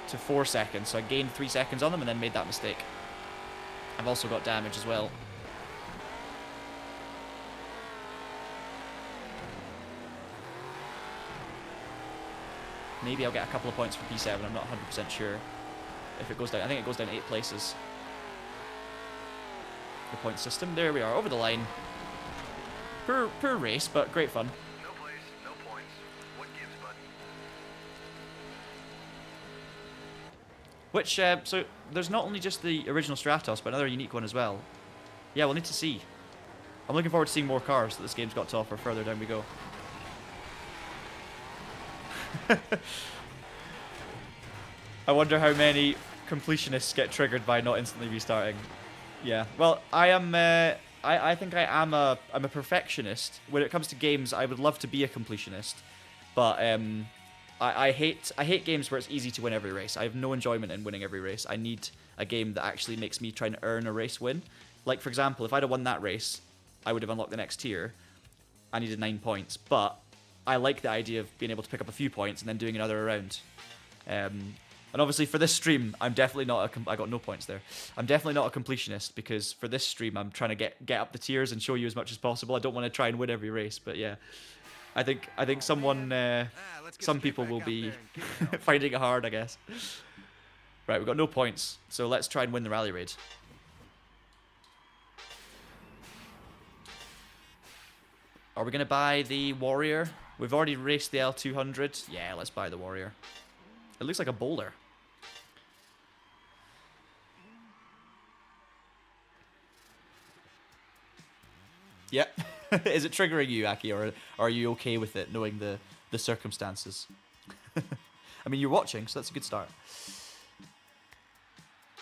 A: 4 seconds, so I gained 3 seconds on them and then made that mistake. I've also got damage as well. Maybe I'll get a couple of points for P7. I'm not 100% sure if it goes down. I think it goes down 8 places. The point system. There we are, over the line. Poor race, but great fun.
B: No place, no points. What gives, bud?
A: Which, so there's not only just the original Stratos, but another unique one as well. Yeah, we'll need to see. I'm looking forward to seeing more cars that this game's got to offer further down we go. I wonder how many completionists get triggered by not instantly restarting. Yeah, well, I am. I think I'm a perfectionist. When it comes to games, I would love to be a completionist, but I hate games where it's easy to win every race. I have no enjoyment in winning every race. I need a game that actually makes me try and earn a race win. Like, for example, if I'd have won that race, I would have unlocked the next tier. I needed 9 points, but I like the idea of being able to pick up a few points and then doing another round. And obviously for this stream, I'm definitely not I got no points there. I'm definitely not a completionist, because for this stream, I'm trying to get up the tiers and show you as much as possible. I don't want to try and win every race, but yeah. I think some people will be finding it hard, I guess. Right, we've got no points, so let's try and win the rally raid. Are we going to buy the Warrior? We've already raced the L200. Yeah, let's buy the Warrior. It looks like a boulder. Yeah. Is it triggering you, Aki, or are you okay with it, knowing the circumstances? I mean, you're watching, so that's a good start.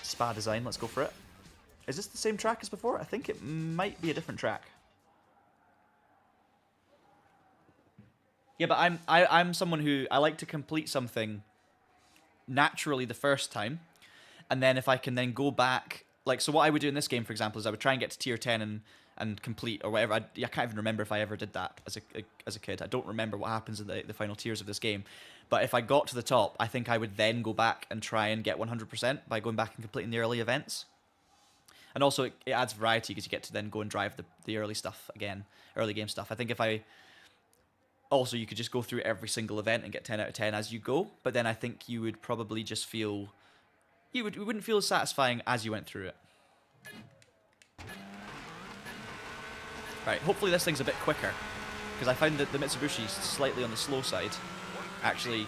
A: Spa design, let's go for it. Is this the same track as before? I think it might be a different track. Yeah, but I'm someone who, I like to complete something naturally the first time, and then if I can then go back like, so what I would do in this game, for example, is I would try and get to tier 10 and complete, or whatever. I can't even remember if I ever did that as a kid. I don't remember what happens in the final tiers of this game. But if I got to the top, I think I would then go back and try and get 100% by going back and completing the early events. And also, it adds variety because you get to then go and drive the early stuff again, early game stuff. I think if I... Also, you could just go through every single event and get 10 out of 10 as you go, but then I think you would probably just feel... It wouldn't feel as satisfying as you went through it. Right, hopefully this thing's a bit quicker, because I found that the Mitsubushi's slightly on the slow side. Actually,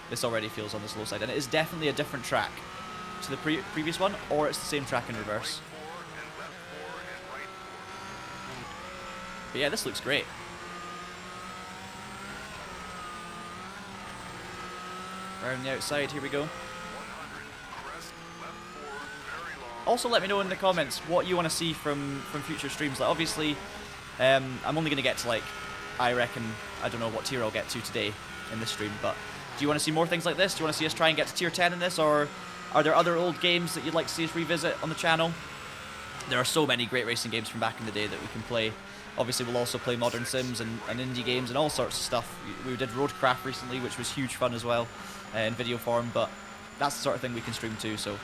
A: this already feels on the slow side, and it is definitely a different track to the previous one, or it's the same track in reverse. But yeah, this looks great. Around the outside, here we go. Also, let me know in the comments what you want to see from future streams. Like, obviously, I'm only going to get to, like, I reckon, I don't know what tier I'll get to today in this stream, but do you want to see more things like this? Do you want to see us try and get to tier 10 in this, or are there other old games that you'd like to see us revisit on the channel? There are so many great racing games from back in the day that we can play. Obviously, we'll also play modern sims and indie games and all sorts of stuff. We did Roadcraft recently, which was huge fun as well, in video form, but that's the sort of thing we can stream too. So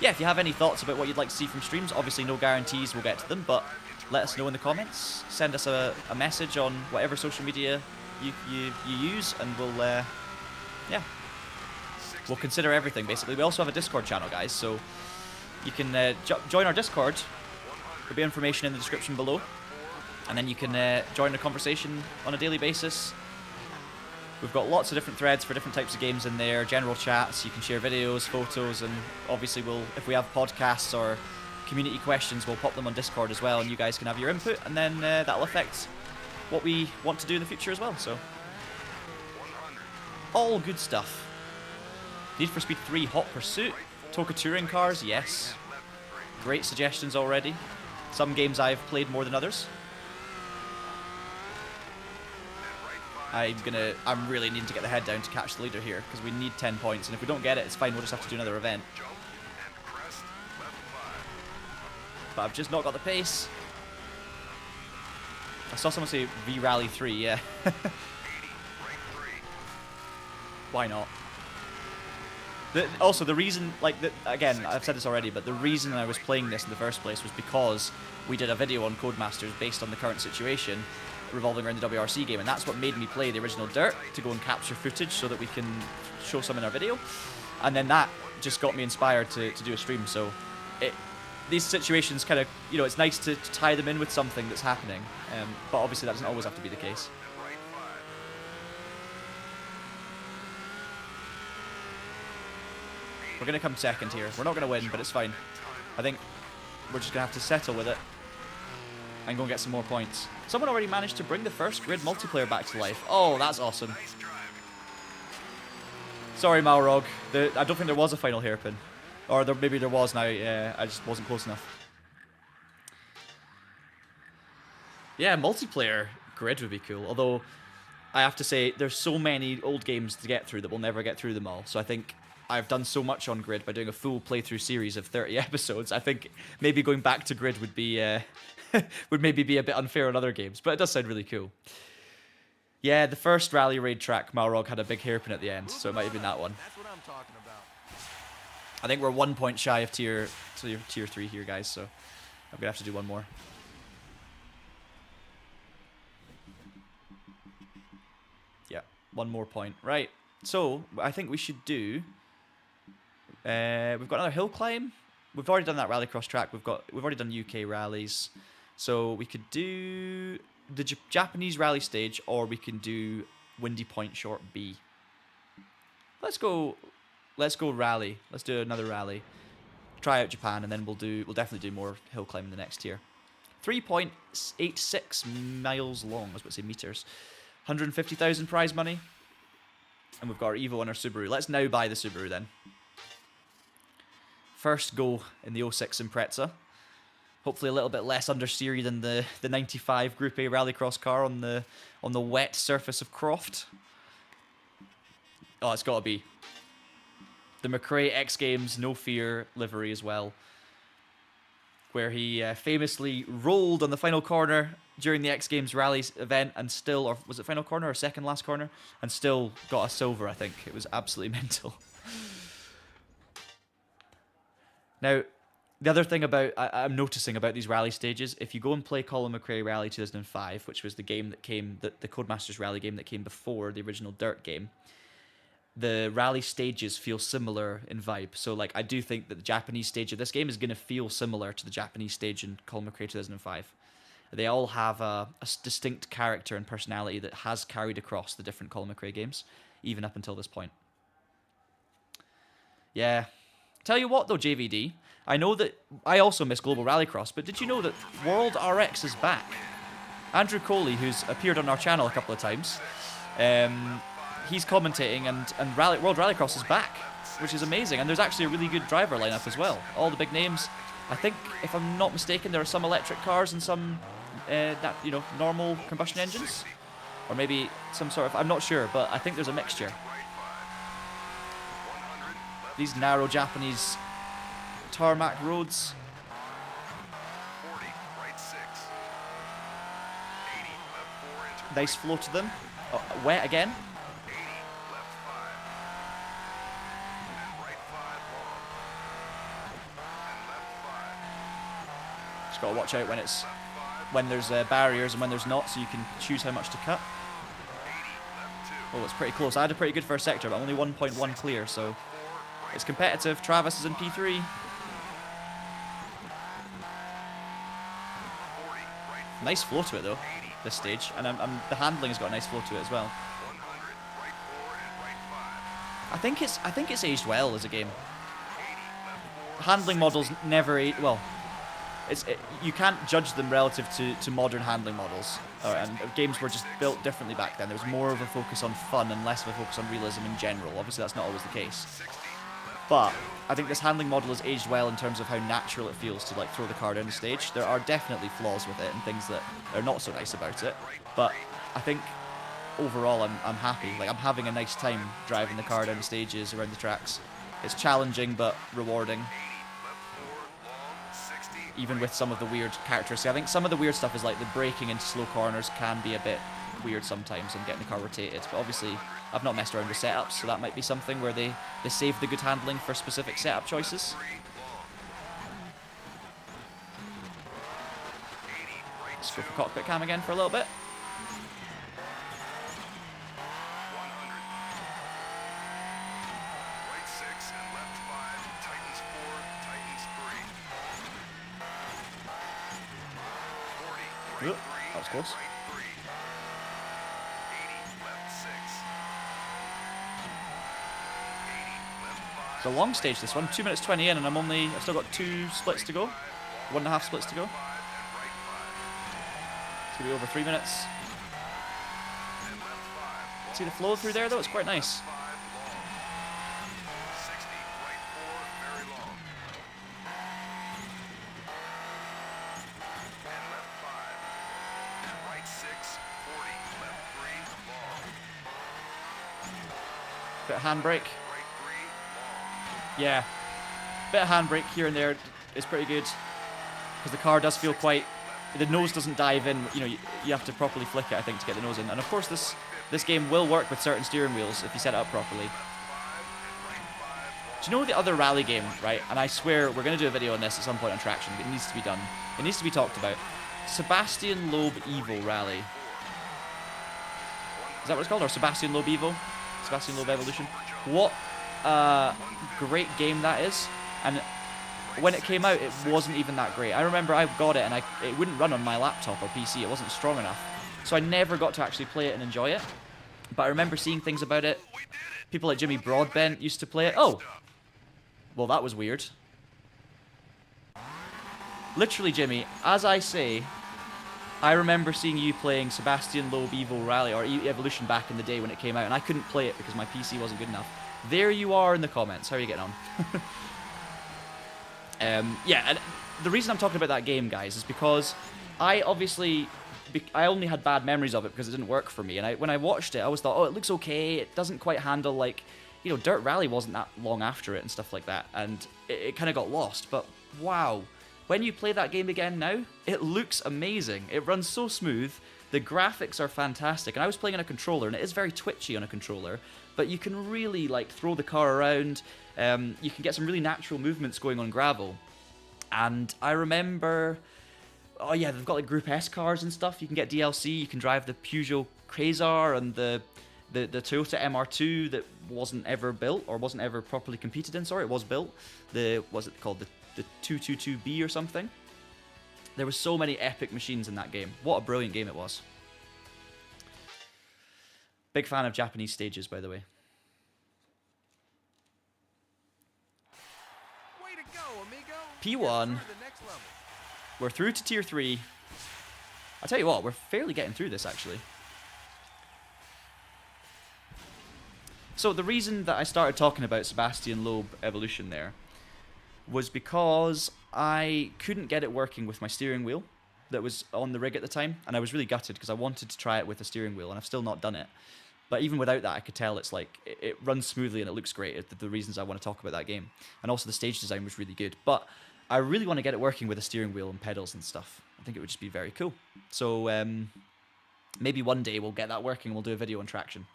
A: yeah, if you have any thoughts about what you'd like to see from streams, obviously no guarantees we'll get to them, but let us know in the comments. Send us a message on whatever social media you use, and we'll yeah, we'll consider everything basically. We also have a Discord channel, guys, so you can join our Discord. There'll be information in the description below, and then you can join the conversation on a daily basis. We've got lots of different threads for different types of games in there, general chats, you can share videos, photos, and obviously if we have podcasts or community questions, we'll pop them on Discord as well, and you guys can have your input, and then that'll affect what we want to do in the future as well, so. All good stuff. Need for Speed 3 Hot Pursuit, Toka Touring Cars, yes. Great suggestions already. Some games I've played more than others. I'm really needing to get the head down to catch the leader here, because we need 10 points, and if we don't get it, it's fine, we'll just have to do another event. But I've just not got the pace. I saw someone say V-Rally 3, yeah. Why not? Also, the reason, again, I've said this already, but the reason I was playing this in the first place was because we did a video on Codemasters based on the current situation revolving around the WRC game, and that's what made me play the original DiRT, to go and capture footage so that we can show some in our video. And then that just got me inspired to do a stream, so these situations kind of, it's nice to tie them in with something that's happening, but obviously that doesn't always have to be the case. We're going to come second here. We're not going to win, but it's fine. I think we're just going to have to settle with it and go and get some more points. Someone already managed to bring the first grid multiplayer back to life. Oh, that's awesome. Sorry, Malrog. I don't think there was a final hairpin. Or maybe there was now. Yeah, I just wasn't close enough. Yeah, multiplayer grid would be cool. Although, I have to say, there's so many old games to get through that we'll never get through them all. So I think I've done so much on grid by doing a full playthrough series of 30 episodes. I think maybe going back to grid would be would maybe be a bit unfair on other games, but it does sound really cool. Yeah, the first Rally Raid track, Malrog had a big hairpin at the end, so it might have been that one.
B: That's what I'm talking about.
A: I think we're 1 point shy of tier 3 here, guys, so I'm gonna have to do one more. Yeah, one more point. Right, so I think we should do. We've got another hill climb. We've already done that rallycross track. We've already done UK rallies, so we could do the Japanese rally stage, or we can do Windy Point Short B. Let's go rally. Let's do another rally. Try out Japan, and then we'll definitely do more hill climb in the next tier. 3.86 miles long. I was about to say meters. 150,000 prize money, and we've got our Evo and our Subaru. Let's now buy the Subaru then. First go in the 06 Impreza. Hopefully a little bit less understeery than the 95 Group A rallycross car on the wet surface of Croft. Oh, it's got to be. the McRae X Games No Fear livery as well, where he famously rolled on the final corner during the X Games rally event and still, or was it final corner or second last corner, and still got a silver, I think. It was absolutely mental. Now, the other thing I'm noticing about these rally stages, if you go and play Colin McRae Rally 2005, which was the game that came, the Codemasters rally game that came before the original DiRT game, the rally stages feel similar in vibe. So, like, I do think that the Japanese stage of this game is going to feel similar to the Japanese stage in Colin McRae 2005. They all have a distinct character and personality that has carried across the different Colin McRae games, even up until this point. Yeah. Tell you what, though, JVD, I know that I also miss Global Rallycross, but did you know that World RX is back? Andrew Coley, who's appeared on our channel a couple of times, he's commentating, and World Rallycross is back, which is amazing. And there's actually a really good driver lineup as well. All the big names. I think, if I'm not mistaken, there are some electric cars and some, normal combustion engines, or maybe some sort of. I'm not sure, but I think there's a mixture. These narrow Japanese tarmac roads. Nice flow to them. Oh, wet again. Just gotta watch out when there's barriers and when there's not, so you can choose how much to cut. Oh, it's pretty close. I had a pretty good first sector, but only 1.1 clear, so it's competitive. Travis is in P3. Nice flow to it though, this stage, and the handling has got a nice flow to it as well. I think it's aged well as a game. Handling models never well. You can't judge them relative to modern handling models. And games were just built differently back then. There was more of a focus on fun and less of a focus on realism in general. Obviously, that's not always the case. But I think this handling model has aged well in terms of how natural it feels to like throw the car down the stage. There are definitely flaws with it and things that are not so nice about it. But I think overall I'm happy. Like, I'm having a nice time driving the car down the stages around the tracks. It's challenging but rewarding. Even with some of the weird characteristics. I think some of the weird stuff is like the braking into slow corners can be a bit weird sometimes and getting the car rotated. But obviously, I've not messed around with setups, so that might be something where they save the good handling for specific setup choices. Let's go for cockpit cam again for a little bit. That was close. It's a long stage, this one. 2 minutes 20 in, and I've still got 2 splits to go. 1.5 splits to go. It's gonna be over 3 minutes. See the flow through there though? It's quite nice. Bit of handbrake. Yeah, bit of handbrake here and there is pretty good because the car does feel quite. The nose doesn't dive in. You know, you have to properly flick it, I think, to get the nose in. And of course, this game will work with certain steering wheels if you set it up properly. Do you know the other rally game, right? And I swear we're going to do a video on this at some point on Traction. It needs to be done. It needs to be talked about. Sebastian Loeb Evo Rally. Is that what it's called? Or Sebastian Loeb Evo? Sebastian Loeb Evolution. What a great game that is. And when it came out, it wasn't even that great. I remember I got it and it wouldn't run on my laptop or PC. It wasn't strong enough. So I never got to actually play it and enjoy it. But I remember seeing things about it. People like Jimmy Broadbent used to play it. Oh! Well, that was weird. Literally, Jimmy, as I say, I remember seeing you playing Sebastian Loeb Evo Rally or Evolution back in the day when it came out, and I couldn't play it because my PC wasn't good enough. There you are in the comments. How are you getting on? Yeah, and the reason I'm talking about that game, guys, is because I only had bad memories of it because it didn't work for me. And when I watched it, I always thought, oh, it looks okay. It doesn't quite handle like you know, Dirt Rally wasn't that long after it and stuff like that, and it kind of got lost. But wow, when you play that game again now, it looks amazing. It runs so smooth. The graphics are fantastic, and I was playing on a controller, and it is very twitchy on a controller, but you can really like throw the car around. You can get some really natural movements going on gravel. And I remember, oh yeah, they've got like Group S cars and stuff. You can get DLC. You can drive the Peugeot Quasar and the Toyota MR2 that wasn't ever built, or wasn't ever properly competed in. Sorry, it was built. What's it called? The 222B or something. There were so many epic machines in that game. What a brilliant game it was. Big fan of Japanese stages, by the way.
B: Way to go, amigo.
A: P1.
B: You're through the next level.
A: We're through to Tier 3. I'll tell you what, we're fairly getting through this, actually. So the reason that I started talking about Sebastian Loeb Evolution there was because I couldn't get it working with my steering wheel that was on the rig at the time, and I was really gutted because I wanted to try it with a steering wheel, and I've still not done it. But even without that, I could tell it's like, it runs smoothly and it looks great. It's the reasons I want to talk about that game. And also the stage design was really good. But I really want to get it working with a steering wheel and pedals and stuff. I think it would just be very cool. So maybe one day we'll get that working and we'll do a video on traction.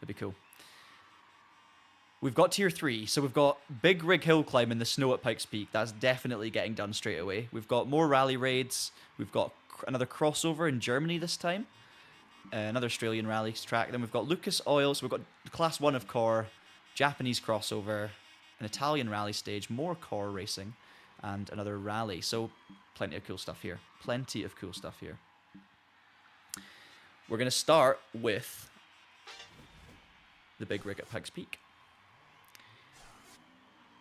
A: That'd be cool. We've got Tier 3, so we've got big rig hill climb in the snow at Pikes Peak. That's definitely getting done straight away. We've got more rally raids. We've got another crossover in Germany this time. Another Australian rally track. Then we've got Lucas Oil, so we've got Class 1 of Core, Japanese crossover, an Italian rally stage, more Core racing, and another rally. So plenty of cool stuff here. Plenty of cool stuff here. We're going to start with the big rig at Pikes Peak.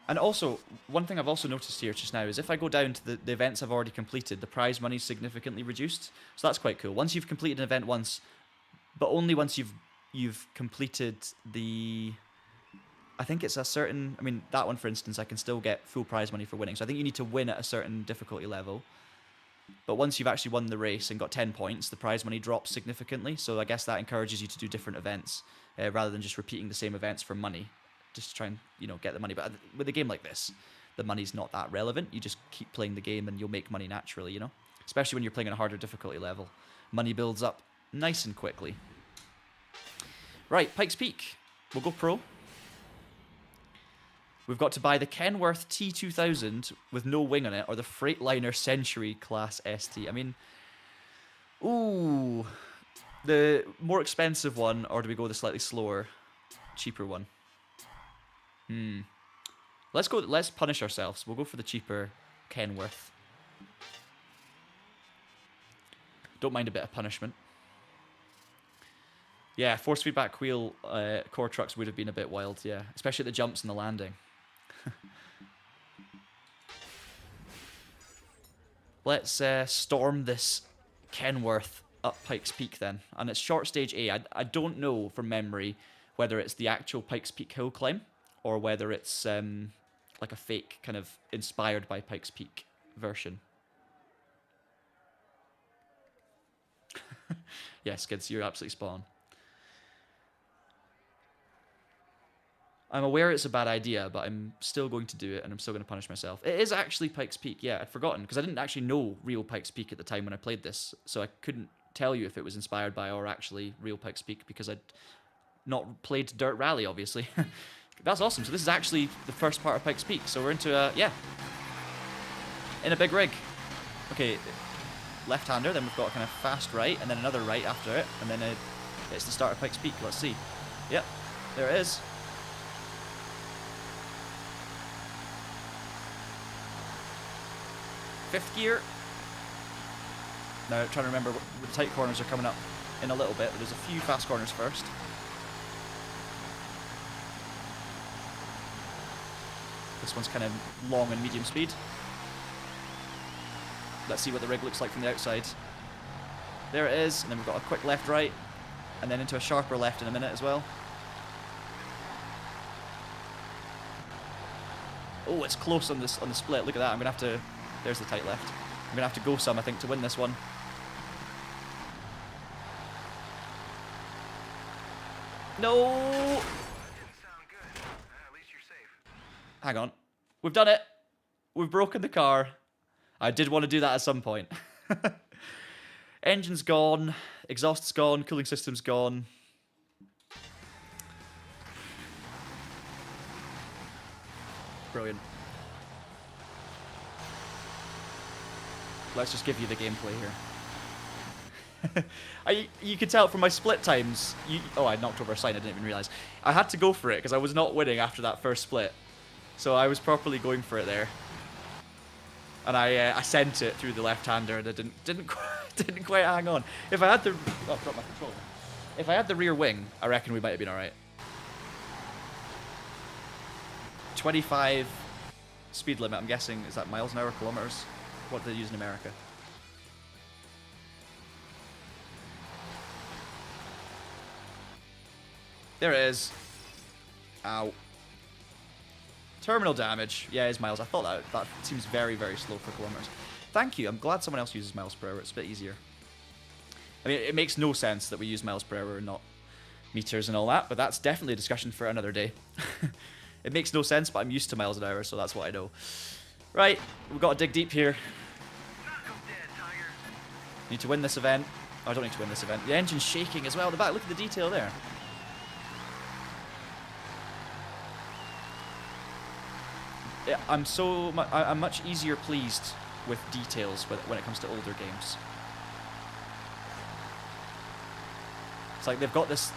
A: And also, one thing I've also noticed here just now is if I go down to the events I've already completed, the prize money is significantly reduced. So that's quite cool. Once you've completed an event once, but only once you've completed the... I think it's a certain... I mean, that one, for instance, I can still get full prize money for winning. So I think you need to win at a certain difficulty level. But once you've actually won the race and got 10 points, the prize money drops significantly. So I guess that encourages you to do different events rather than just repeating the same events for money. Just to try and, you know, get the money. But with a game like this, the money's not that relevant. You just keep playing the game and you'll make money naturally, you know? Especially when you're playing at a harder difficulty level. Money builds up nice and quickly. Right, Pikes Peak. We'll go pro. We've got to buy the Kenworth T2000 with no wing on it, or the Freightliner Century Class ST. I mean, ooh. The more expensive one, or do we go the slightly slower, cheaper one? Let's punish ourselves. We'll go for the cheaper Kenworth. Don't mind a bit of punishment. Yeah, force feedback wheel core trucks would have been a bit wild, yeah. Especially the jumps and the landing. Let's storm this Kenworth up Pikes Peak then. And it's short stage A. I don't know from memory whether it's the actual Pikes Peak hill climb, or whether it's like a fake kind of inspired by Pikes Peak version. Yeah, Skids, you're absolutely spot on. I'm aware it's a bad idea, but I'm still going to do it, and I'm still going to punish myself. It is actually Pikes Peak. Yeah, I'd forgotten, because I didn't actually know real Pikes Peak at the time when I played this, so I couldn't tell you if it was inspired by or actually real Pikes Peak, because I'd not played Dirt Rally, obviously. That's awesome. So this is actually the first part of Pikes Peak. So we're into in a big rig. Okay, left-hander, then we've got a kind of fast right, and then another right after it, and then it's the start of Pikes Peak. Let's see. Yep, there it is. Fifth gear. Now, trying to remember, the tight corners are coming up in a little bit, but there's a few fast corners first. This one's kind of long and medium speed. Let's see what the rig looks like from the outside. There it is, and then we've got a quick left-right, and then into a sharper left in a minute as well. Oh, it's close on the split. Look at that. I'm gonna have to. There's the tight left. I'm gonna have to go some, I think, to win this one. No. Hang on. We've done it. We've broken the car. I did want to do that at some point. Engine's gone. Exhaust's gone. Cooling system's gone. Brilliant. Let's just give you the gameplay here. You could tell from my split times. Oh, I knocked over a sign. I didn't even realize. I had to go for it because I was not winning after that first split. So I was properly going for it there. And I sent it through the left-hander and it didn't quite hang on. If I had the... Oh, I dropped my controller. If I had the rear wing, I reckon we might have been alright. 25 speed limit, I'm guessing. Is that miles an hour, kilometers? What do they use in America? There it is. Ow. Terminal damage. Yeah, it's miles. I thought that seems very, very slow for kilometers. Thank you. I'm glad someone else uses miles per hour. It's a bit easier. I mean, it makes no sense that we use miles per hour and not meters and all that, but that's definitely a discussion for another day. It makes no sense, but I'm used to miles an hour, so that's what I know. Right, we've got to dig deep here. Need to win this event. Oh, I don't need to win this event. The engine's shaking as well at the back. Look at the detail there. Yeah, I'm much easier pleased with details when it comes to older games. It's like they've got this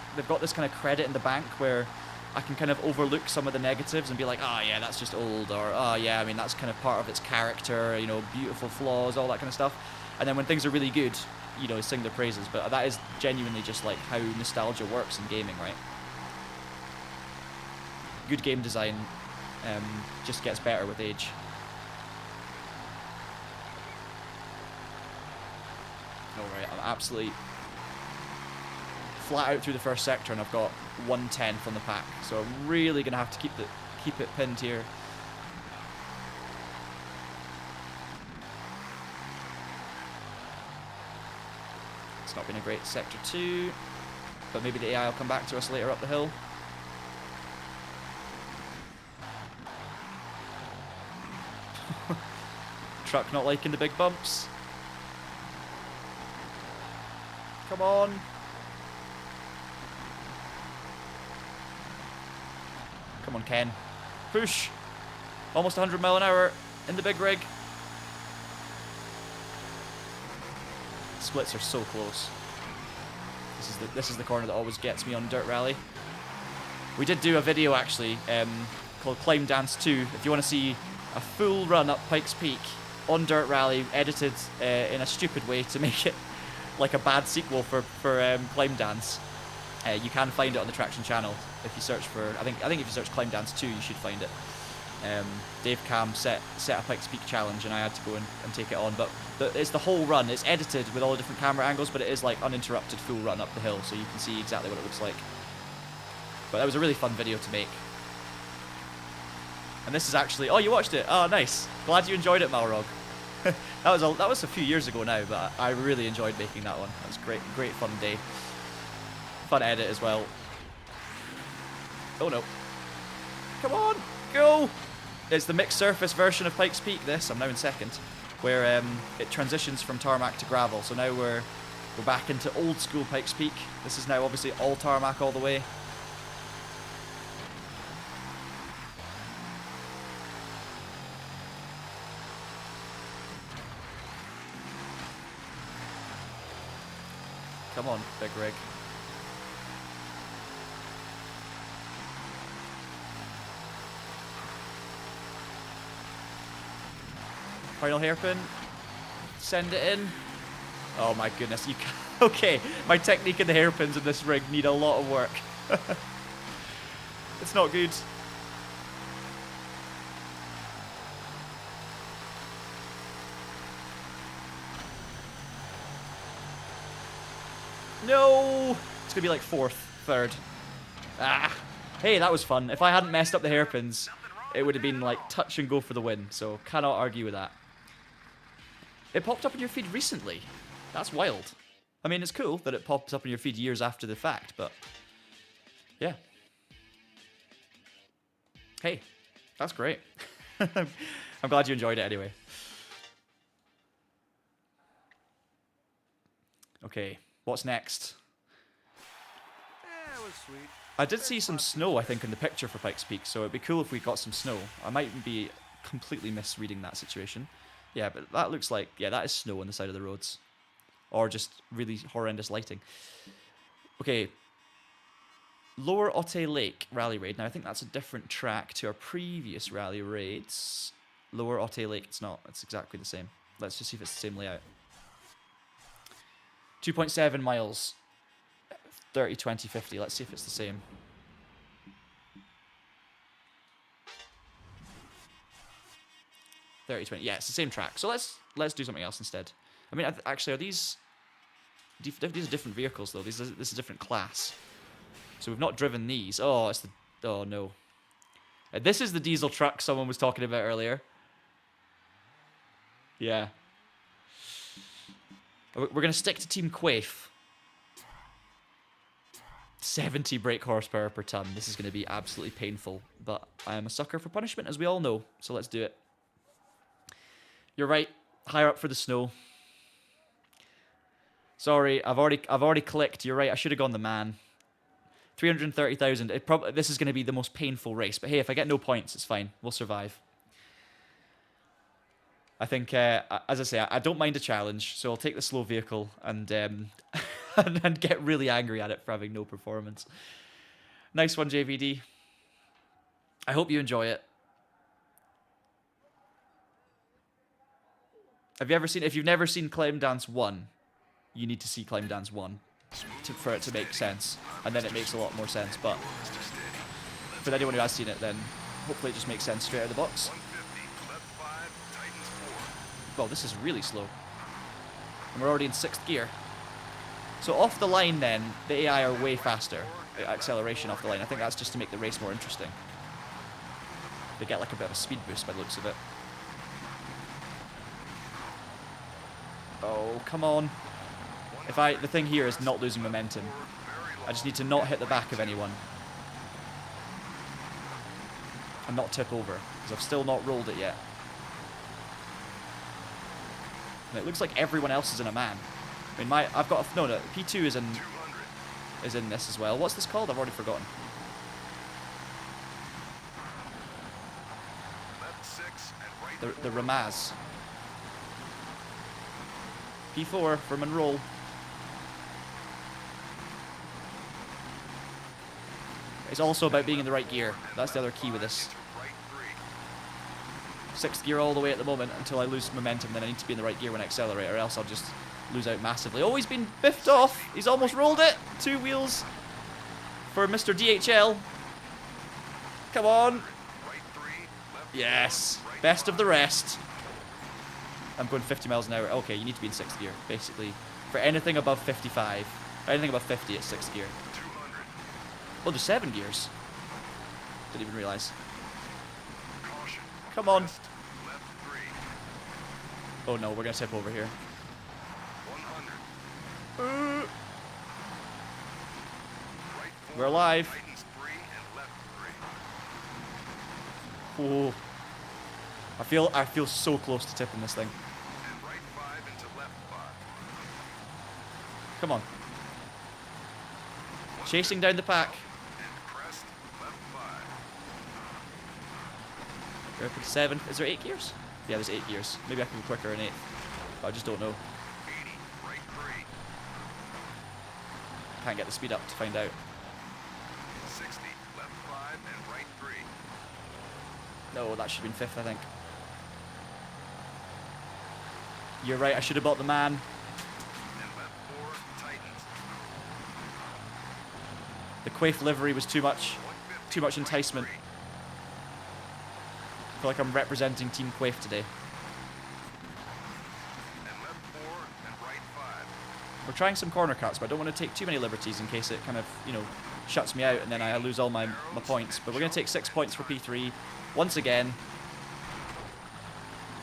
A: kind of credit in the bank where I can kind of overlook some of the negatives and be like, oh yeah, that's just old, or oh yeah, I mean that's kind of part of its character, you know, beautiful flaws, all that kind of stuff. And then when things are really good, you know, sing their praises. But that is genuinely just like how nostalgia works in gaming, right? Good game design just gets better with age. Alright, I'm absolutely flat out through the first sector and I've got 1/10 on the pack. So I'm really going to have to keep it pinned here. It's not been a great sector 2, but maybe the AI will come back to us later up the hill. Truck not liking the big bumps. Come on. Come on, Ken. Push. Almost 100 mile an hour in the big rig. Splits are so close. This is the corner that always gets me on Dirt Rally. We did do a video actually called Climb Dance 2. If you want to see a full run up Pikes Peak on Dirt Rally, edited in a stupid way to make it like a bad sequel for Climb Dance, you can find it on the Traction channel if you search for. I think if you search Climb Dance 2, you should find it. Dave Cam set a Pikes Peak challenge, and I had to go and take it on. But it's the whole run. It's edited with all the different camera angles, but it is like uninterrupted full run up the hill, so you can see exactly what it looks like. But that was a really fun video to make. And this is actually... Oh, you watched it? Oh, nice. Glad you enjoyed it, Malrog. that was a few years ago now, but I really enjoyed making that one. That was great fun day. Fun edit as well. Oh no. Come on, go! It's the mixed surface version of Pikes Peak, this. I'm now in second. Where it transitions from tarmac to gravel. So now we're back into old school Pikes Peak. This is now obviously all tarmac all the way. Come on, big rig. Final hairpin. Send it in. Oh my goodness, you can't. Okay, my technique in the hairpins in this rig need a lot of work. It's not good. No! It's gonna be like fourth, third. Ah! Hey, that was fun. If I hadn't messed up the hairpins, it would have been like touch and go for the win, so cannot argue with that. It popped up on your feed recently. That's wild. I mean, it's cool that it pops up on your feed years after the fact, but... yeah. Hey, That's great. I'm glad you enjoyed it anyway. Okay, what's next?
B: It was sweet.
A: I did see some snow, I think, in the picture for Pikes Peak, so it'd be cool if we got some snow. I might be completely misreading that situation. Yeah, but that looks like, yeah, that is snow on the side of the roads. Or just really horrendous lighting. Okay. Lower Otte Lake Rally Raid. Now, I think that's a different track to our previous rally raids. Lower Otte Lake, it's not. It's exactly the same. Let's just see if it's the same layout. 2.7 miles. 30, 20, 50. Let's see if it's the same. 30, 20. Yeah, it's the same track. So let's do something else instead. I mean, actually, are these are different vehicles though? This is a different class. So we've not driven these. Oh, it's the. Oh no. This is the diesel truck someone was talking about earlier. Yeah. We're gonna stick to Team Quaif. 70 brake horsepower per ton. This is going to be absolutely painful, but I am a sucker for punishment, as we all know. So let's do it. You're right. Higher up for the snow. Sorry, I've already clicked. You're right. I should have gone the man. 330,000. This is going to be the most painful race, but hey, if I get no points, it's fine. We'll survive. I think, as I say, I don't mind a challenge, so I'll take the slow vehicle and and get really angry at it for having no performance. Nice one, JVD. I hope you enjoy it. Have you ever seen? If you've never seen Climb Dance 1, you need to see Climb Dance 1 for it to make sense, and then it makes a lot more sense. But for anyone who has seen it, then hopefully it just makes sense straight out of the box. Well, this is really slow. And we're already in 6th gear. So off the line then, the AI are way faster. Acceleration off the line. I think that's just to make the race more interesting. They get like a bit of a speed boost by the looks of it. Oh, come on. The thing here is not losing momentum. I just need to not hit the back of anyone. And not tip over, because I've still not rolled it yet. And it looks like everyone else is in a man. I mean, I've got a, no, P2 is in this as well. What's this called? I've already forgotten. The Ramaz. P4 for Monroe. It's also about being in the right gear. That's the other key with this. 6th gear all the way at the moment until I lose momentum. Then I need to be in the right gear when I accelerate, or else I'll just lose out massively. Oh, he's been biffed off. He's almost rolled it. 2 wheels for Mr. DHL. Come on. Yes. Best of the rest. I'm going 50 miles an hour. Okay, you need to be in 6th gear, basically. For anything above 55. Anything above 50, it's 6th gear. Oh, there's 7 gears. Didn't even realize. Come on. Oh no, we're going to tip over here. We're alive. Oh. I feel so close to tipping this thing. Come on. Chasing down the pack. We're up in 7. Is there 8 gears? Yeah, there's 8 gears. Maybe I can go quicker in 8. But I just don't know. Can't get the speed up to find out.
C: 60, left 5 and right 3.
A: No, that should have been 5th, I think. You're right, I should have bought the man.
C: And left 4 tightens.
A: The Quaif livery was too much enticement. I feel like I'm representing Team Quaif today.
C: And left 4 and right 5.
A: We're trying some corner cuts, but I don't want to take too many liberties in case it kind of, you know, shuts me out and then I lose all my points. But we're going to take 6 points for P3 once again.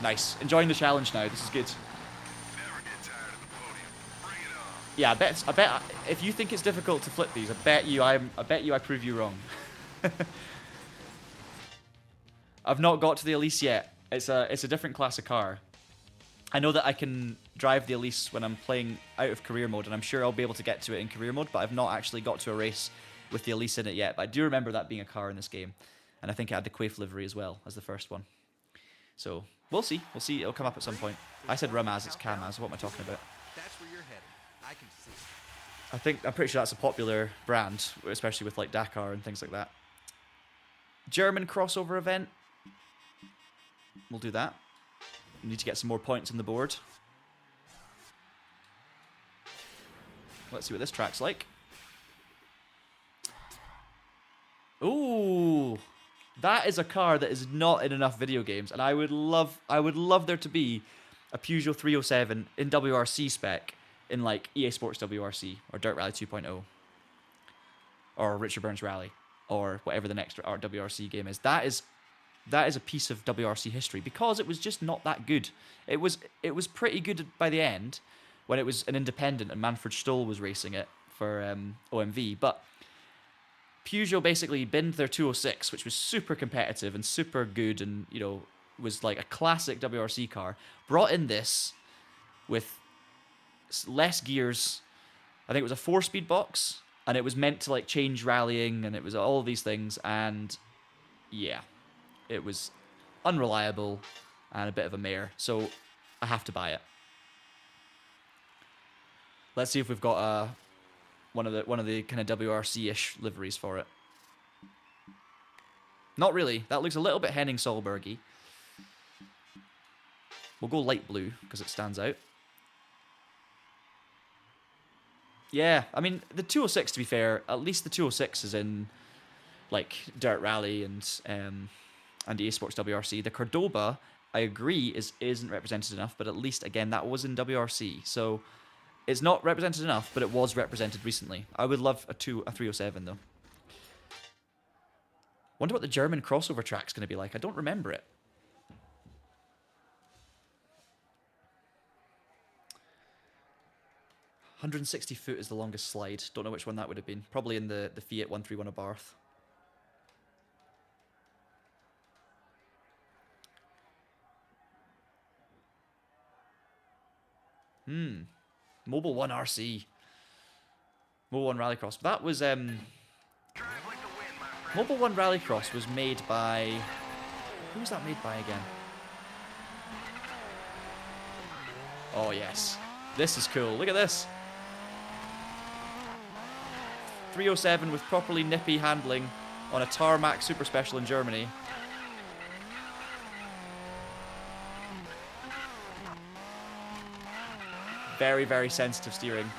A: Nice. Enjoying the challenge now. This is good.
C: Never get tired of the podium. Bring it on.
A: Yeah, I bet if you think it's difficult to flip these, I bet you I prove you wrong. I've not got to the Elise yet. It's a different class of car. I know that I can drive the Elise when I'm playing out of career mode, and I'm sure I'll be able to get to it in career mode, but I've not actually got to a race with the Elise in it yet. But I do remember that being a car in this game, and I think it had the Quaife livery as well as the first one. So we'll see. We'll see. It'll come up at some point. I said Ramaz, it's Kamaz. What am I talking about?
B: That's where you're heading. I can see it.
A: I'm pretty sure that's a popular brand, especially with like Dakar and things like that. German crossover event. We'll do that. We need to get some more points on the board. Let's see what this track's like. Ooh, that is a car that is not in enough video games, and I would love there to be a Peugeot 307 in WRC spec in like EA Sports WRC or Dirt Rally 2.0 or Richard Burns Rally or whatever the next WRC game is. That is a piece of WRC history because it was just not that good. It was pretty good by the end when it was an independent and Manfred Stoll was racing it for OMV. But Peugeot basically binned their 206, which was super competitive and super good and, you know, was like a classic WRC car. Brought in this with less gears. I think it was a 4-speed box and it was meant to like change rallying and it was all these things. And yeah. It was unreliable and a bit of a mare, so I have to buy it. Let's see if we've got one of the kind of WRC-ish liveries for it. Not really. That looks a little bit Henning Solbergy. We'll go light blue because it stands out. Yeah, I mean the 206. To be fair, at least the 206 is in like Dirt Rally and EA Sports WRC. The Cordoba, I agree, isn't represented enough, but at least, again, that was in WRC. So it's not represented enough, but it was represented recently. I would love a 307, though. Wonder what the German crossover track's going to be like. I don't remember it. £160 is the longest slide. Don't know which one that would have been. Probably in the Fiat 131 Abarth. Mobile 1 RC. Mobile 1 Rallycross. That was, Mobile 1 Rallycross was made by... Who was that made by again? Oh, yes. This is cool. Look at this. 307 with properly nippy handling on a tarmac super special in Germany. Very, very sensitive steering.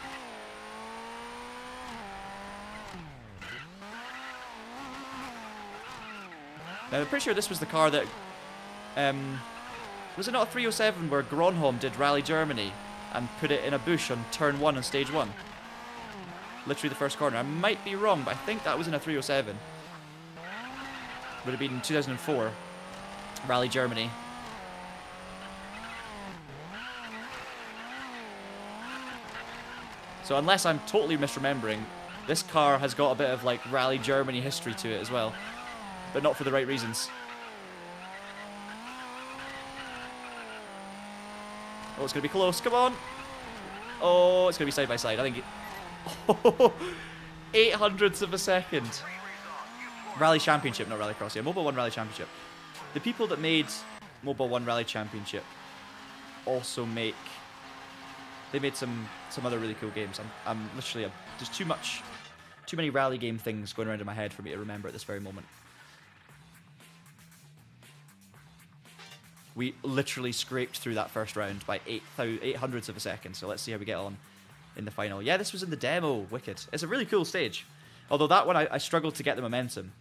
A: Now, I'm pretty sure this was the car that... was it not a 307 where Gronholm did Rally Germany and put it in a bush on turn 1 on stage 1? Literally the first corner. I might be wrong, but I think that was in a 307. Would have been 2004. Rally Germany. So unless I'm totally misremembering, this car has got a bit of like Rally Germany history to it as well. But not for the right reasons. Oh, it's going to be close. Come on. Oh, it's going to be side by side. I think it... Oh, 800ths of a second. Rally Championship, not Rallycross. Yeah, Mobile 1 Rally Championship. The people that made Mobile 1 Rally Championship also make... They made some other really cool games. I'm literally... There's too many rally game things going around in my head for me to remember at this very moment. We literally scraped through that first round by 800ths of a second, so let's see how we get on in the final. Yeah, this was in the demo. Wicked. It's a really cool stage. Although that one, I struggled to get the momentum.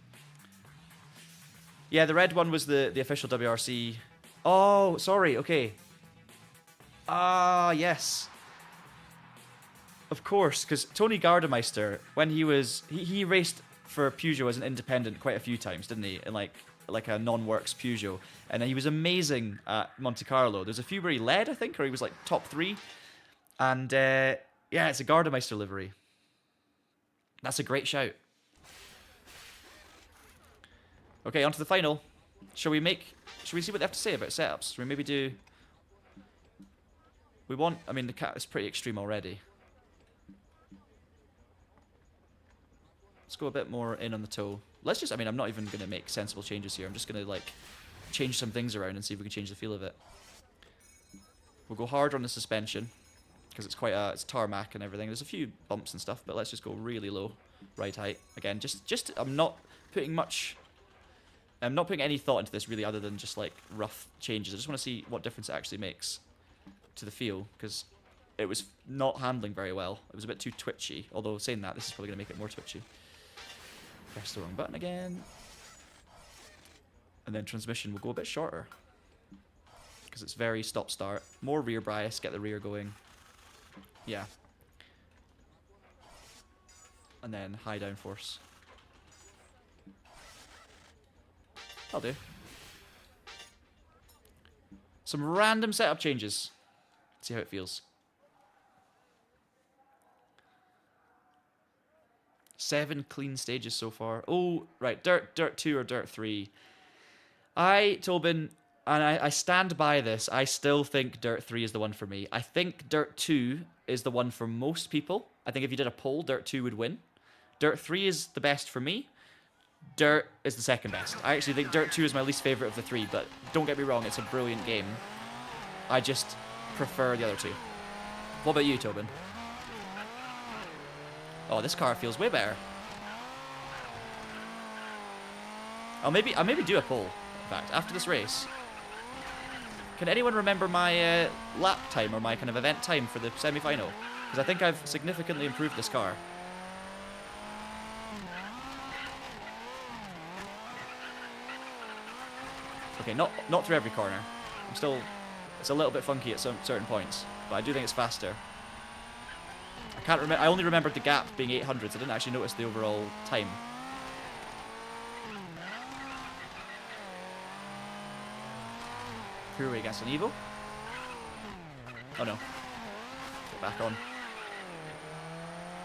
A: Yeah, the red one was the official WRC. Oh, sorry, okay. Ah, yes. Of course, because Tony Gardemeister, when he was... He raced for Peugeot as an independent quite a few times, didn't he? In like a non-works Peugeot. And he was amazing at Monte Carlo. There's a few where he led, I think, or he was like top 3. And yeah, it's a Gardemeister livery. That's a great shout. Okay, on to the final. Should we see what they have to say about setups? Should we maybe do... I mean, the cat is pretty extreme already. Let's go a bit more in on the toe. Let's just, I mean, I'm not even going to make sensible changes here. I'm just going to, like, change some things around and see if we can change the feel of it. We'll go harder on the suspension, because it's quite it's tarmac and everything. There's a few bumps and stuff, but let's just go really low, ride height. Again, I'm not putting any thought into this really, other than just, like, rough changes. I just want to see what difference it actually makes to the feel, because it was not handling very well. It was a bit too twitchy, although saying that, this is probably going to make it more twitchy. Press the wrong button again. And then transmission will go a bit shorter, because it's very stop-start. More rear bias, get the rear going. Yeah. And then high downforce. I'll do. Some random setup changes. See how it feels. 7 clean stages so far. Oh, right. Dirt 2 or Dirt 3. Tobin, and I stand by this, I still think Dirt 3 is the one for me. I think Dirt 2 is the one for most people. I think if you did a poll, Dirt 2 would win. Dirt 3 is the best for me. Dirt is the second best. I actually think Dirt 2 is my least favourite of the 3, but don't get me wrong, it's a brilliant game. I just prefer the other 2. What about you, Tobin? Oh, this car feels way better. I'll maybe do a poll, in fact, after this race. Can anyone remember my lap time or my kind of event time for the semi-final? Because I think I've significantly improved this car. Okay, not through every corner. It's a little bit funky at some certain points, but I do think it's faster. I can't remember. I only remembered the gap being 800s. I didn't actually notice the overall time. Here are we against an Evo. Oh no. Get back on.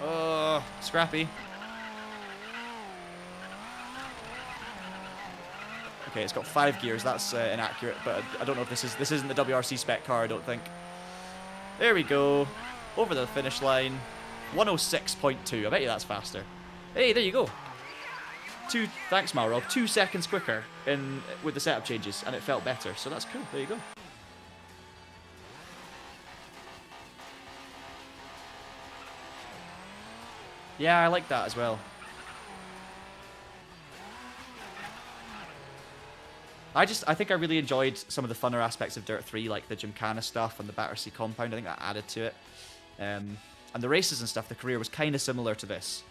A: Oh, scrappy. Okay, it's got 5 gears. That's inaccurate, but I don't know if this isn't the WRC spec car. I don't think. There we go. Over the finish line. 106.2. I bet you that's faster. Hey, there you go. Thanks, Malrob. 2 seconds quicker with the setup changes, and it felt better. So that's cool. There you go. Yeah, I like that as well. I think I really enjoyed some of the funner aspects of Dirt 3, like the Gymkhana stuff and the Battersea compound. I think that added to it. And the races and stuff, the career was kind of similar to this.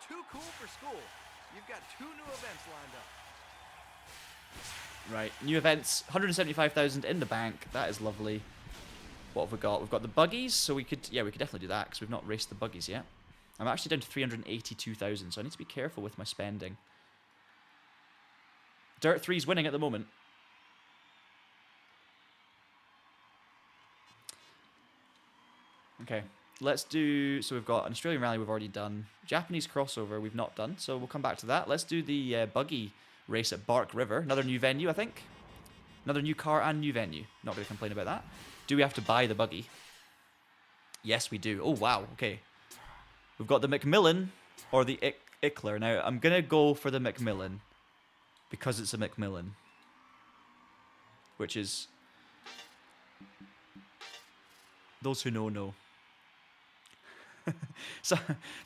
B: Too cool for school. You've got 2 new events lined up.
A: Right, new events, 175,000 in the bank. That is lovely. What have we got? We've got the buggies, so we could definitely do that because we've not raced the buggies yet. I'm actually down to 382,000, so I need to be careful with my spending. Dirt 3's winning at the moment. Okay, let's do... So we've got an Australian Rally we've already done. Japanese crossover we've not done, so we'll come back to that. Let's do the buggy race at Bark River. Another new venue, I think. Another new car and new venue. Not going to complain about that. Do we have to buy the buggy? Yes, we do. Oh, wow. Okay. We've got the Macmillan or the Ickler. Now, I'm going to go for the Macmillan because it's a Macmillan, which is... Those who know. So,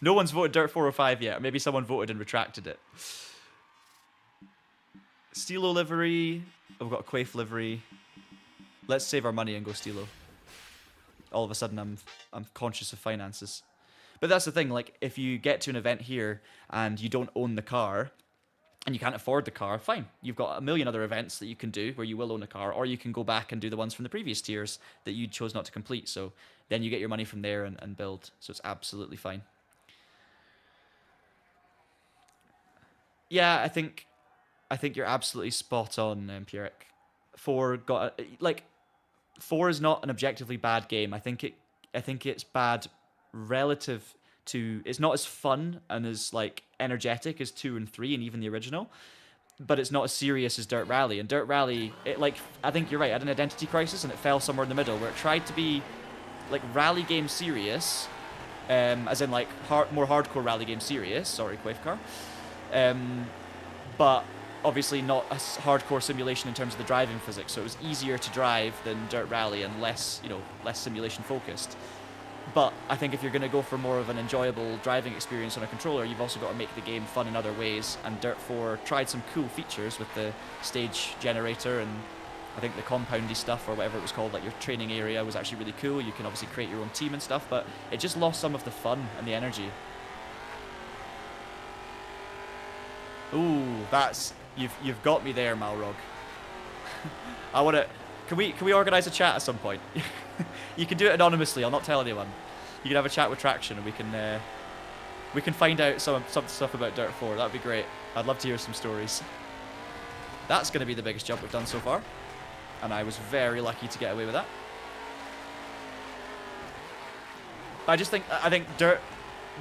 A: no one's voted Dirt 4 or 5 yet. Maybe someone voted and retracted it. Stilo livery. We've got a Quaif livery. Let's save our money and go Stilo. All of a sudden, I'm conscious of finances. But that's the thing, like, if you get to an event here and you don't own the car, and you can't afford the car, fine. You've got a million other events that you can do where you will own a car, or you can go back and do the ones from the previous tiers that you chose not to complete. So then you get your money from there and build. So it's absolutely fine. Yeah, I think you're absolutely spot on, Pierrick. 4 is not an objectively bad game. I think it's bad relative to, it's not as fun and as like energetic as 2 and 3 and even the original, but it's not as serious as Dirt Rally. And Dirt Rally, I think you're right, it had an identity crisis and it fell somewhere in the middle where it tried to be like rally game serious, as in like more hardcore rally game serious. Sorry, Quaif car. But obviously not a hardcore simulation in terms of the driving physics, so it was easier to drive than Dirt Rally and less simulation focused. But I think if you're going to go for more of an enjoyable driving experience on a controller, you've also got to make the game fun in other ways, and Dirt 4 tried some cool features with the stage generator, and I think the compoundy stuff, or whatever it was called, like your training area, was actually really cool. You can obviously create your own team and stuff, but it just lost some of the fun and the energy. Ooh, you've got me there, Malrog. I want to... Can we organise a chat at some point? You can do it anonymously. I'll not tell anyone. You can have a chat with Traction, and we can find out some stuff about Dirt 4. That'd be great. I'd love to hear some stories. That's going to be the biggest jump we've done so far, and I was very lucky to get away with that. I think Dirt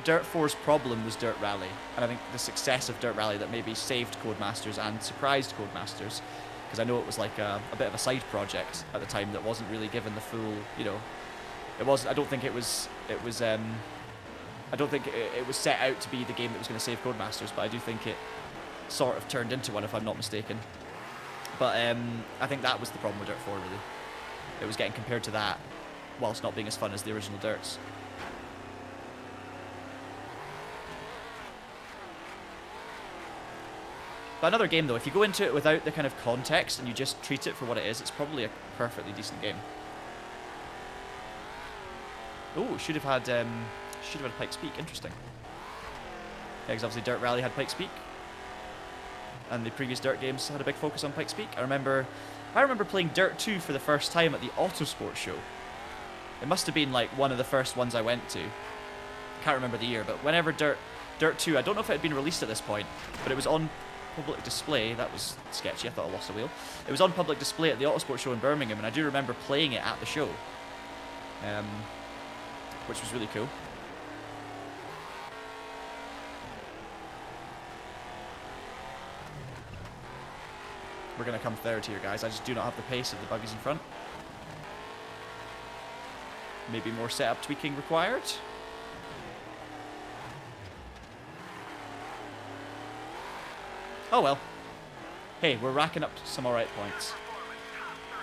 A: 4's problem was Dirt Rally, and I think the success of Dirt Rally that maybe saved Codemasters and surprised Codemasters, because I know it was like a bit of a side project at the time that wasn't really given the full, it was. I don't think it was set out to be the game that was going to save Codemasters, but I do think it sort of turned into one, if I'm not mistaken. But I think that was the problem with Dirt 4, really. It was getting compared to that, whilst not being as fun as the original Dirts. But another game, though, if you go into it without the kind of context and you just treat it for what it is, it's probably a perfectly decent game. Oh, should have had Pikes Peak. Interesting. Yeah, because obviously Dirt Rally had Pikes Peak, and the previous Dirt games had a big focus on Pikes Peak. I remember playing Dirt 2 for the first time at the Autosport show. It must have been like one of the first ones I went to. Can't remember the year, but whenever Dirt 2, I don't know if it had been released at this point, but it was on public display. That was sketchy. I thought I lost a wheel. It was on public display at the Autosport show in Birmingham, and I do remember playing it at the show, which was really cool. We're going to come third here, guys. I just do not have the pace of the buggies in front. Maybe more setup tweaking required. Oh well. Hey, we're racking up some alright points.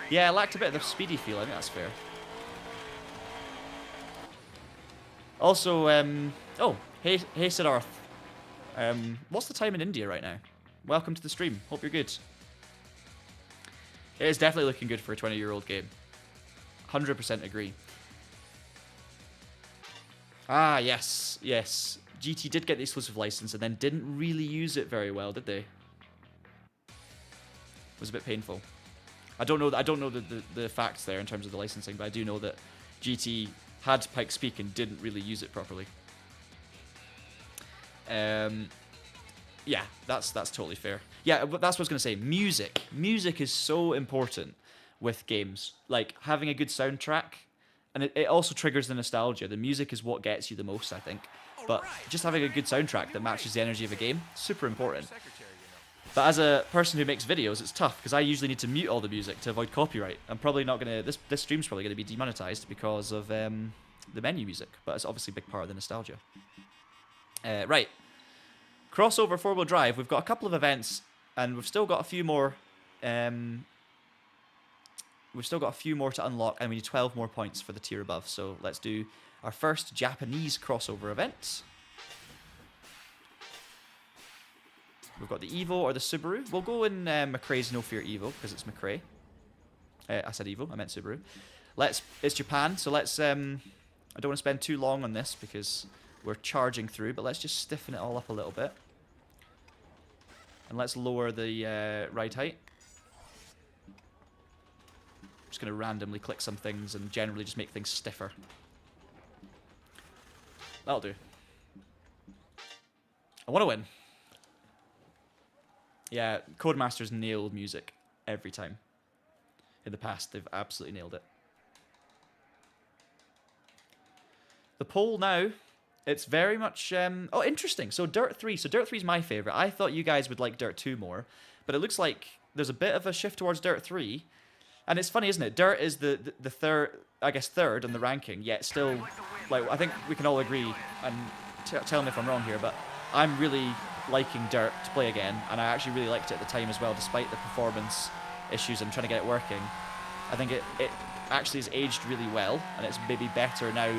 A: Yeah, I lacked a bit of the speedy feel. I think that's fair. Also, oh, hey Siddharth. What's the time in India right now? Welcome to the stream. Hope you're good. It is definitely looking good for a 20-year-old game. 100% agree. Ah, yes, yes. GT did get the exclusive license and then didn't really use it very well, did they? It was a bit painful. I don't know the facts there in terms of the licensing, but I do know that GT had Pikes Peak and didn't really use it properly. Yeah, that's totally fair. Yeah, but that's what I was going to say. Music. Music is so important with games. Like, having a good soundtrack, and it also triggers the nostalgia. The music is what gets you the most, I think. But just having a good soundtrack that matches the energy of a game, super important. But as a person who makes videos, it's tough because I usually need to mute all the music to avoid copyright. I'm probably not gonna. This stream's probably gonna be demonetized because of the menu music, but it's obviously a big part of the nostalgia. Right, crossover 4-wheel drive. We've got a couple of events, and we've still got a few more. We've still got a few more to unlock, and we need 12 more points for the tier above. So let's do our first Japanese crossover event. We've got the Evo or the Subaru. We'll go in McRae's No Fear Evo because it's McRae. I said Evo, I meant Subaru. It's Japan, so let's. I don't want to spend too long on this because we're charging through, but let's just stiffen it all up a little bit. And let's lower the ride height. I'm just going to randomly click some things and generally just make things stiffer. That'll do. I want to win. Yeah, Codemasters nailed music every time. In the past, they've absolutely nailed it. The poll now, it's very much... oh, interesting. So Dirt 3. So Dirt 3 is my favourite. I thought you guys would like Dirt 2 more. But it looks like there's a bit of a shift towards Dirt 3. And it's funny, isn't it? Dirt is the third, I guess, third in the ranking. Yet still, like, I think we can all agree, and tell me if I'm wrong here, but I'm really liking Dirt to play again. And I actually really liked it at the time as well, despite the performance issues and trying to get it working. I think it actually has aged really well, and it's maybe better now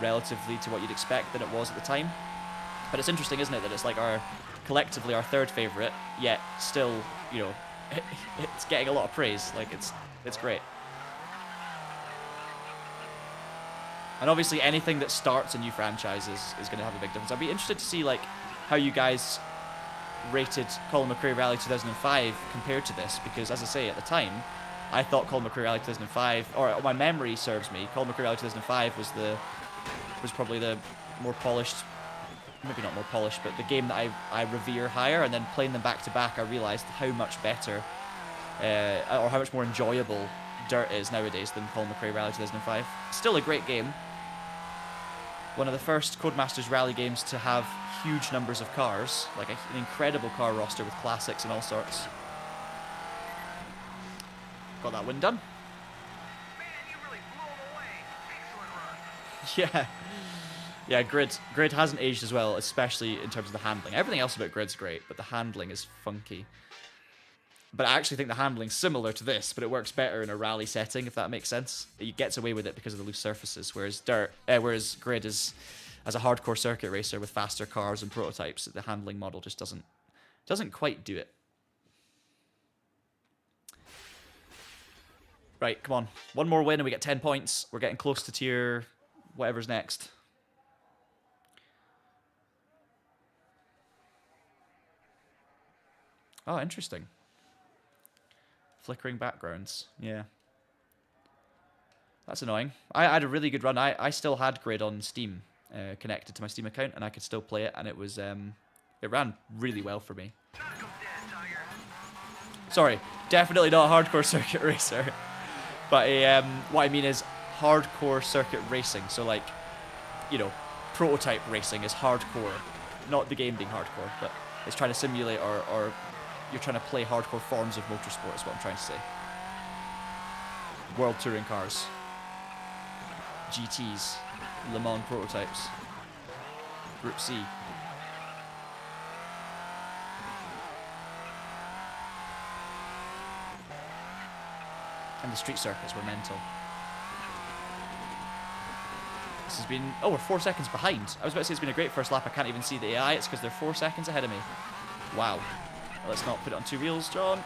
A: relatively to what you'd expect than it was at the time. But it's interesting, isn't it, that it's like collectively our third favourite, yet still, you know, it's getting a lot of praise. Like, it's great. And obviously anything that starts a new franchise is going to have a big difference. I'd be interested to see, like, how you guys rated Colin McRae Rally 2005 compared to this, because as I say, at the time, I thought Colin McRae Rally 2005, or my memory serves me, Colin McRae Rally 2005 was probably the more polished, maybe not more polished, but the game that I revere higher, and then playing them back to back, I realised how much better, or how much more enjoyable Dirt is nowadays than Colin McRae Rally 2005. Still a great game. One of the first Codemasters rally games to have huge numbers of cars, like an incredible car roster with classics and all sorts. Got that win done.
B: Man, you really blew him away. Excellent run.
A: Yeah, Grid hasn't aged as well, especially in terms of the handling. Everything else about Grid's great, but the handling is funky. But I actually think the handling's similar to this, but it works better in a rally setting, if that makes sense. It gets away with it because of the loose surfaces, whereas Grid is, as a hardcore circuit racer with faster cars and prototypes, the handling model just doesn't quite do it. Right, come on. One more win and we get 10 points. We're getting close to tier whatever's next. Oh, interesting. Flickering backgrounds. Yeah. That's annoying. I had a really good run. I still had Grid on Steam connected to my Steam account, and I could still play it, and it was it ran really well for me. Sorry, definitely not a hardcore circuit racer. But what I mean is hardcore circuit racing. So, like, you know, prototype racing is hardcore. Not the game being hardcore, but it's trying to simulate or you're trying to play hardcore forms of motorsport is what I'm trying to say. World touring cars. GTs. Le Mans prototypes. Group C. And the street circuits were mental. This has been... Oh, we're 4 seconds behind. I was about to say it's been a great first lap. I can't even see the AI. It's because they're 4 seconds ahead of me. Wow. Well, let's not put it on two wheels, John.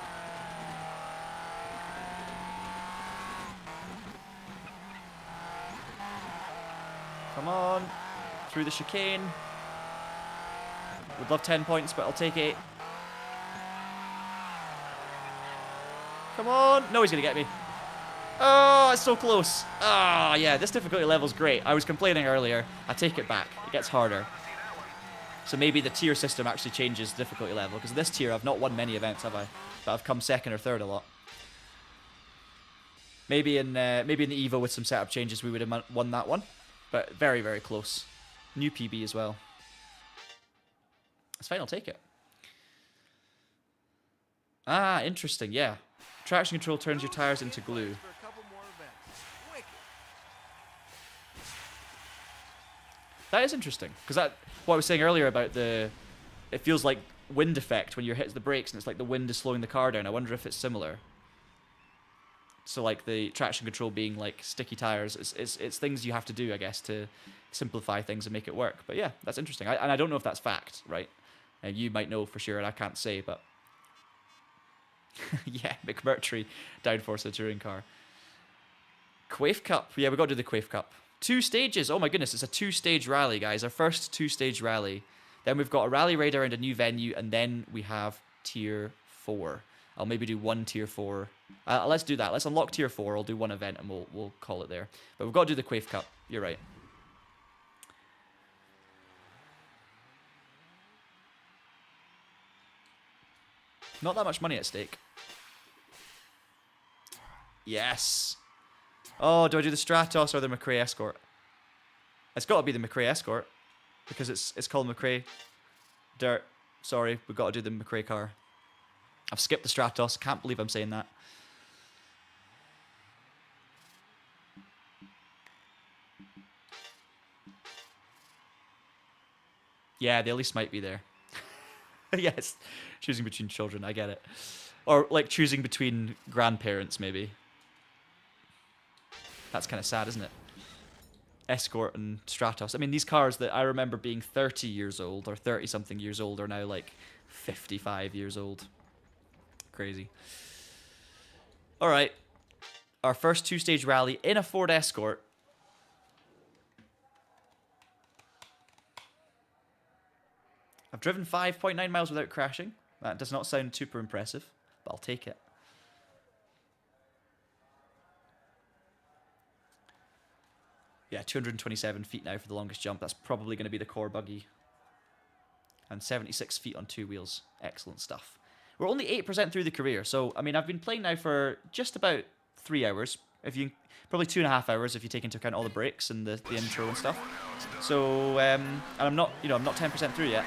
A: Come on. Through the chicane. Would love 10 points, but I'll take 8. Come on. No, he's going to get me. Oh, it's so close. Ah, yeah, this difficulty level's great. I was complaining earlier. I take it back. It gets harder. So maybe the tier system actually changes the difficulty level, because this tier I've not won many events, have I? But I've come second or third a lot. Maybe in the Evo with some setup changes we would have won that one, but very, very close. New PB as well. It's fine, I'll take it. Ah, interesting, yeah. Traction control turns your tires into glue.
B: For a couple more events. Wicked.
A: That is interesting, because that what I was saying earlier about it feels like wind effect when you hit the brakes and it's like the wind is slowing the car down. I wonder if it's similar. So like the traction control being like sticky tires, it's things you have to do, I guess, to simplify things and make it work. But yeah, that's interesting. And I don't know if that's fact, right? You might know for sure, and I can't say, but yeah, McMurtry downforce a touring car. Quaife Cup. Yeah, we got to do the Quaife Cup. 2 stages. Oh my goodness, it's a 2-stage rally, guys. Our first 2-stage rally. Then we've got a rally raid around a new venue, and then we have Tier 4. I'll maybe do 1 Tier 4. Let's do that. Let's unlock Tier 4. I'll do 1 event, and we'll call it there. But we've got to do the Quaife Cup. You're right. Not that much money at stake. Yes. Oh, do I do the Stratos or the McRae Escort? It's got to be the McRae Escort, because it's Colin McRae DiRT. Sorry, we've got to do the McRae car. I've skipped the Stratos. Can't believe I'm saying that. Yeah, the Elise might be there. Yes, choosing between children, I get it. Or like choosing between grandparents, maybe. That's kind of sad, isn't it? Escort and Stratos. I mean, these cars that I remember being 30 years old or 30-something years old are now like 55 years old. Crazy. All right. Our first 2-stage rally in a Ford Escort. I've driven 5.9 miles without crashing. That does not sound super impressive, but I'll take it. Yeah, 227 feet now for the longest jump. That's probably going to be the core buggy. And 76 feet on 2 wheels. Excellent stuff. We're only 8% through the career. So, I mean, I've been playing now for just about 3 hours. Probably 2.5 hours if you take into account all the breaks and the intro and stuff. So, and I'm not 10% through yet.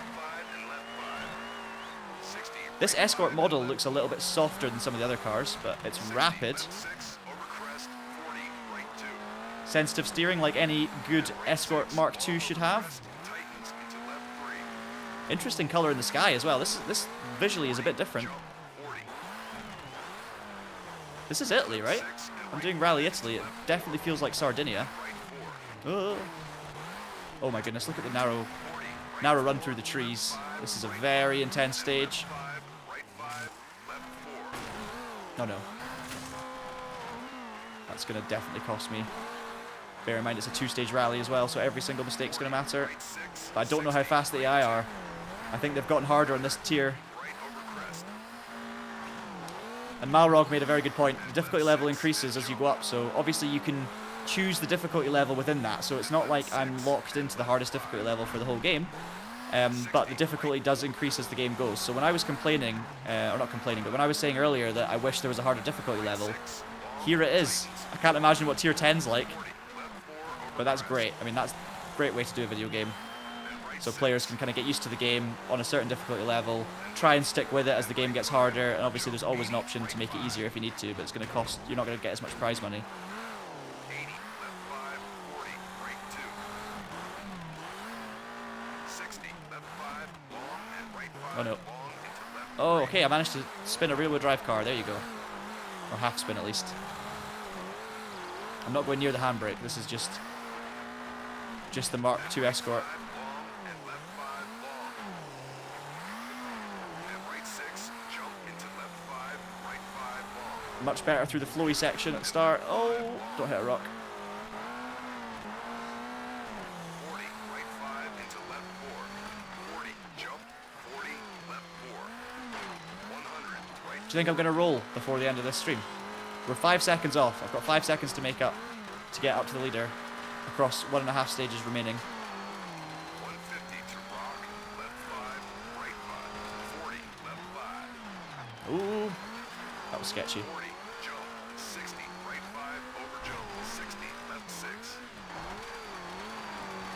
A: This Escort model looks a little bit softer than some of the other cars, but it's rapid. Sensitive steering like any good Escort Mark II should have. Interesting colour in the sky as well. This visually is a bit different. This is Italy, right? I'm doing Rally Italy. It definitely feels like Sardinia. Oh my goodness, look at the narrow run through the trees. This is a very intense stage. Oh no. That's going to definitely cost me. Bear in mind it's a 2-stage rally as well, so every single mistake's going to matter. But I don't know how fast the AI are. I think they've gotten harder on this tier. And Malrog made a very good point. The difficulty level increases as you go up, so obviously you can choose the difficulty level within that. So it's not like I'm locked into the hardest difficulty level for the whole game. But the difficulty does increase as the game goes. So when I was complaining, or not complaining, but when I was saying earlier that I wish there was a harder difficulty level, here it is. I can't imagine what tier 10's like. But that's great. I mean, that's a great way to do a video game. So players can kind of get used to the game on a certain difficulty level, try and stick with it as the game gets harder, and obviously there's always an option to make it easier if you need to, but it's going to cost, you're not going to get as much prize money. Oh no. Oh, okay, I managed to spin a rear-wheel drive car. There you go. Or half spin at least. I'm not going near the handbrake. This is just the Mark II Escort. Much better through the flowy section at the start. Oh, don't hit a rock. Do you think I'm going to roll before the end of this stream? We're 5 seconds off. I've got 5 seconds to make up to get up to the leader across 1.5 stages remaining. Ooh, that was sketchy.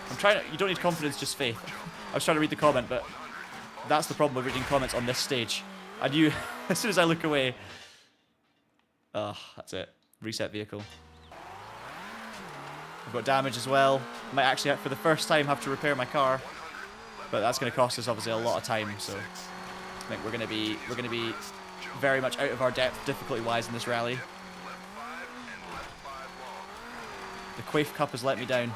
A: I'm trying to, you don't need confidence, just faith. I was trying to read the comment, but that's the problem with reading comments on this stage. I knew as soon as I look away. Oh, that's it. Reset vehicle. I've got damage as well. Might actually, for the first time, have to repair my car. But that's going to cost us obviously a lot of time, so I think we're going to be very much out of our depth difficulty-wise in this rally. The Quaif Cup has let me down.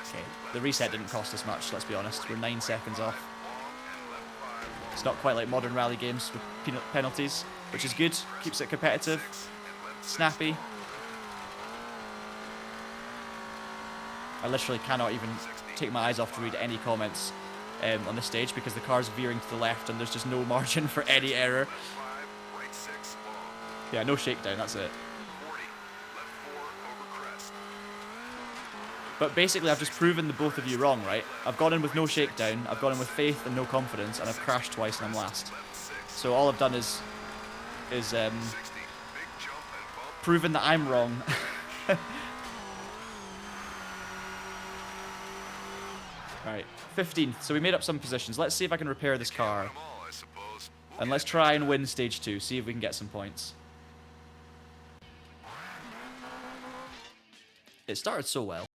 A: Okay, the reset didn't cost us much, let's be honest. We're 9 seconds off. It's not quite like modern rally games with penalties, which is good. Keeps it competitive, snappy. I literally cannot even take my eyes off to read any comments on this stage because the car's veering to the left and there's just no margin for any error. Yeah, no shakedown, that's it. But basically I've just proven the both of you wrong, right? I've gone in with no shakedown, I've gone in with faith and no confidence, and I've crashed twice and I'm last. So all I've done is proven that I'm wrong. Right, 15th. So we made up some positions. Let's see if I can repair this car. And let's try and win stage 2, see if we can get some points. It started so well.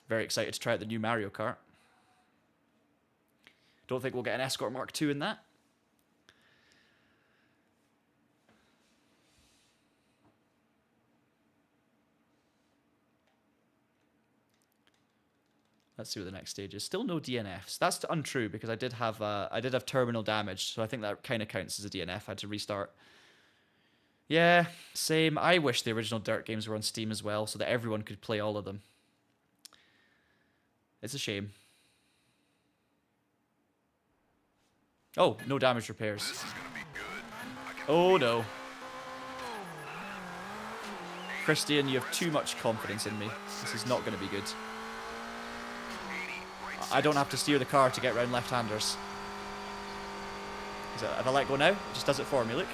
A: Very excited to try out the new Mario Kart. Don't think we'll get an Escort Mark II in that. Let's see what the next stage is. Still no DNFs. That's untrue because I did have terminal damage, so I think that kind of counts as a DNF. I had to restart. Yeah, same. I wish the original Dirt games were on Steam as well, so that everyone could play all of them. It's a shame. Oh, no damage repairs. Oh no. Christian, you have too much confidence in me. This is not going to be good. I don't have to steer the car to get around left-handers. If I let go now, it just does it for me, look.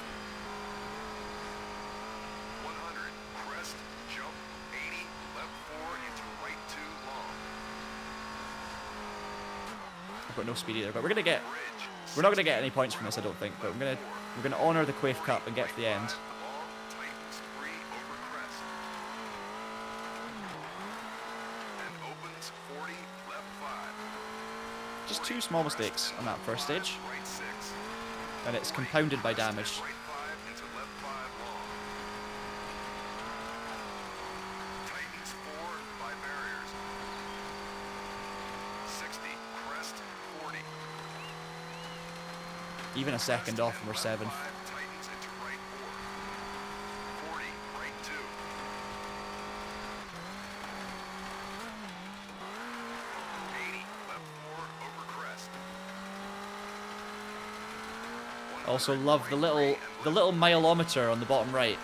C: 100, crest, jump, 80, left 4 into right 2 long.
A: I've got no speed either, but we're not gonna get any points from this, I don't think. But we're gonna honor the Quaif Cup and get to the end. Just 2 small mistakes on that first stage, and it's compounded by damage. Even a second off and we're 7th. Also love the little mileometer on the bottom right.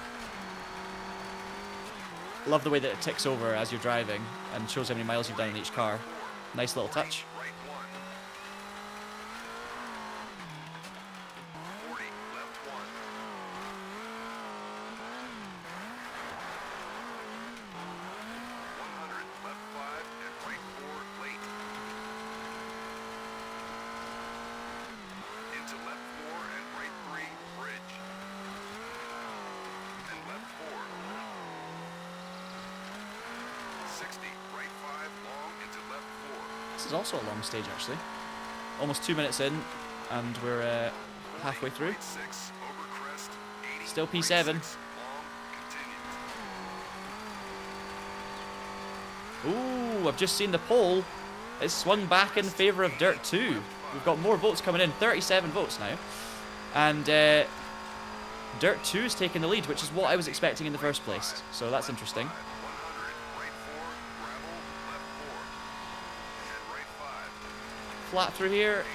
A: Love the way that it ticks over as you're driving and shows how many miles you've done in each car. Nice little touch. This is also a long stage, actually. Almost 2 minutes in, and we're halfway through. Still P7. Ooh, I've just seen the poll. It's swung back in favour of Dirt 2. We've got more votes coming in, 37 votes now. And Dirt 2 is taking the lead, which is what I was expecting in the first place. So that's interesting. Flat through here.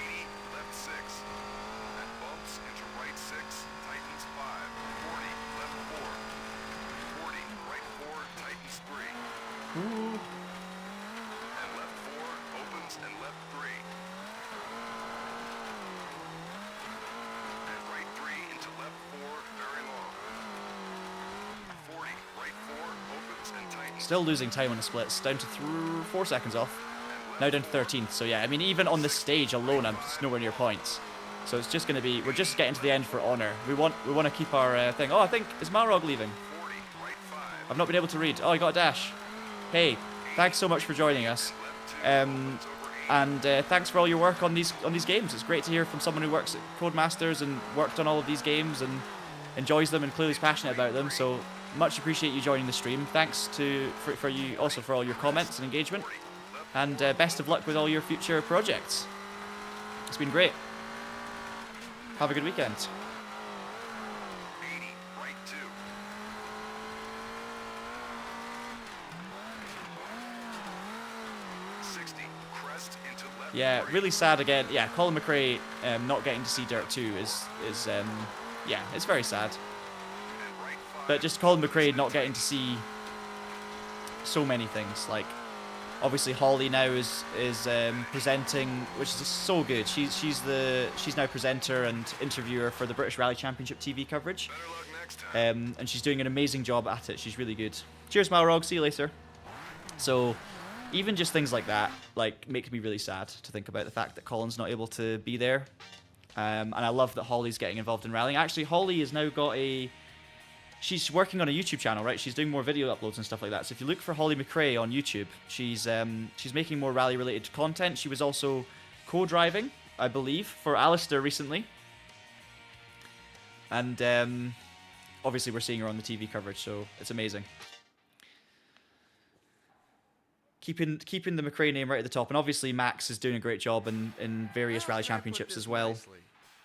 C: And left 4 opens and left 3. And right 3 into left 4, very long. 40, right 4 opens and tightens.
A: Still losing time on the splits, down to 4 seconds off. Now down to 13th, so yeah, I mean, even on this stage alone, I'm just nowhere near points. So it's just going to be, we're just getting to the end for honour. We want to keep our thing. Oh, I think, is Marog leaving?
C: 40, right 5.
A: I've not been able to read. Oh, I got a dash. Hey, thanks so much for joining us. And thanks for all your work on these games. It's great to hear from someone who works at Codemasters and worked on all of these games and enjoys them and clearly is passionate about them. So much appreciate you joining the stream. Thanks for you also for all your comments and engagement. And best of luck with all your future projects. It's been great. Have a good weekend.
C: 80, right 2. 60, crest into left.
A: Yeah,
C: 3.
A: really sad again. Yeah, Colin McRae not getting to see Dirt 2 is yeah, it's very sad.
C: And right 5.
A: But just Colin McRae not getting to see so many things. Like, obviously Holly now is presenting, which is so good. She's now presenter and interviewer for the British Rally Championship TV coverage.
C: Better luck next time.
A: And she's doing an amazing job at it. She's really good. Cheers, Malrog. See you later. So even just things like that, like, make me really sad to think about the fact that Colin's not able to be there. And I love that Holly's getting involved in rallying. Actually, Holly has now got she's working on a YouTube channel, right? She's doing more video uploads and stuff like that. So if you look for Holly McRae on YouTube, she's making more rally-related content. She was also co-driving, I believe, for Alistair recently. And obviously we're seeing her on the TV coverage, so it's amazing. Keeping the McRae name right at the top, and obviously Max is doing a great job in various rally championships as well.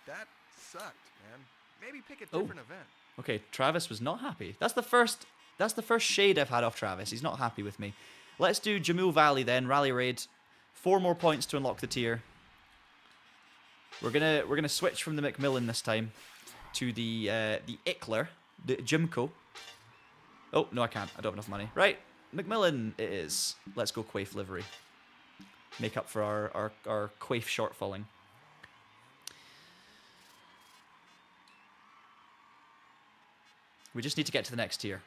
B: That sucked, man. Maybe pick a
A: Oh.
B: different event.
A: Okay, Travis was not happy. That's the first shade I've had off Travis. He's not happy with me. Let's do Jamul Valley then, Rally Raid. 4 more points to unlock the tier. We're gonna switch from the Macmillan this time to the Ickler, the Jimco. Oh no, I can't. I don't have enough money. Right, Macmillan it is. Let's go Quaif livery. Make up for our Quaif shortfalling. We just need to get to the next tier.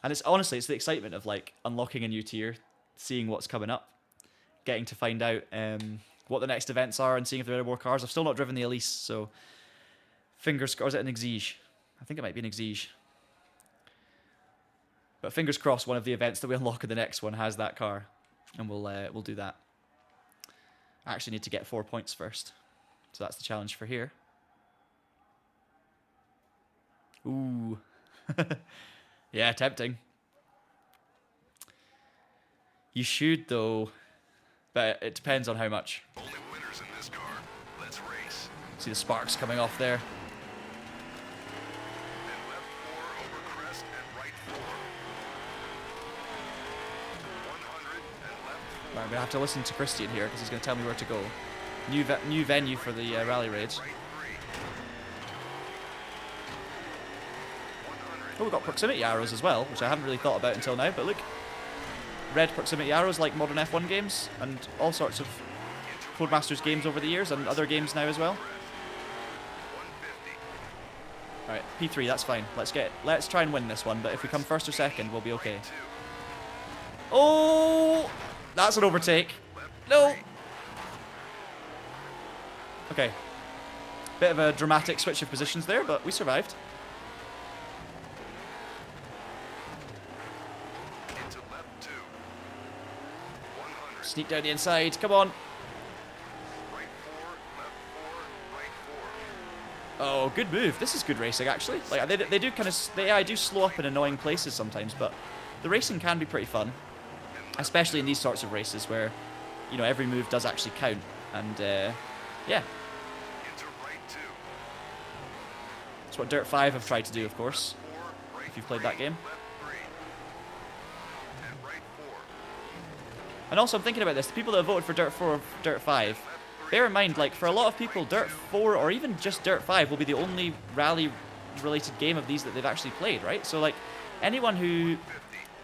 A: And it's honestly, it's the excitement of like unlocking a new tier, seeing what's coming up, getting to find out what the next events are and seeing if there are more cars. I've still not driven the Elise, so fingers crossed. Or is it an Exige? I think it might be an Exige. But fingers crossed one of the events that we unlock in the next one has that car. And we'll do that. I actually need to get 4 points first. So that's the challenge for here. Ooh. Yeah, tempting. You should, though. But it depends on how much.
C: Only winners in this car. Let's race.
A: See the sparks coming off there.
C: And left 4 over crest and right 4. 100 and left 4.
A: Right, I'm going to have to listen to Christian here because he's going to tell me where to go. New venue for the rally raids.
C: Right 3. 100.
A: Oh, we've got proximity arrows as well, which I haven't really thought about until now. But look, red proximity arrows like modern F1 games and all sorts of Codemasters games over the years and other games now as well.
C: 150.
A: All right, P3, that's fine. Let's try and win this one. But if we come first or second, we'll be okay.
C: 2.
A: Oh, that's an overtake. No. Okay. Bit of a dramatic switch of positions there, but we survived.
C: Into left 2. 100.
A: Sneak down the inside. Come on.
C: Right 4, left 4, right 4.
A: Oh, good move. This is good racing, actually. Like they do kind of I do slow up in annoying places sometimes, but the racing can be pretty fun, especially in these sorts of races where, you know, every move does actually count. And yeah,
C: Into right 2.
A: that's what Dirt 5 have tried to do, of course.
C: 4, right
A: If you've played that
C: 3,
A: game.
C: Left 3. And right 4.
A: And also, I'm thinking about this. The people that have voted for Dirt 4 or Dirt 5, bear in mind, like, for a lot of people, Dirt 4 or even just Dirt 5 will be the only rally related game of these that they've actually played, right? So like anyone who,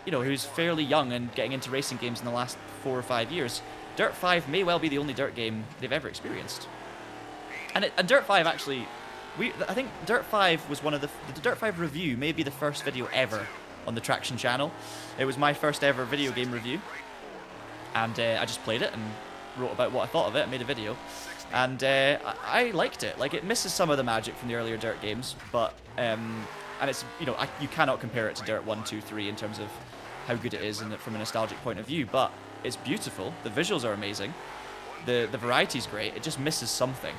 A: you know, who's fairly young and getting into racing games in the last 4 or 5 years, Dirt 5 may well be the only Dirt game they've ever experienced. And Dirt 5 actually, I think Dirt 5 was one of the Dirt 5 review may be the first video ever on the Traction channel. It was my first ever video game review, and I just played it and wrote about what I thought of it and made a video. And I liked it. Like, it misses some of the magic from the earlier Dirt games, but and it's, you know, you cannot compare it to Dirt 1, 2, 3 in terms of how good it is from a nostalgic point of view, but it's beautiful. The visuals are amazing. The variety's great. It just misses something.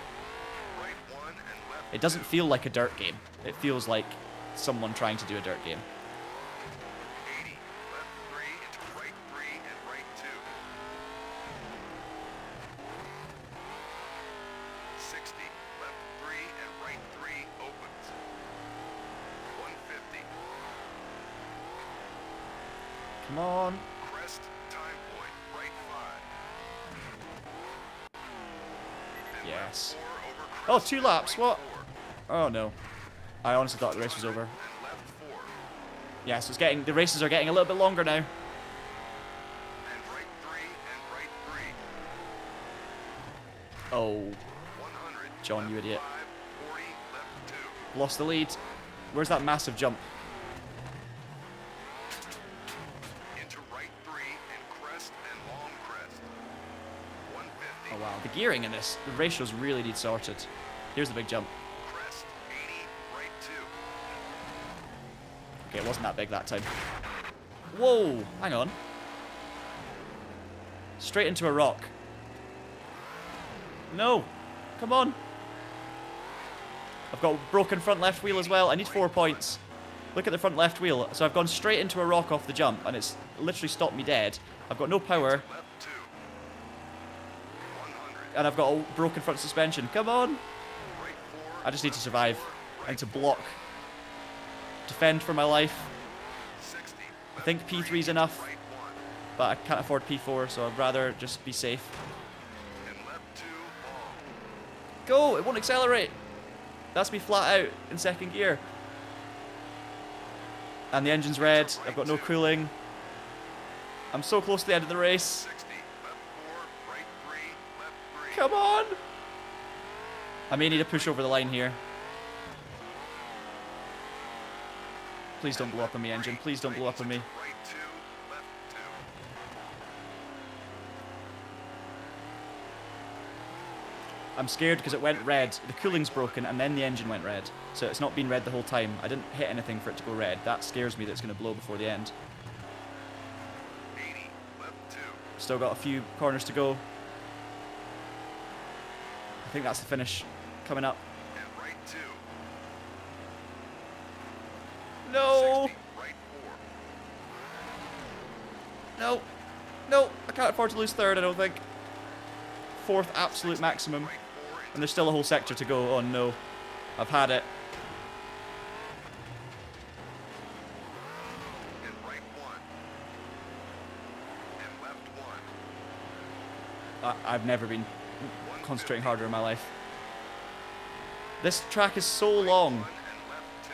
A: It doesn't feel like a Dirt game. It feels like someone trying to do a Dirt game.
C: 80, left 3 into right 3 and right 2. 60, left 3 and right 3 opens. 150.
A: Come on.
C: Crest, time point, right 5. And
A: Yes.
C: left 4 over crest,
A: Oh, 2 laps.
C: right
A: What?
C: 4.
A: Oh no. I honestly thought the race was over.
C: And left 4.
A: Yeah, so the races are getting a little bit longer now.
C: And right 3 and right 3.
A: Oh,
C: 100.
A: John,
C: left
A: you idiot.
C: 5, 40, left 2.
A: Lost the lead. Where's that massive jump?
C: Into right 3 and crest and long crest. 150.
A: Oh wow, the gearing in this, the ratios really need sorted. Here's the big jump.
C: Crest 80, right 2.
A: Okay, it wasn't that big that time. Whoa, hang on. Straight into a rock. No, come on. I've got a broken front left wheel as well. I need 4 points. Look at the front left wheel. So I've gone straight into a rock off the jump, and it's literally stopped me dead. I've got no power,
C: Left 2. 100.
A: and I've got a broken front suspension. Come on.
C: Right 4.
A: I just need to survive. I need to block. Defend for my life.
C: 60.
A: I think P3's enough,
C: Right 1.
A: but I can't afford P4, so I'd rather just be safe.
C: And left 2 long.
A: Go! It won't accelerate. That's me flat out in second gear. And the engine's red. I've got no cooling. I'm so close to the end of the race.
C: 60. Left 4, right 3, left 3.
A: Come on! I may need a push over the line here. Please don't blow up on me, engine. Please don't blow up on me.
C: Right 2, left 2.
A: I'm scared because it went red. The cooling's broken, and then the engine went red. So it's not been red the whole time. I didn't hit anything for it to go red. That scares me that it's going to blow before the end.
C: 80, left 2.
A: Still got a few corners to go. I think that's the finish coming up.
C: And right 2.
A: No!
C: 60, right 4.
A: No! No! I can't afford to lose third, I don't think. Fourth absolute maximum.
C: Right 4
A: And there's still a whole sector to go. Oh no. I've had it.
C: and right 1. And left 1.
A: I've never been concentrating harder in my life. This track is so long.
C: 1 and left 2.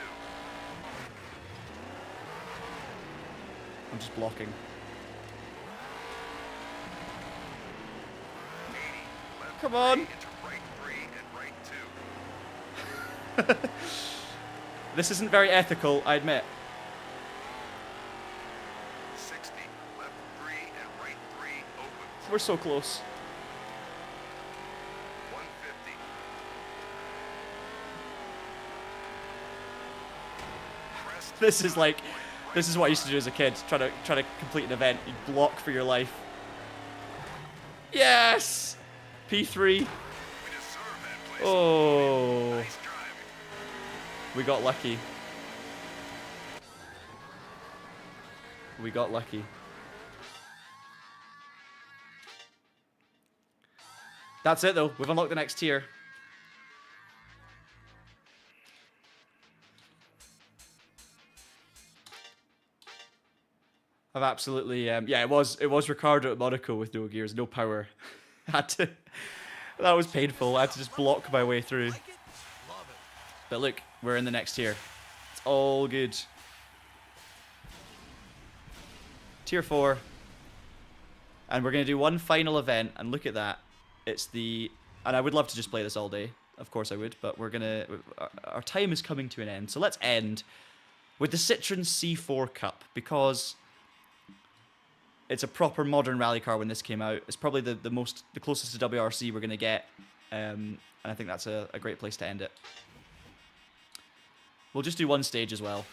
A: I'm just blocking.
C: 80, left
A: Come on.
C: 3 into right 3 and right 2.
A: This isn't very ethical, I admit.
C: 60, left 3 and right 3 opens.
A: We're so close.
C: 150. Crest
A: This is what I used to do as a kid. Try to complete an event. You block for your life. Yes! P3.
C: We deserve that place.
A: Oh,
C: Nice driving.
A: we got lucky. We got lucky. That's it though. We've unlocked the next tier. I've absolutely yeah, it was Ricardo at Monaco with no gears, no power. Had to. That was painful. I had to just block my way through.
B: Like it? Love it.
A: But look, We're in the next tier. It's all good. Tier 4. And we're going to do one final event, and look at that. It's the... And I would love to just play this all day. Of course I would, but we're going to... Our time is coming to an end. So let's end with the Citroen C4 Cup, because it's a proper modern rally car when this came out. It's probably the closest to WRC we're going to get. And I think that's a great place to end it. We'll just do one stage as well.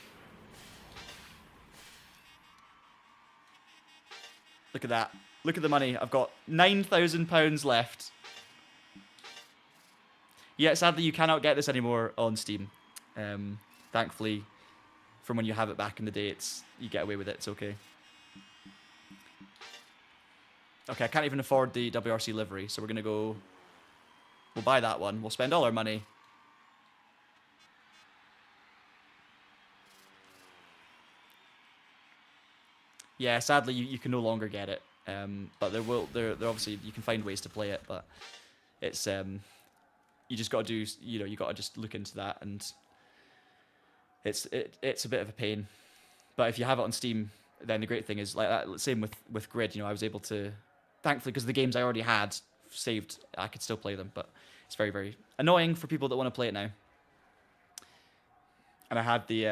A: Look at that. Look at the money. I've got £9,000 left. Yeah, sadly you cannot get this anymore on Steam. Thankfully, from when you have it back in the day, you get away with it. It's okay. Okay, I can't even afford the WRC livery, so we're going to go... We'll buy that one. We'll spend all our money. Yeah, sadly you can no longer get it. But there obviously you can find ways to play it, but it's you just got to do, you got to just look into that, and it's a bit of a pain. But if you have it on Steam, then the great thing is, like that, same with Grid, I was able to, thankfully, because the games I already had saved, I could still play them, but it's very, very annoying for people that want to play it now. And I had the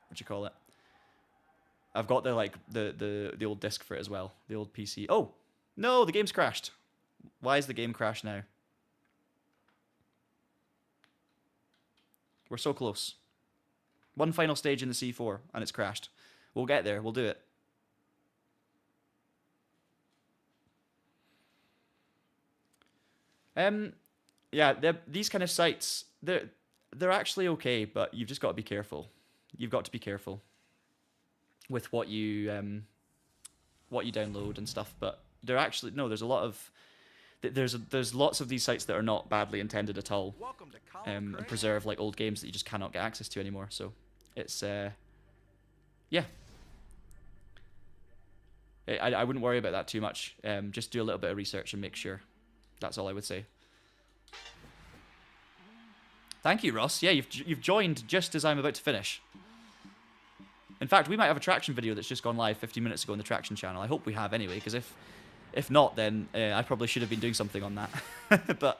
A: what do you call it? I've got the old disc for it as well, the old PC. Oh no, the game's crashed. Why is the game crashed now? We're so close. One final stage in the C4 and it's crashed. We'll get there. We'll do it. Yeah, these kind of sites, they're actually okay, but you've just got to be careful. You've got to be careful with what you download and stuff. But they're actually there's a lot of there's lots of these sites that are not badly intended at all, and preserve like old games that you just cannot get access to anymore. So it's yeah. I wouldn't worry about that too much. Just do a little bit of research and make sure. That's all I would say. Thank you, Ross. Yeah, you've joined just as I'm about to finish. In fact, we might have a Traction video that's just gone live 15 minutes ago on the Traction channel. I hope we have anyway, because if not, then I probably should have been doing something on that. But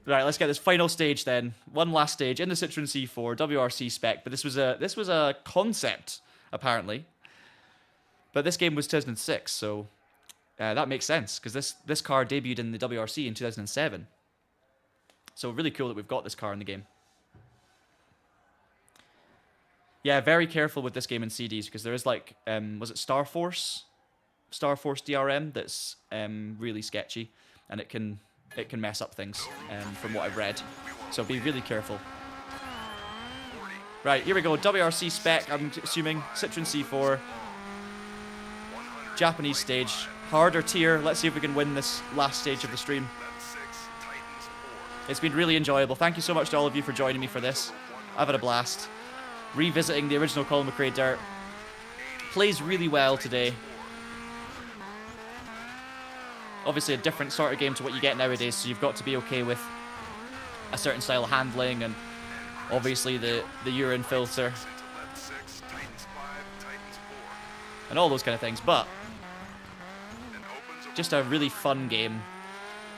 A: right, let's get this final stage then. One last stage in the Citroen C4 WRC spec, but this was a concept apparently. But this game was 2006, so that makes sense, because this car debuted in the WRC in 2007. So really cool that we've got this car in the game. Yeah, very careful with this game in CDs, because there is like, was it Star Force DRM that's really sketchy, and it can mess up things from what I've read. So be really careful. Right, here we go. WRC spec, I'm assuming. Citroen C4. Japanese stage. Harder tier. Let's see if we can win this last stage of the stream. It's been really enjoyable. Thank you so much to all of you for joining me for this. I've had a blast. Revisiting the original Colin McRae DiRT. Plays really well today. Obviously a different sort of game to what you get nowadays, so you've got to be okay with a certain style of handling, and obviously the urine filter and all those kind of things, but just a really fun game.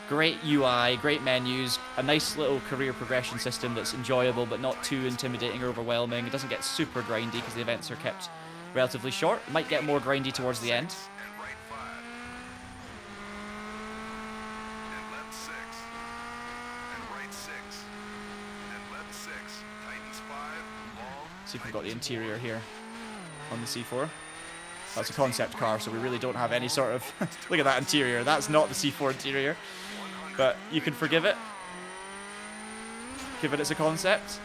A: Great UI, great menus, a nice little career progression system that's enjoyable but not too intimidating or overwhelming. It doesn't get super grindy because the events are kept relatively short. It might get more grindy towards the end. See if we've got the interior here on the C4. That's a concept car, so we really don't have any sort of... Look at that interior. That's not the C4 interior. But you can forgive it, given it's a concept.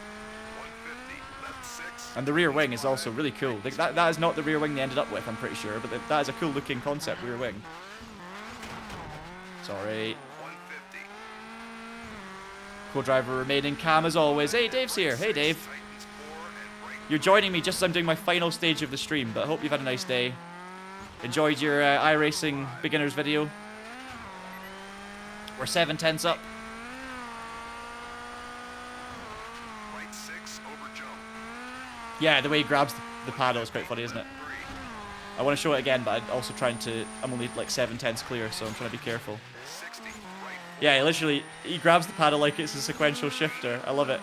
A: And the rear wing is also really cool. That is not the rear wing they ended up with, I'm pretty sure, but that is a cool looking concept rear wing. Sorry. Co-driver remaining calm as always. Hey, Dave's here. Hey, Dave. You're joining me just as I'm doing my final stage of the stream, but I hope you've had a nice day. enjoyed your iRacing beginners video. We're 7/10 up.
C: Right 6 over jump.
A: Yeah, the way he grabs the paddle is quite funny, isn't it? I want to show it again, but I'm only like 7/10 clear, so I'm trying to be careful.
C: 60 right.
A: Yeah, he grabs the paddle like it's a sequential shifter. I love it.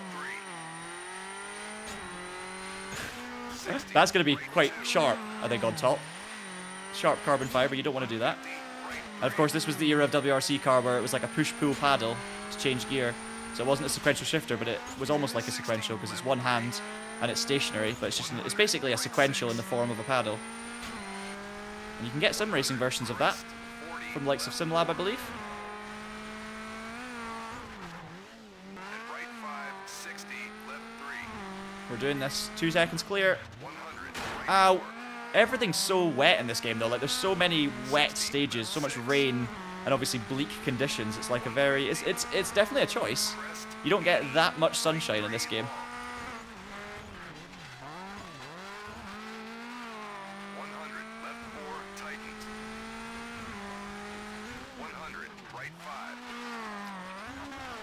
A: That's going to be quite sharp, I think, on top. Sharp carbon fiber, you don't want to do that. And of course, this was the era of WRC car where it was like a push-pull paddle to change gear. So it wasn't a sequential shifter, but it was almost like a sequential because it's one hand and it's stationary, but it's basically a sequential in the form of a paddle. And you can get some racing versions of that from the likes of SimLab, I believe.
C: And right 5, 60, left 3.
A: We're doing this. 2 seconds clear.
C: 100.
A: Ow. Everything's so wet in this game, though. Like, there's so many wet stages, so much rain, and obviously bleak conditions. It's like a very... It's definitely a choice. You don't get that much sunshine in this game.
C: 100, left 4, tighten. 100, right 5.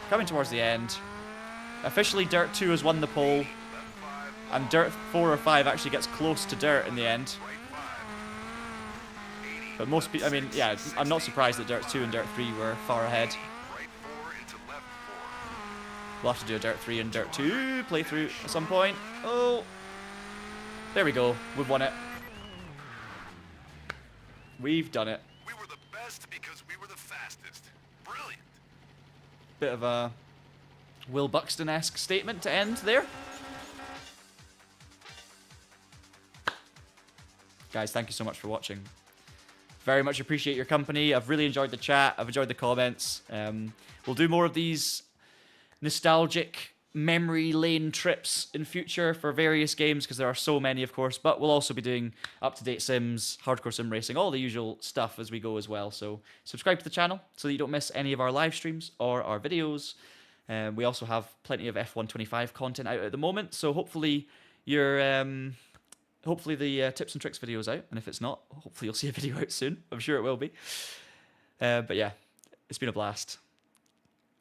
A: Coming towards the end. Officially, Dirt 2 has won the pole,
C: Left 5,
A: and Dirt 4 or 5 actually gets close to Dirt in the end.
C: right 5. 80,
A: But most people... I mean, yeah, I'm not surprised that Dirt 2 and Dirt 3 were far ahead.
C: right 4 into left 4.
A: We'll have to do a Dirt 3 and Dirt 2 playthrough at some point. Oh. There we go. We've won it. We've done it.
C: We were the best because we were the fastest. Brilliant.
A: Bit of a Will Buxton-esque statement to end there. Guys, thank you so much for watching. Very much appreciate your company. I've really enjoyed the chat. I've enjoyed the comments. We'll do more of these nostalgic memory lane trips in future for various games because there are so many, of course. But we'll also be doing up-to-date sims, hardcore sim racing, all the usual stuff as we go as well. So subscribe to the channel so that you don't miss any of our live streams or our videos. We also have plenty of F125 content out at the moment. So hopefully hopefully the tips and tricks video is out, and if it's not, hopefully you'll see a video out soon. I'm sure it will be. But yeah, it's been a blast.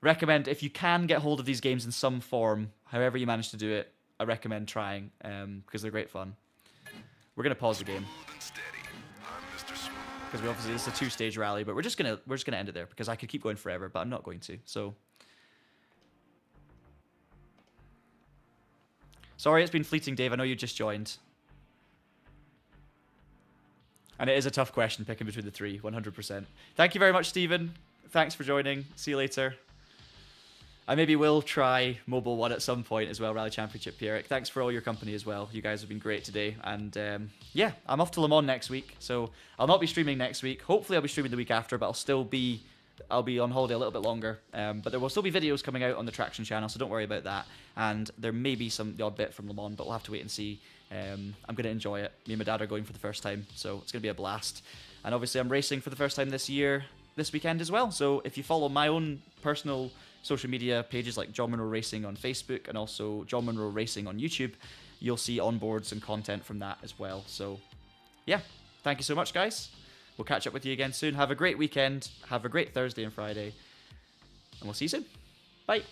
A: Recommend, if you can get hold of these games in some form, however you manage to do it, I recommend trying, because they're great fun. We're gonna pause the game
C: Smooth and steady. I'm Mr. Smooth.
A: because obviously this is a 2-stage rally, but we're just gonna end it there because I could keep going forever, but I'm not going to. So sorry, it's been fleeting, Dave. I know you just joined. And it is a tough question picking between the 3, 100%. Thank you very much, Stephen. Thanks for joining. See you later. I maybe will try Mobile 1 at some point as well, Rally Championship, Pierrick. Thanks for all your company as well. You guys have been great today. And yeah, I'm off to Le Mans next week, so I'll not be streaming next week. Hopefully I'll be streaming the week after, but I'll be on holiday a little bit longer. But there will still be videos coming out on the Traction channel, so don't worry about that. And there may be the odd bit from Le Mans, but we'll have to wait and see. I'm going to enjoy it. Me and my dad are going for the first time, so it's going to be a blast. And obviously I'm racing for the first time this weekend as well. So if you follow my own personal social media pages like John Monroe Racing on Facebook and also John Monroe Racing on YouTube, you'll see onboards and content from that as well. So yeah, thank you so much, guys. We'll catch up with you again soon. Have a great weekend. Have a great Thursday and Friday. And we'll see you soon. Bye.